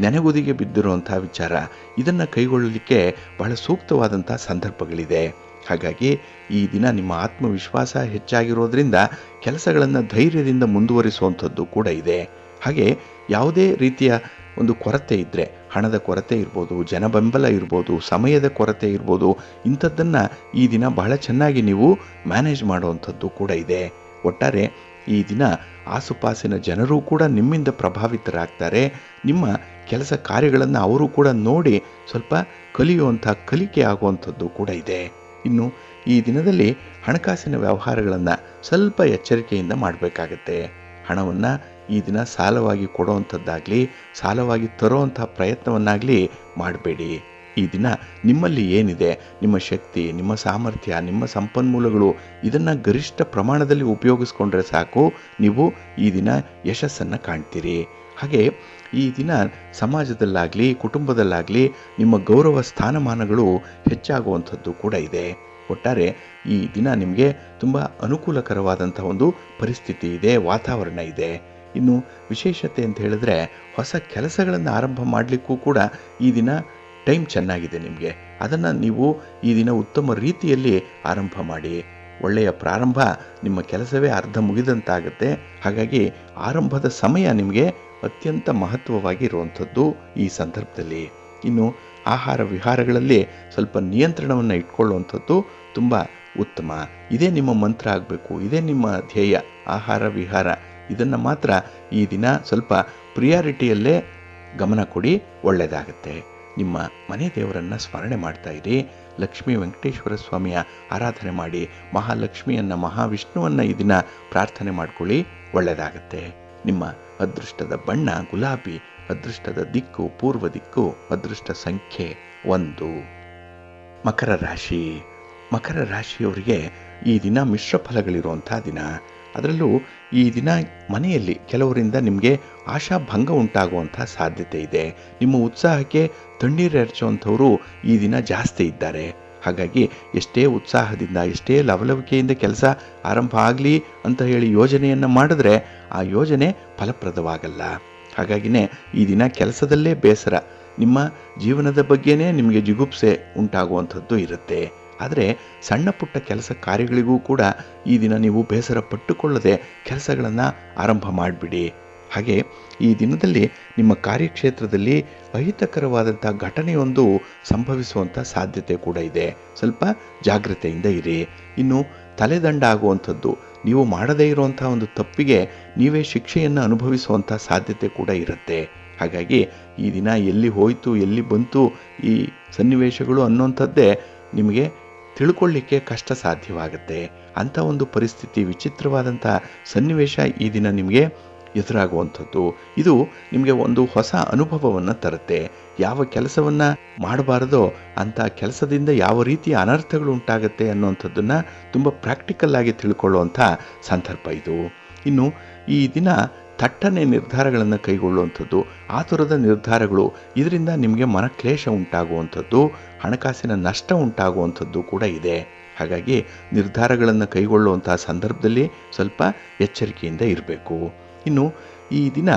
[SPEAKER 1] ನೆನೆಗುದಿಗೆ ಬಿದ್ದಿರುವಂತಹ ವಿಚಾರ, ಇದನ್ನು ಕೈಗೊಳ್ಳಲಿಕ್ಕೆ ಬಹಳ ಸೂಕ್ತವಾದಂತಹ ಸಂದರ್ಭಗಳಿದೆ. ಹಾಗಾಗಿ ಈ ದಿನ ನಿಮ್ಮ ಆತ್ಮವಿಶ್ವಾಸ ಹೆಚ್ಚಾಗಿರೋದ್ರಿಂದ ಕೆಲಸಗಳನ್ನು ಧೈರ್ಯದಿಂದ ಮುಂದುವರಿಸುವಂಥದ್ದು ಕೂಡ ಇದೆ. ಹಾಗೆ ಯಾವುದೇ ರೀತಿಯ ಒಂದು ಕೊರತೆ ಇದ್ದರೆ, ಹಣದ ಕೊರತೆ ಇರ್ಬೋದು, ಜನಬೆಂಬಲ ಇರ್ಬೋದು, ಸಮಯದ ಕೊರತೆ ಇರ್ಬೋದು, ಇಂಥದ್ದನ್ನು ಈ ದಿನ ಬಹಳ ಚೆನ್ನಾಗಿ ನೀವು ಮ್ಯಾನೇಜ್ ಮಾಡುವಂಥದ್ದು ಕೂಡ ಇದೆ. ಒಟ್ಟಾರೆ ಈ ದಿನ ಆಸುಪಾಸಿನ ಜನರು ಕೂಡ ನಿಮ್ಮಿಂದ ಪ್ರಭಾವಿತರಾಗ್ತಾರೆ. ನಿಮ್ಮ ಕೆಲಸ ಕಾರ್ಯಗಳನ್ನು ಅವರು ಕೂಡ ನೋಡಿ ಸ್ವಲ್ಪ ಕಲಿಯುವಂಥ ಕಲಿಕೆ ಆಗುವಂಥದ್ದು ಕೂಡ ಇದೆ. ಇನ್ನು ಈ ದಿನದಲ್ಲಿ ಹಣಕಾಸಿನ ವ್ಯವಹಾರಗಳನ್ನು ಸ್ವಲ್ಪ ಎಚ್ಚರಿಕೆಯಿಂದ ಮಾಡಬೇಕಾಗತ್ತೆ. ಹಣವನ್ನು ಈ ದಿನ ಸಾಲವಾಗಿ ಕೊಡುವಂಥದ್ದಾಗಲಿ ಸಾಲವಾಗಿ ತರುವಂಥ ಪ್ರಯತ್ನವನ್ನಾಗಲಿ ಮಾಡಬೇಡಿ. ಈ ದಿನ ನಿಮ್ಮಲ್ಲಿ ಏನಿದೆ, ನಿಮ್ಮ ಶಕ್ತಿ, ನಿಮ್ಮ ಸಾಮರ್ಥ್ಯ, ನಿಮ್ಮ ಸಂಪನ್ಮೂಲಗಳು, ಇದನ್ನು ಗರಿಷ್ಠ ಪ್ರಮಾಣದಲ್ಲಿ ಉಪಯೋಗಿಸ್ಕೊಂಡ್ರೆ ಸಾಕು, ನೀವು ಈ ದಿನ ಯಶಸ್ಸನ್ನು ಕಾಣ್ತೀರಿ. ಹಾಗೆ ಈ ದಿನ ಸಮಾಜದಲ್ಲಾಗಲಿ ಕುಟುಂಬದಲ್ಲಾಗಲಿ ನಿಮ್ಮ ಗೌರವ ಸ್ಥಾನಮಾನಗಳು ಹೆಚ್ಚಾಗುವಂಥದ್ದು ಕೂಡ ಇದೆ. ಒಟ್ಟಾರೆ ಈ ದಿನ ನಿಮಗೆ ತುಂಬ ಅನುಕೂಲಕರವಾದಂಥ ಒಂದು ಪರಿಸ್ಥಿತಿ ಇದೆ, ವಾತಾವರಣ ಇದೆ. ಇನ್ನು ವಿಶೇಷತೆ ಅಂತ ಹೇಳಿದ್ರೆ, ಹೊಸ ಕೆಲಸಗಳನ್ನು ಆರಂಭ ಮಾಡಲಿಕ್ಕೂ ಕೂಡ ಈ ದಿನ ಟೈಮ್ ಚೆನ್ನಾಗಿದೆ ನಿಮಗೆ. ಅದನ್ನು ನೀವು ಈ ದಿನ ಉತ್ತಮ ರೀತಿಯಲ್ಲಿ ಆರಂಭ ಮಾಡಿ. ಒಳ್ಳೆಯ ಪ್ರಾರಂಭ ನಿಮ್ಮ ಕೆಲಸವೇ ಅರ್ಧ ಮುಗಿದಂತಾಗುತ್ತೆ. ಹಾಗಾಗಿ ಆರಂಭದ ಸಮಯ ನಿಮಗೆ ಅತ್ಯಂತ ಮಹತ್ವವಾಗಿ ಇರುವಂಥದ್ದು ಈ ಸಂದರ್ಭದಲ್ಲಿ. ಇನ್ನು ಆಹಾರ ವಿಹಾರಗಳಲ್ಲಿ ಸ್ವಲ್ಪ ನಿಯಂತ್ರಣವನ್ನು ಇಟ್ಕೊಳ್ಳುವಂಥದ್ದು ತುಂಬ ಉತ್ತಮ. ಇದೇ ನಿಮ್ಮ ಮಂತ್ರ ಆಗಬೇಕು, ಇದೇ ನಿಮ್ಮ ಧ್ಯೇಯ. ಆಹಾರ ವಿಹಾರ ಇದನ್ನು ಮಾತ್ರ ಈ ದಿನ ಸ್ವಲ್ಪ ಪ್ರಿಯಾರಿಟಿಯಲ್ಲೇ ಗಮನ ಕೊಡಿ, ಒಳ್ಳೆಯದಾಗುತ್ತೆ. ನಿಮ್ಮ ಮನೆ ದೇವರನ್ನು ಸ್ಮರಣೆ ಮಾಡ್ತಾ ಇರಿ. ಲಕ್ಷ್ಮೀ ವೆಂಕಟೇಶ್ವರ ಸ್ವಾಮಿಯ ಆರಾಧನೆ ಮಾಡಿ, ಮಹಾಲಕ್ಷ್ಮಿಯನ್ನು ಮಹಾವಿಷ್ಣುವನ್ನು ಈ ದಿನ ಪ್ರಾರ್ಥನೆ ಮಾಡ್ಕೊಳ್ಳಿ, ಒಳ್ಳೆಯದಾಗತ್ತೆ. ನಿಮ್ಮ ಅದೃಷ್ಟದ ಬಣ್ಣ ಗುಲಾಬಿ, ಅದೃಷ್ಟದ ದಿಕ್ಕು ಪೂರ್ವ ದಿಕ್ಕು, ಅದೃಷ್ಟ ಸಂಖ್ಯೆ 1. ಮಕರ ರಾಶಿ. ಮಕರ ರಾಶಿಯವರಿಗೆ ಈ ದಿನ ಮಿಶ್ರ ಫಲಗಳಿರುವಂಥ ದಿನ. ಅದರಲ್ಲೂ ಈ ದಿನ ಮನೆಯಲ್ಲಿ ಕೆಲವರಿಂದ ನಿಮಗೆ ಆಶಾಭಂಗ ಉಂಟಾಗುವಂಥ ಸಾಧ್ಯತೆ ಇದೆ. ನಿಮ್ಮ ಉತ್ಸಾಹಕ್ಕೆ ತಣ್ಣೀರು ಎರಚುವಂಥವರು ಈ ದಿನ ಜಾಸ್ತಿ ಇದ್ದಾರೆ. ಹಾಗಾಗಿ ಎಷ್ಟೇ ಉತ್ಸಾಹದಿಂದ, ಎಷ್ಟೇ ಲವಲವಿಕೆಯಿಂದ ಕೆಲಸ ಆರಂಭ ಆಗಲಿ ಅಂತ ಹೇಳಿ ಯೋಜನೆಯನ್ನು ಮಾಡಿದ್ರೆ ಆ ಯೋಜನೆ ಫಲಪ್ರದವಾಗಲ್ಲ. ಹಾಗಾಗಿನೇ ಈ ದಿನ ಕೆಲಸದಲ್ಲೇ ಬೇಸರ, ನಿಮ್ಮ ಜೀವನದ ಬಗ್ಗೆನೇ ನಿಮಗೆ ಜಿಗುಪ್ಸೆ ಉಂಟಾಗುವಂಥದ್ದು ಇರುತ್ತೆ. ಆದರೆ ಸಣ್ಣ ಪುಟ್ಟ ಕೆಲಸ ಕಾರ್ಯಗಳಿಗೂ ಕೂಡ ಈ ದಿನ ನೀವು ಬೇಸರ ಪಟ್ಟುಕೊಳ್ಳದೆ ಕೆಲಸಗಳನ್ನು ಆರಂಭ ಮಾಡಿಬಿಡಿ. ಹಾಗೆ ಈ ದಿನದಲ್ಲಿ ನಿಮ್ಮ ಕಾರ್ಯಕ್ಷೇತ್ರದಲ್ಲಿ ಅಹಿತಕರವಾದಂಥ ಘಟನೆಯೊಂದು ಸಂಭವಿಸುವಂಥ ಸಾಧ್ಯತೆ ಕೂಡ ಇದೆ. ಸ್ವಲ್ಪ ಜಾಗ್ರತೆಯಿಂದ ಇರಿ. ಇನ್ನು ತಲೆದಂಡ ಆಗುವಂಥದ್ದು, ನೀವು ಮಾಡದೇ ಇರುವಂಥ ಒಂದು ತಪ್ಪಿಗೆ ನೀವೇ ಶಿಕ್ಷೆಯನ್ನು ಅನುಭವಿಸುವಂಥ ಸಾಧ್ಯತೆ ಕೂಡ ಇರುತ್ತೆ. ಹಾಗಾಗಿ ಈ ದಿನ ಎಲ್ಲಿ ಹೋಯಿತು ಎಲ್ಲಿ ಬಂತು ಈ ಸನ್ನಿವೇಶಗಳು ಅನ್ನೋಂಥದ್ದೇ ನಿಮಗೆ ತಿಳ್ಕೊಳ್ಳಿಕ್ಕೆ ಕಷ್ಟ ಸಾಧ್ಯವಾಗುತ್ತೆ. ಅಂಥ ಒಂದು ಪರಿಸ್ಥಿತಿ, ವಿಚಿತ್ರವಾದಂಥ ಸನ್ನಿವೇಶ ಈ ದಿನ ನಿಮಗೆ ಎದುರಾಗುವಂಥದ್ದು. ಇದು ನಿಮಗೆ ಒಂದು ಹೊಸ ಅನುಭವವನ್ನು ತರುತ್ತೆ. ಯಾವ ಕೆಲಸವನ್ನು ಮಾಡಬಾರದೋ ಅಂಥ ಕೆಲಸದಿಂದ ಯಾವ ರೀತಿಯ ಅನರ್ಥಗಳು ಉಂಟಾಗುತ್ತೆ ಅನ್ನುವಂಥದ್ದನ್ನು ತುಂಬ ಪ್ರಾಕ್ಟಿಕಲ್ ಆಗಿ ತಿಳ್ಕೊಳ್ಳುವಂಥ ಸಂದರ್ಭ ಇದು. ಇನ್ನು ಈ ದಿನ ಥಟ್ಟನೆ ನಿರ್ಧಾರಗಳನ್ನು ಕೈಗೊಳ್ಳುವಂಥದ್ದು, ಆತುರದ ನಿರ್ಧಾರಗಳು, ಇದರಿಂದ ನಿಮಗೆ ಮನಕ್ಲೇಶ ಉಂಟಾಗುವಂಥದ್ದು, ಹಣಕಾಸಿನ ನಷ್ಟ ಉಂಟಾಗುವಂಥದ್ದು ಕೂಡ ಇದೆ. ಹಾಗಾಗಿ ನಿರ್ಧಾರಗಳನ್ನು ಕೈಗೊಳ್ಳುವಂಥ ಸಂದರ್ಭದಲ್ಲಿ ಸ್ವಲ್ಪ ಎಚ್ಚರಿಕೆಯಿಂದ ಇರಬೇಕು. ಇನ್ನು ಈ ದಿನ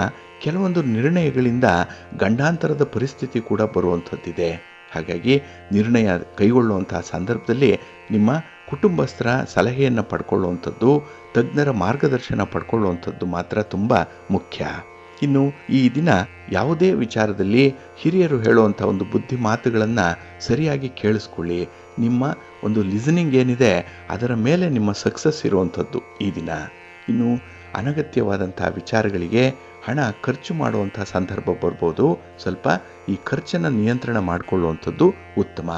[SPEAKER 1] ಕೆಲವೊಂದು ನಿರ್ಣಯಗಳಿಂದ ಗಂಡಾಂತರದ ಪರಿಸ್ಥಿತಿ ಕೂಡ ಬರುವಂಥದ್ದಿದೆ. ಹಾಗಾಗಿ ನಿರ್ಣಯ ಕೈಗೊಳ್ಳುವಂಥ ಸಂದರ್ಭದಲ್ಲಿ ನಿಮ್ಮ ಕುಟುಂಬಸ್ಥರ ಸಲಹೆಯನ್ನು ಪಡ್ಕೊಳ್ಳುವಂಥದ್ದು, ತಜ್ಞರ ಮಾರ್ಗದರ್ಶನ ಪಡ್ಕೊಳ್ಳುವಂಥದ್ದು ಮಾತ್ರ ತುಂಬ ಮುಖ್ಯ. ಇನ್ನು ಈ ದಿನ ಯಾವುದೇ ವಿಚಾರದಲ್ಲಿ ಹಿರಿಯರು ಹೇಳುವಂಥ ಒಂದು ಬುದ್ಧಿ ಮಾತುಗಳನ್ನು ಸರಿಯಾಗಿ ಕೇಳಿಸ್ಕೊಳ್ಳಿ. ನಿಮ್ಮ ಒಂದು ಲಿಸನಿಂಗ್ ಏನಿದೆ ಅದರ ಮೇಲೆ ನಿಮ್ಮ ಸಕ್ಸಸ್ ಇರುವಂಥದ್ದು ಈ ದಿನ. ಇನ್ನು ಅನಗತ್ಯವಾದಂಥ ವಿಚಾರಗಳಿಗೆ ಹಣ ಖರ್ಚು ಮಾಡುವಂಥ ಸಂದರ್ಭ ಬರ್ಬೋದು. ಸ್ವಲ್ಪ ಈ ಖರ್ಚನ್ನು ನಿಯಂತ್ರಣ ಮಾಡಿಕೊಳ್ಳುವಂಥದ್ದು ಉತ್ತಮ.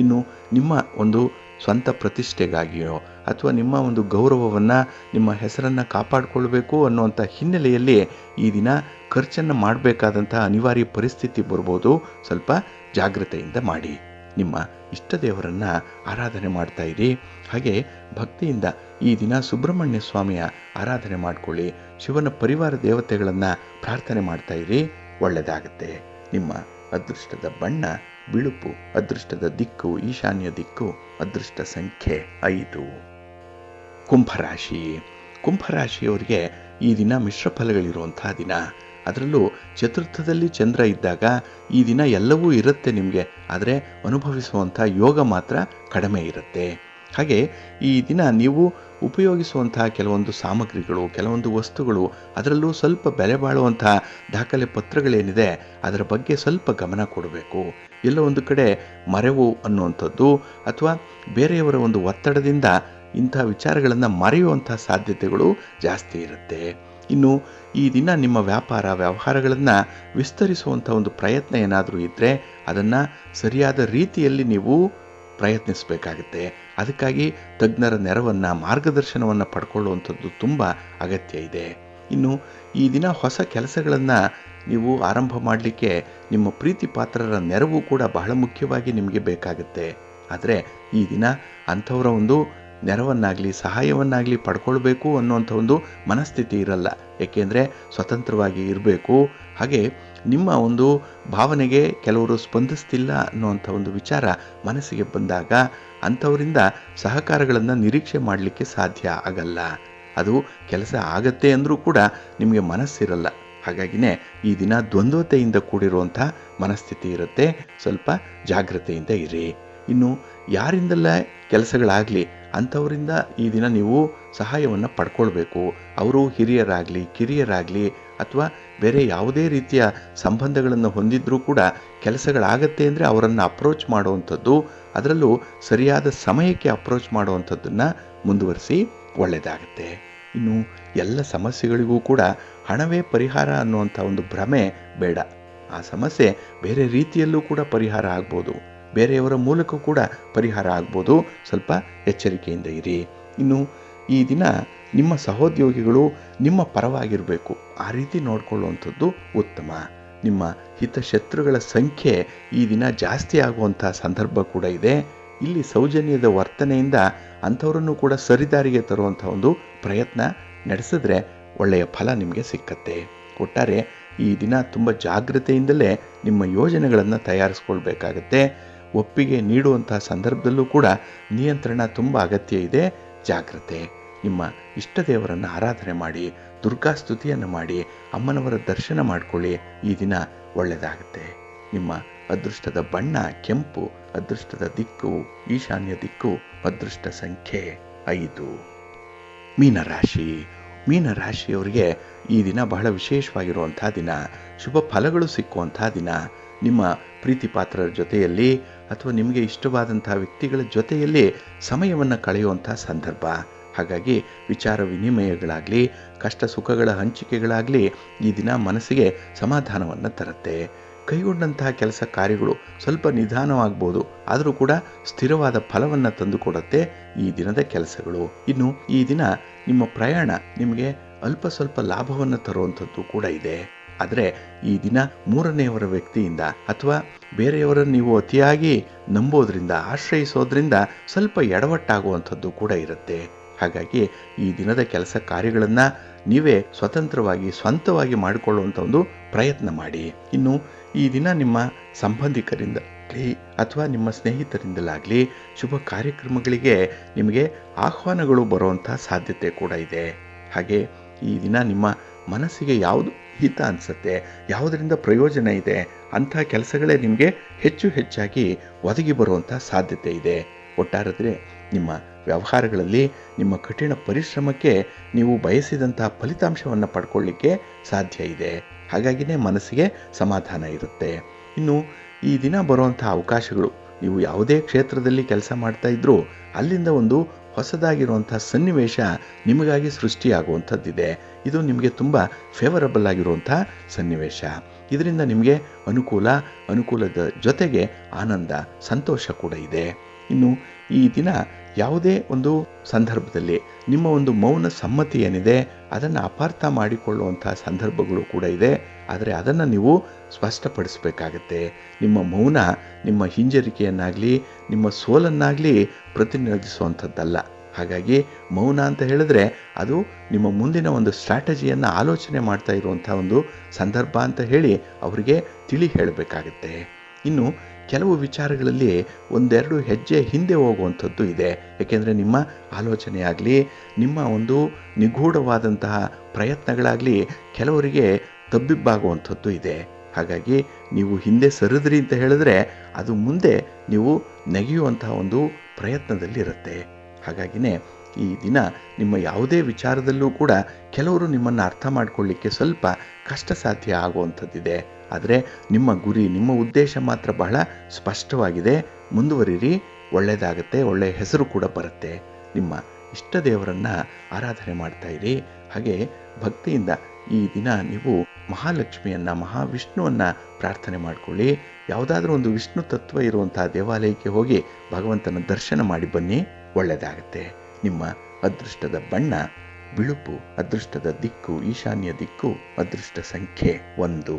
[SPEAKER 1] ಇನ್ನು ನಿಮ್ಮ ಒಂದು ಸ್ವಂತ ಪ್ರತಿಷ್ಠೆಗಾಗಿಯೋ ಅಥವಾ ನಿಮ್ಮ ಒಂದು ಗೌರವವನ್ನು, ನಿಮ್ಮ ಹೆಸರನ್ನು ಕಾಪಾಡಿಕೊಳ್ಬೇಕು ಅನ್ನುವಂಥ ಹಿನ್ನೆಲೆಯಲ್ಲಿ ಈ ದಿನ ಖರ್ಚನ್ನು ಮಾಡಬೇಕಾದಂಥ ಅನಿವಾರ್ಯ ಪರಿಸ್ಥಿತಿ ಬರ್ಬೋದು. ಸ್ವಲ್ಪ ಜಾಗ್ರತೆಯಿಂದ ಮಾಡಿ. ನಿಮ್ಮ ಇಷ್ಟ ದೇವರನ್ನು ಆರಾಧನೆ ಮಾಡ್ತಾ ಇರಿ. ಹಾಗೆ ಭಕ್ತಿಯಿಂದ ಈ ದಿನ ಸುಬ್ರಹ್ಮಣ್ಯ ಸ್ವಾಮಿಯ ಆರಾಧನೆ ಮಾಡಿಕೊಳ್ಳಿ. ಶಿವನ ಪರಿವಾರ ದೇವತೆಗಳನ್ನು ಪ್ರಾರ್ಥನೆ ಮಾಡ್ತಾ ಇರಿ, ಒಳ್ಳೆಯದಾಗುತ್ತೆ. ನಿಮ್ಮ ಅದೃಷ್ಟದ ಬಣ್ಣ ಬಿಳುಪು, ಅದೃಷ್ಟದ ದಿಕ್ಕು ಈಶಾನ್ಯ ದಿಕ್ಕು, ಅದೃಷ್ಟ ಸಂಖ್ಯೆ 5. ಕುಂಭರಾಶಿ. ಕುಂಭರಾಶಿಯವರಿಗೆ ಈ ದಿನ ಮಿಶ್ರ ಫಲಗಳಿರುವಂಥ ದಿನ. ಅದರಲ್ಲೂ ಚತುರ್ಥದಲ್ಲಿ ಚಂದ್ರ ಇದ್ದಾಗ ಈ ದಿನ ಎಲ್ಲವೂ ಇರುತ್ತೆ ನಿಮಗೆ, ಆದರೆ ಅನುಭವಿಸುವಂಥ ಯೋಗ ಮಾತ್ರ ಕಡಿಮೆ ಇರುತ್ತೆ. ಹಾಗೆ ಈ ದಿನ ನೀವು ಉಪಯೋಗಿಸುವಂಥ ಕೆಲವೊಂದು ಸಾಮಗ್ರಿಗಳು, ಕೆಲವೊಂದು ವಸ್ತುಗಳು, ಅದರಲ್ಲೂ ಸ್ವಲ್ಪ ಬೆಲೆ ಬಾಳುವಂಥ ದಾಖಲೆ ಪತ್ರಗಳೇನಿದೆ ಅದರ ಬಗ್ಗೆ ಸ್ವಲ್ಪ ಗಮನ ಕೊಡಬೇಕು. ಎಲ್ಲೋ ಒಂದು ಕಡೆ ಮರೆವು ಅನ್ನುವಂಥದ್ದು ಅಥವಾ ಬೇರೆಯವರ ಒಂದು ಒತ್ತಡದಿಂದ ಇಂಥ ವಿಚಾರಗಳನ್ನು ಮರೆಯುವಂಥ ಸಾಧ್ಯತೆಗಳು ಜಾಸ್ತಿ ಇರುತ್ತೆ. ಇನ್ನು ಈ ದಿನ ನಿಮ್ಮ ವ್ಯಾಪಾರ ವ್ಯವಹಾರಗಳನ್ನು ವಿಸ್ತರಿಸುವಂಥ ಒಂದು ಪ್ರಯತ್ನ ಏನಾದರೂ ಇದ್ದರೆ ಅದನ್ನು ಸರಿಯಾದ ರೀತಿಯಲ್ಲಿ ನೀವು ಪ್ರಯತ್ನಿಸಬೇಕಾಗುತ್ತೆ. ಅದಕ್ಕಾಗಿ ತಜ್ಞರ ನೆರವನ್ನು, ಮಾರ್ಗದರ್ಶನವನ್ನು ಪಡ್ಕೊಳ್ಳುವಂಥದ್ದು ತುಂಬ ಅಗತ್ಯ ಇದೆ. ಇನ್ನು ಈ ದಿನ ಹೊಸ ಕೆಲಸಗಳನ್ನು ನೀವು ಆರಂಭ ಮಾಡಲಿಕ್ಕೆ ನಿಮ್ಮ ಪ್ರೀತಿ ಪಾತ್ರರ ನೆರವು ಕೂಡ ಬಹಳ ಮುಖ್ಯವಾಗಿ ನಿಮಗೆ ಬೇಕಾಗುತ್ತೆ. ಆದರೆ ಈ ದಿನ ಅಂಥವರ ಒಂದು ನೆರವನ್ನಾಗಲಿ ಸಹಾಯವನ್ನಾಗಲಿ ಪಡ್ಕೊಳ್ಬೇಕು ಅನ್ನುವಂಥ ಒಂದು ಮನಸ್ಥಿತಿ ಇರಲ್ಲ. ಏಕೆಂದರೆ ಸ್ವತಂತ್ರವಾಗಿ ಇರಬೇಕು. ಹಾಗೆ ನಿಮ್ಮ ಒಂದು ಭಾವನೆಗೆ ಕೆಲವರು ಸ್ಪಂದಿಸ್ತಿಲ್ಲ ಅನ್ನುವಂಥ ಒಂದು ವಿಚಾರ ಮನಸ್ಸಿಗೆ ಬಂದಾಗ ಅಂಥವರಿಂದ ಸಹಕಾರಗಳನ್ನು ನಿರೀಕ್ಷೆ ಮಾಡಲಿಕ್ಕೆ ಸಾಧ್ಯ ಆಗಲ್ಲ. ಅದು ಕೆಲಸ ಆಗತ್ತೆ ಅಂದರೂ ಕೂಡ ನಿಮಗೆ ಮನಸ್ಸಿರಲ್ಲ. ಹಾಗಾಗಿನೇ ಈ ದಿನ ದ್ವಂದ್ವತೆಯಿಂದ ಕೂಡಿರುವಂಥ ಮನಸ್ಥಿತಿ ಇರುತ್ತೆ. ಸ್ವಲ್ಪ ಜಾಗ್ರತೆಯಿಂದ ಇರಿ. ಇನ್ನು ಯಾರಿಂದಲ್ಲ ಕೆಲಸಗಳಾಗಲಿ ಅಂಥವರಿಂದ ಈ ದಿನ ನೀವು ಸಹಾಯವನ್ನು ಪಡ್ಕೊಳ್ಬೇಕು. ಅವರು ಹಿರಿಯರಾಗಲಿ ಕಿರಿಯರಾಗಲಿ ಅಥವಾ ಬೇರೆ ಯಾವುದೇ ರೀತಿಯ ಸಂಬಂಧಗಳನ್ನು ಹೊಂದಿದ್ರೂ ಕೂಡ ಕೆಲಸಗಳಾಗತ್ತೆ ಅಂದರೆ ಅವರನ್ನು ಅಪ್ರೋಚ್ ಮಾಡುವಂಥದ್ದು, ಅದರಲ್ಲೂ ಸರಿಯಾದ ಸಮಯಕ್ಕೆ ಅಪ್ರೋಚ್ ಮಾಡುವಂಥದ್ದನ್ನು ಮುಂದುವರಿಸಿ, ಒಳ್ಳೆಯದಾಗುತ್ತೆ. ಇನ್ನು ಎಲ್ಲ ಸಮಸ್ಯೆಗಳಿಗೂ ಕೂಡ ಹಣವೇ ಪರಿಹಾರ ಅನ್ನುವಂಥ ಒಂದು ಭ್ರಮೆ ಬೇಡ. ಆ ಸಮಸ್ಯೆ ಬೇರೆ ರೀತಿಯಲ್ಲೂ ಕೂಡ ಪರಿಹಾರ ಆಗ್ಬೋದು, ಬೇರೆಯವರ ಮೂಲಕ ಕೂಡ ಪರಿಹಾರ ಆಗ್ಬೋದು. ಸ್ವಲ್ಪ ಎಚ್ಚರಿಕೆಯಿಂದ ಇರಿ. ಇನ್ನು ಈ ದಿನ ನಿಮ್ಮ ಸಹೋದ್ಯೋಗಿಗಳು ನಿಮ್ಮ ಪರವಾಗಿರಬೇಕು, ಆ ರೀತಿ ನೋಡ್ಕೊಳ್ಳುವಂಥದ್ದು ಉತ್ತಮ. ನಿಮ್ಮ ಹಿತಶತ್ರುಗಳ ಸಂಖ್ಯೆ ಈ ದಿನ ಜಾಸ್ತಿ ಆಗುವಂಥ ಸಂದರ್ಭ ಕೂಡ ಇದೆ. ಇಲ್ಲಿ ಸೌಜನ್ಯದ ವರ್ತನೆಯಿಂದ ಅಂಥವರನ್ನು ಕೂಡ ಸರಿದಾರಿಗೆ ತರುವಂಥ ಒಂದು ಪ್ರಯತ್ನ ನಡೆಸಿದ್ರೆ ಒಳ್ಳೆಯ ಫಲ ನಿಮಗೆ ಸಿಕ್ಕತ್ತೆ. ಒಟ್ಟಾರೆ ಈ ದಿನ ತುಂಬ ಜಾಗ್ರತೆಯಿಂದಲೇ ನಿಮ್ಮ ಯೋಜನೆಗಳನ್ನು ತಯಾರಿಸ್ಕೊಳ್ಬೇಕಾಗತ್ತೆ. ಒಪ್ಪಿಗೆ ನೀಡುವಂಥ ಸಂದರ್ಭದಲ್ಲೂ ಕೂಡ ನಿಯಂತ್ರಣ ತುಂಬ ಅಗತ್ಯ ಇದೆ. ಜಾಗ್ರತೆ. ನಿಮ್ಮ ಇಷ್ಟ ದೇವರನ್ನು ಆರಾಧನೆ ಮಾಡಿ, ದುರ್ಗಾ ಸ್ತುತಿಯನ್ನು ಮಾಡಿ, ಅಮ್ಮನವರ ದರ್ಶನ ಮಾಡಿಕೊಳ್ಳಿ. ಈ ದಿನ ಒಳ್ಳೆಯದಾಗುತ್ತೆ. ನಿಮ್ಮ ಅದೃಷ್ಟದ ಬಣ್ಣ ಕೆಂಪು, ಅದೃಷ್ಟದ ದಿಕ್ಕು ಈಶಾನ್ಯ ದಿಕ್ಕು, ಅದೃಷ್ಟ ಸಂಖ್ಯೆ 5. ಮೀನರಾಶಿ. ಮೀನರಾಶಿಯವರಿಗೆ ಈ ದಿನ ಬಹಳ ವಿಶೇಷವಾಗಿರುವಂಥ ದಿನ. ಶುಭ ಫಲಗಳು ಸಿಕ್ಕುವಂಥ ದಿನ. ನಿಮ್ಮ ಪ್ರೀತಿ ಪಾತ್ರರ ಜೊತೆಯಲ್ಲಿ ಅಥವಾ ನಿಮಗೆ ಇಷ್ಟವಾದಂಥ ವ್ಯಕ್ತಿಗಳ ಜೊತೆಯಲ್ಲಿ ಸಮಯವನ್ನು ಕಳೆಯುವಂಥ ಸಂದರ್ಭ. ಹಾಗಾಗಿ ವಿಚಾರ ವಿನಿಮಯಗಳಾಗಲಿ, ಕಷ್ಟ ಸುಖಗಳ ಹಂಚಿಕೆಗಳಾಗಲಿ ಈ ದಿನ ಮನಸ್ಸಿಗೆ ಸಮಾಧಾನವನ್ನು ತರುತ್ತೆ. ಕೈಗೊಂಡಂತಹ ಕೆಲಸ ಕಾರ್ಯಗಳು ಸ್ವಲ್ಪ ನಿಧಾನವಾಗ್ಬೋದು, ಆದರೂ ಕೂಡ ಸ್ಥಿರವಾದ ಫಲವನ್ನು ತಂದುಕೊಡುತ್ತೆ ಈ ದಿನದ ಕೆಲಸಗಳು. ಇನ್ನು ಈ ದಿನ ನಿಮ್ಮ ಪ್ರಯಾಣ ನಿಮಗೆ ಅಲ್ಪ ಸ್ವಲ್ಪ ಲಾಭವನ್ನು ತರುವಂಥದ್ದು ಕೂಡ ಇದೆ. ಆದರೆ ಈ ದಿನ ಮೂರನೆಯವರ ವ್ಯಕ್ತಿಯಿಂದ ಅಥವಾ ಬೇರೆಯವರನ್ನು ನೀವು ಅತಿಯಾಗಿ ನಂಬೋದ್ರಿಂದ, ಆಶ್ರಯಿಸೋದ್ರಿಂದ ಸ್ವಲ್ಪ ಎಡವಟ್ಟಾಗುವಂಥದ್ದು ಕೂಡ ಇರುತ್ತೆ. ಹಾಗಾಗಿ ಈ ದಿನದ ಕೆಲಸ ಕಾರ್ಯಗಳನ್ನು ನೀವೇ ಸ್ವತಂತ್ರವಾಗಿ ಸ್ವಂತವಾಗಿ ಮಾಡಿಕೊಳ್ಳುವಂಥ ಒಂದು ಪ್ರಯತ್ನ ಮಾಡಿ. ಇನ್ನು ಈ ದಿನ ನಿಮ್ಮ ಸಂಬಂಧಿಕರಿಂದಾಗಲಿ ಅಥವಾ ನಿಮ್ಮ ಸ್ನೇಹಿತರಿಂದಲಾಗಲಿ ಶುಭ ಕಾರ್ಯಕ್ರಮಗಳಿಗೆ ನಿಮಗೆ ಆಹ್ವಾನಗಳು ಬರುವಂಥ ಸಾಧ್ಯತೆ ಕೂಡ ಇದೆ. ಹಾಗೆ ಈ ದಿನ ನಿಮ್ಮ ಮನಸ್ಸಿಗೆ ಯಾವುದು ಹಿತ ಅನಿಸುತ್ತೆ, ಯಾವುದರಿಂದ ಪ್ರಯೋಜನ ಇದೆ ಅಂಥ ಕೆಲಸಗಳೇ ನಿಮಗೆ ಹೆಚ್ಚಾಗಿ ಒದಗಿ ಬರುವಂಥ ಸಾಧ್ಯತೆ ಇದೆ. ಒಟ್ಟಾರೆ ನಿಮ್ಮ ವ್ಯವಹಾರಗಳಲ್ಲಿ ನಿಮ್ಮ ಕಠಿಣ ಪರಿಶ್ರಮಕ್ಕೆ ನೀವು ಬಯಸಿದಂತಹ ಫಲಿತಾಂಶವನ್ನು ಪಡ್ಕೊಳ್ಳಿಕ್ಕೆ ಸಾಧ್ಯ ಇದೆ. ಹಾಗಾಗಿನೇ ಮನಸ್ಸಿಗೆ ಸಮಾಧಾನ ಇರುತ್ತೆ. ಇನ್ನು ಈ ದಿನ ಬರುವಂಥ ಅವಕಾಶಗಳು, ನೀವು ಯಾವುದೇ ಕ್ಷೇತ್ರದಲ್ಲಿ ಕೆಲಸ ಮಾಡ್ತಾ ಇದ್ರೂ ಅಲ್ಲಿಂದ ಒಂದು ಹೊಸದಾಗಿರುವಂಥ ಸನ್ನಿವೇಶ ನಿಮಗಾಗಿ ಸೃಷ್ಟಿಯಾಗುವಂಥದ್ದಿದೆ. ಇದು ನಿಮಗೆ ತುಂಬ ಫೇವರಬಲ್ ಆಗಿರುವಂಥ ಸನ್ನಿವೇಶ. ಇದರಿಂದ ನಿಮಗೆ ಅನುಕೂಲದ ಜೊತೆಗೆ ಆನಂದ, ಸಂತೋಷ ಕೂಡ ಇದೆ. ಇನ್ನು ಈ ದಿನ ಯಾವುದೇ ಒಂದು ಸಂದರ್ಭದಲ್ಲಿ ನಿಮ್ಮ ಒಂದು ಮೌನ ಸಮ್ಮತಿ ಏನಿದೆ ಅದನ್ನು ಅಪಾರ್ಥ ಮಾಡಿಕೊಳ್ಳುವಂಥ ಸಂದರ್ಭಗಳು ಕೂಡ ಇದೆ. ಆದರೆ ಅದನ್ನು ನೀವು ಸ್ಪಷ್ಟಪಡಿಸಬೇಕಾಗತ್ತೆ. ನಿಮ್ಮ ಮೌನ ನಿಮ್ಮ ಹಿಂಜರಿಕೆಯನ್ನಾಗಲಿ ನಿಮ್ಮ ಸೋಲನ್ನಾಗಲಿ ಪ್ರತಿನಿಧಿಸುವಂಥದ್ದಲ್ಲ. ಹಾಗಾಗಿ ಮೌನ ಅಂತ ಹೇಳಿದ್ರೆ ಅದು ನಿಮ್ಮ ಮುಂದಿನ ಒಂದು ಸ್ಟ್ರಾಟಜಿಯನ್ನು ಆಲೋಚನೆ ಮಾಡ್ತಾ ಇರುವಂಥ ಒಂದು ಸಂದರ್ಭ ಅಂತ ಹೇಳಿ ಅವರಿಗೆ ತಿಳಿ ಹೇಳಬೇಕಾಗತ್ತೆ. ಇನ್ನು ಕೆಲವು ವಿಚಾರಗಳಲ್ಲಿ ಒಂದೆರಡು ಹೆಜ್ಜೆ ಹಿಂದೆ ಹೋಗುವಂಥದ್ದು ಇದೆ. ಏಕೆಂದರೆ ನಿಮ್ಮ ಆಲೋಚನೆ ಆಗಲಿ ನಿಮ್ಮ ಒಂದು ನಿಗೂಢವಾದಂತಹ ಪ್ರಯತ್ನಗಳಾಗಲಿ ಕೆಲವರಿಗೆ ತಬ್ಬಿಬ್ಬಾಗುವಂಥದ್ದು ಇದೆ. ಹಾಗಾಗಿ ನೀವು ಹಿಂದೆ ಸರಿದ್ರಿ ಅಂತ ಹೇಳಿದ್ರೆ ಅದು ಮುಂದೆ ನೀವು ನೆಗೆಯುವಂತಹ ಒಂದು ಪ್ರಯತ್ನದಲ್ಲಿರುತ್ತೆ. ಹಾಗಾಗಿನೇ ಈ ದಿನ ನಿಮ್ಮ ಯಾವುದೇ ವಿಚಾರದಲ್ಲೂ ಕೂಡ ಕೆಲವರು ನಿಮ್ಮನ್ನು ಅರ್ಥ ಮಾಡಿಕೊಳ್ಳಿಕ್ಕೆ ಸ್ವಲ್ಪ ಕಷ್ಟ ಸಾಧ್ಯ ಆಗುವಂಥದ್ದಿದೆ. ಆದರೆ ನಿಮ್ಮ ಗುರಿ, ನಿಮ್ಮ ಉದ್ದೇಶ ಮಾತ್ರ ಬಹಳ ಸ್ಪಷ್ಟವಾಗಿದೆ. ಮುಂದುವರಿರಿ, ಒಳ್ಳೆಯದಾಗುತ್ತೆ, ಒಳ್ಳೆಯ ಹೆಸರು ಕೂಡ ಬರುತ್ತೆ. ನಿಮ್ಮ ಇಷ್ಟ ದೇವರನ್ನು ಆರಾಧನೆ ಮಾಡ್ತಾ ಇರಿ. ಹಾಗೆ ಭಕ್ತಿಯಿಂದ ಈ ದಿನ ನೀವು ಮಹಾಲಕ್ಷ್ಮಿಯನ್ನು, ಮಹಾವಿಷ್ಣುವನ್ನು ಪ್ರಾರ್ಥನೆ ಮಾಡಿಕೊಳ್ಳಿ. ಯಾವುದಾದ್ರೂ ಒಂದು ವಿಷ್ಣು ತತ್ವ ಇರುವಂಥ ದೇವಾಲಯಕ್ಕೆ ಹೋಗಿ ಭಗವಂತನ ದರ್ಶನ ಮಾಡಿ ಬನ್ನಿ, ಒಳ್ಳೆಯದಾಗುತ್ತೆ. ನಿಮ್ಮ ಅದೃಷ್ಟದ ಬಣ್ಣ ಬಿಳುಪು, ಅದೃಷ್ಟದ ದಿಕ್ಕು ಈಶಾನ್ಯ ದಿಕ್ಕು, ಅದೃಷ್ಟ ಸಂಖ್ಯೆ 1.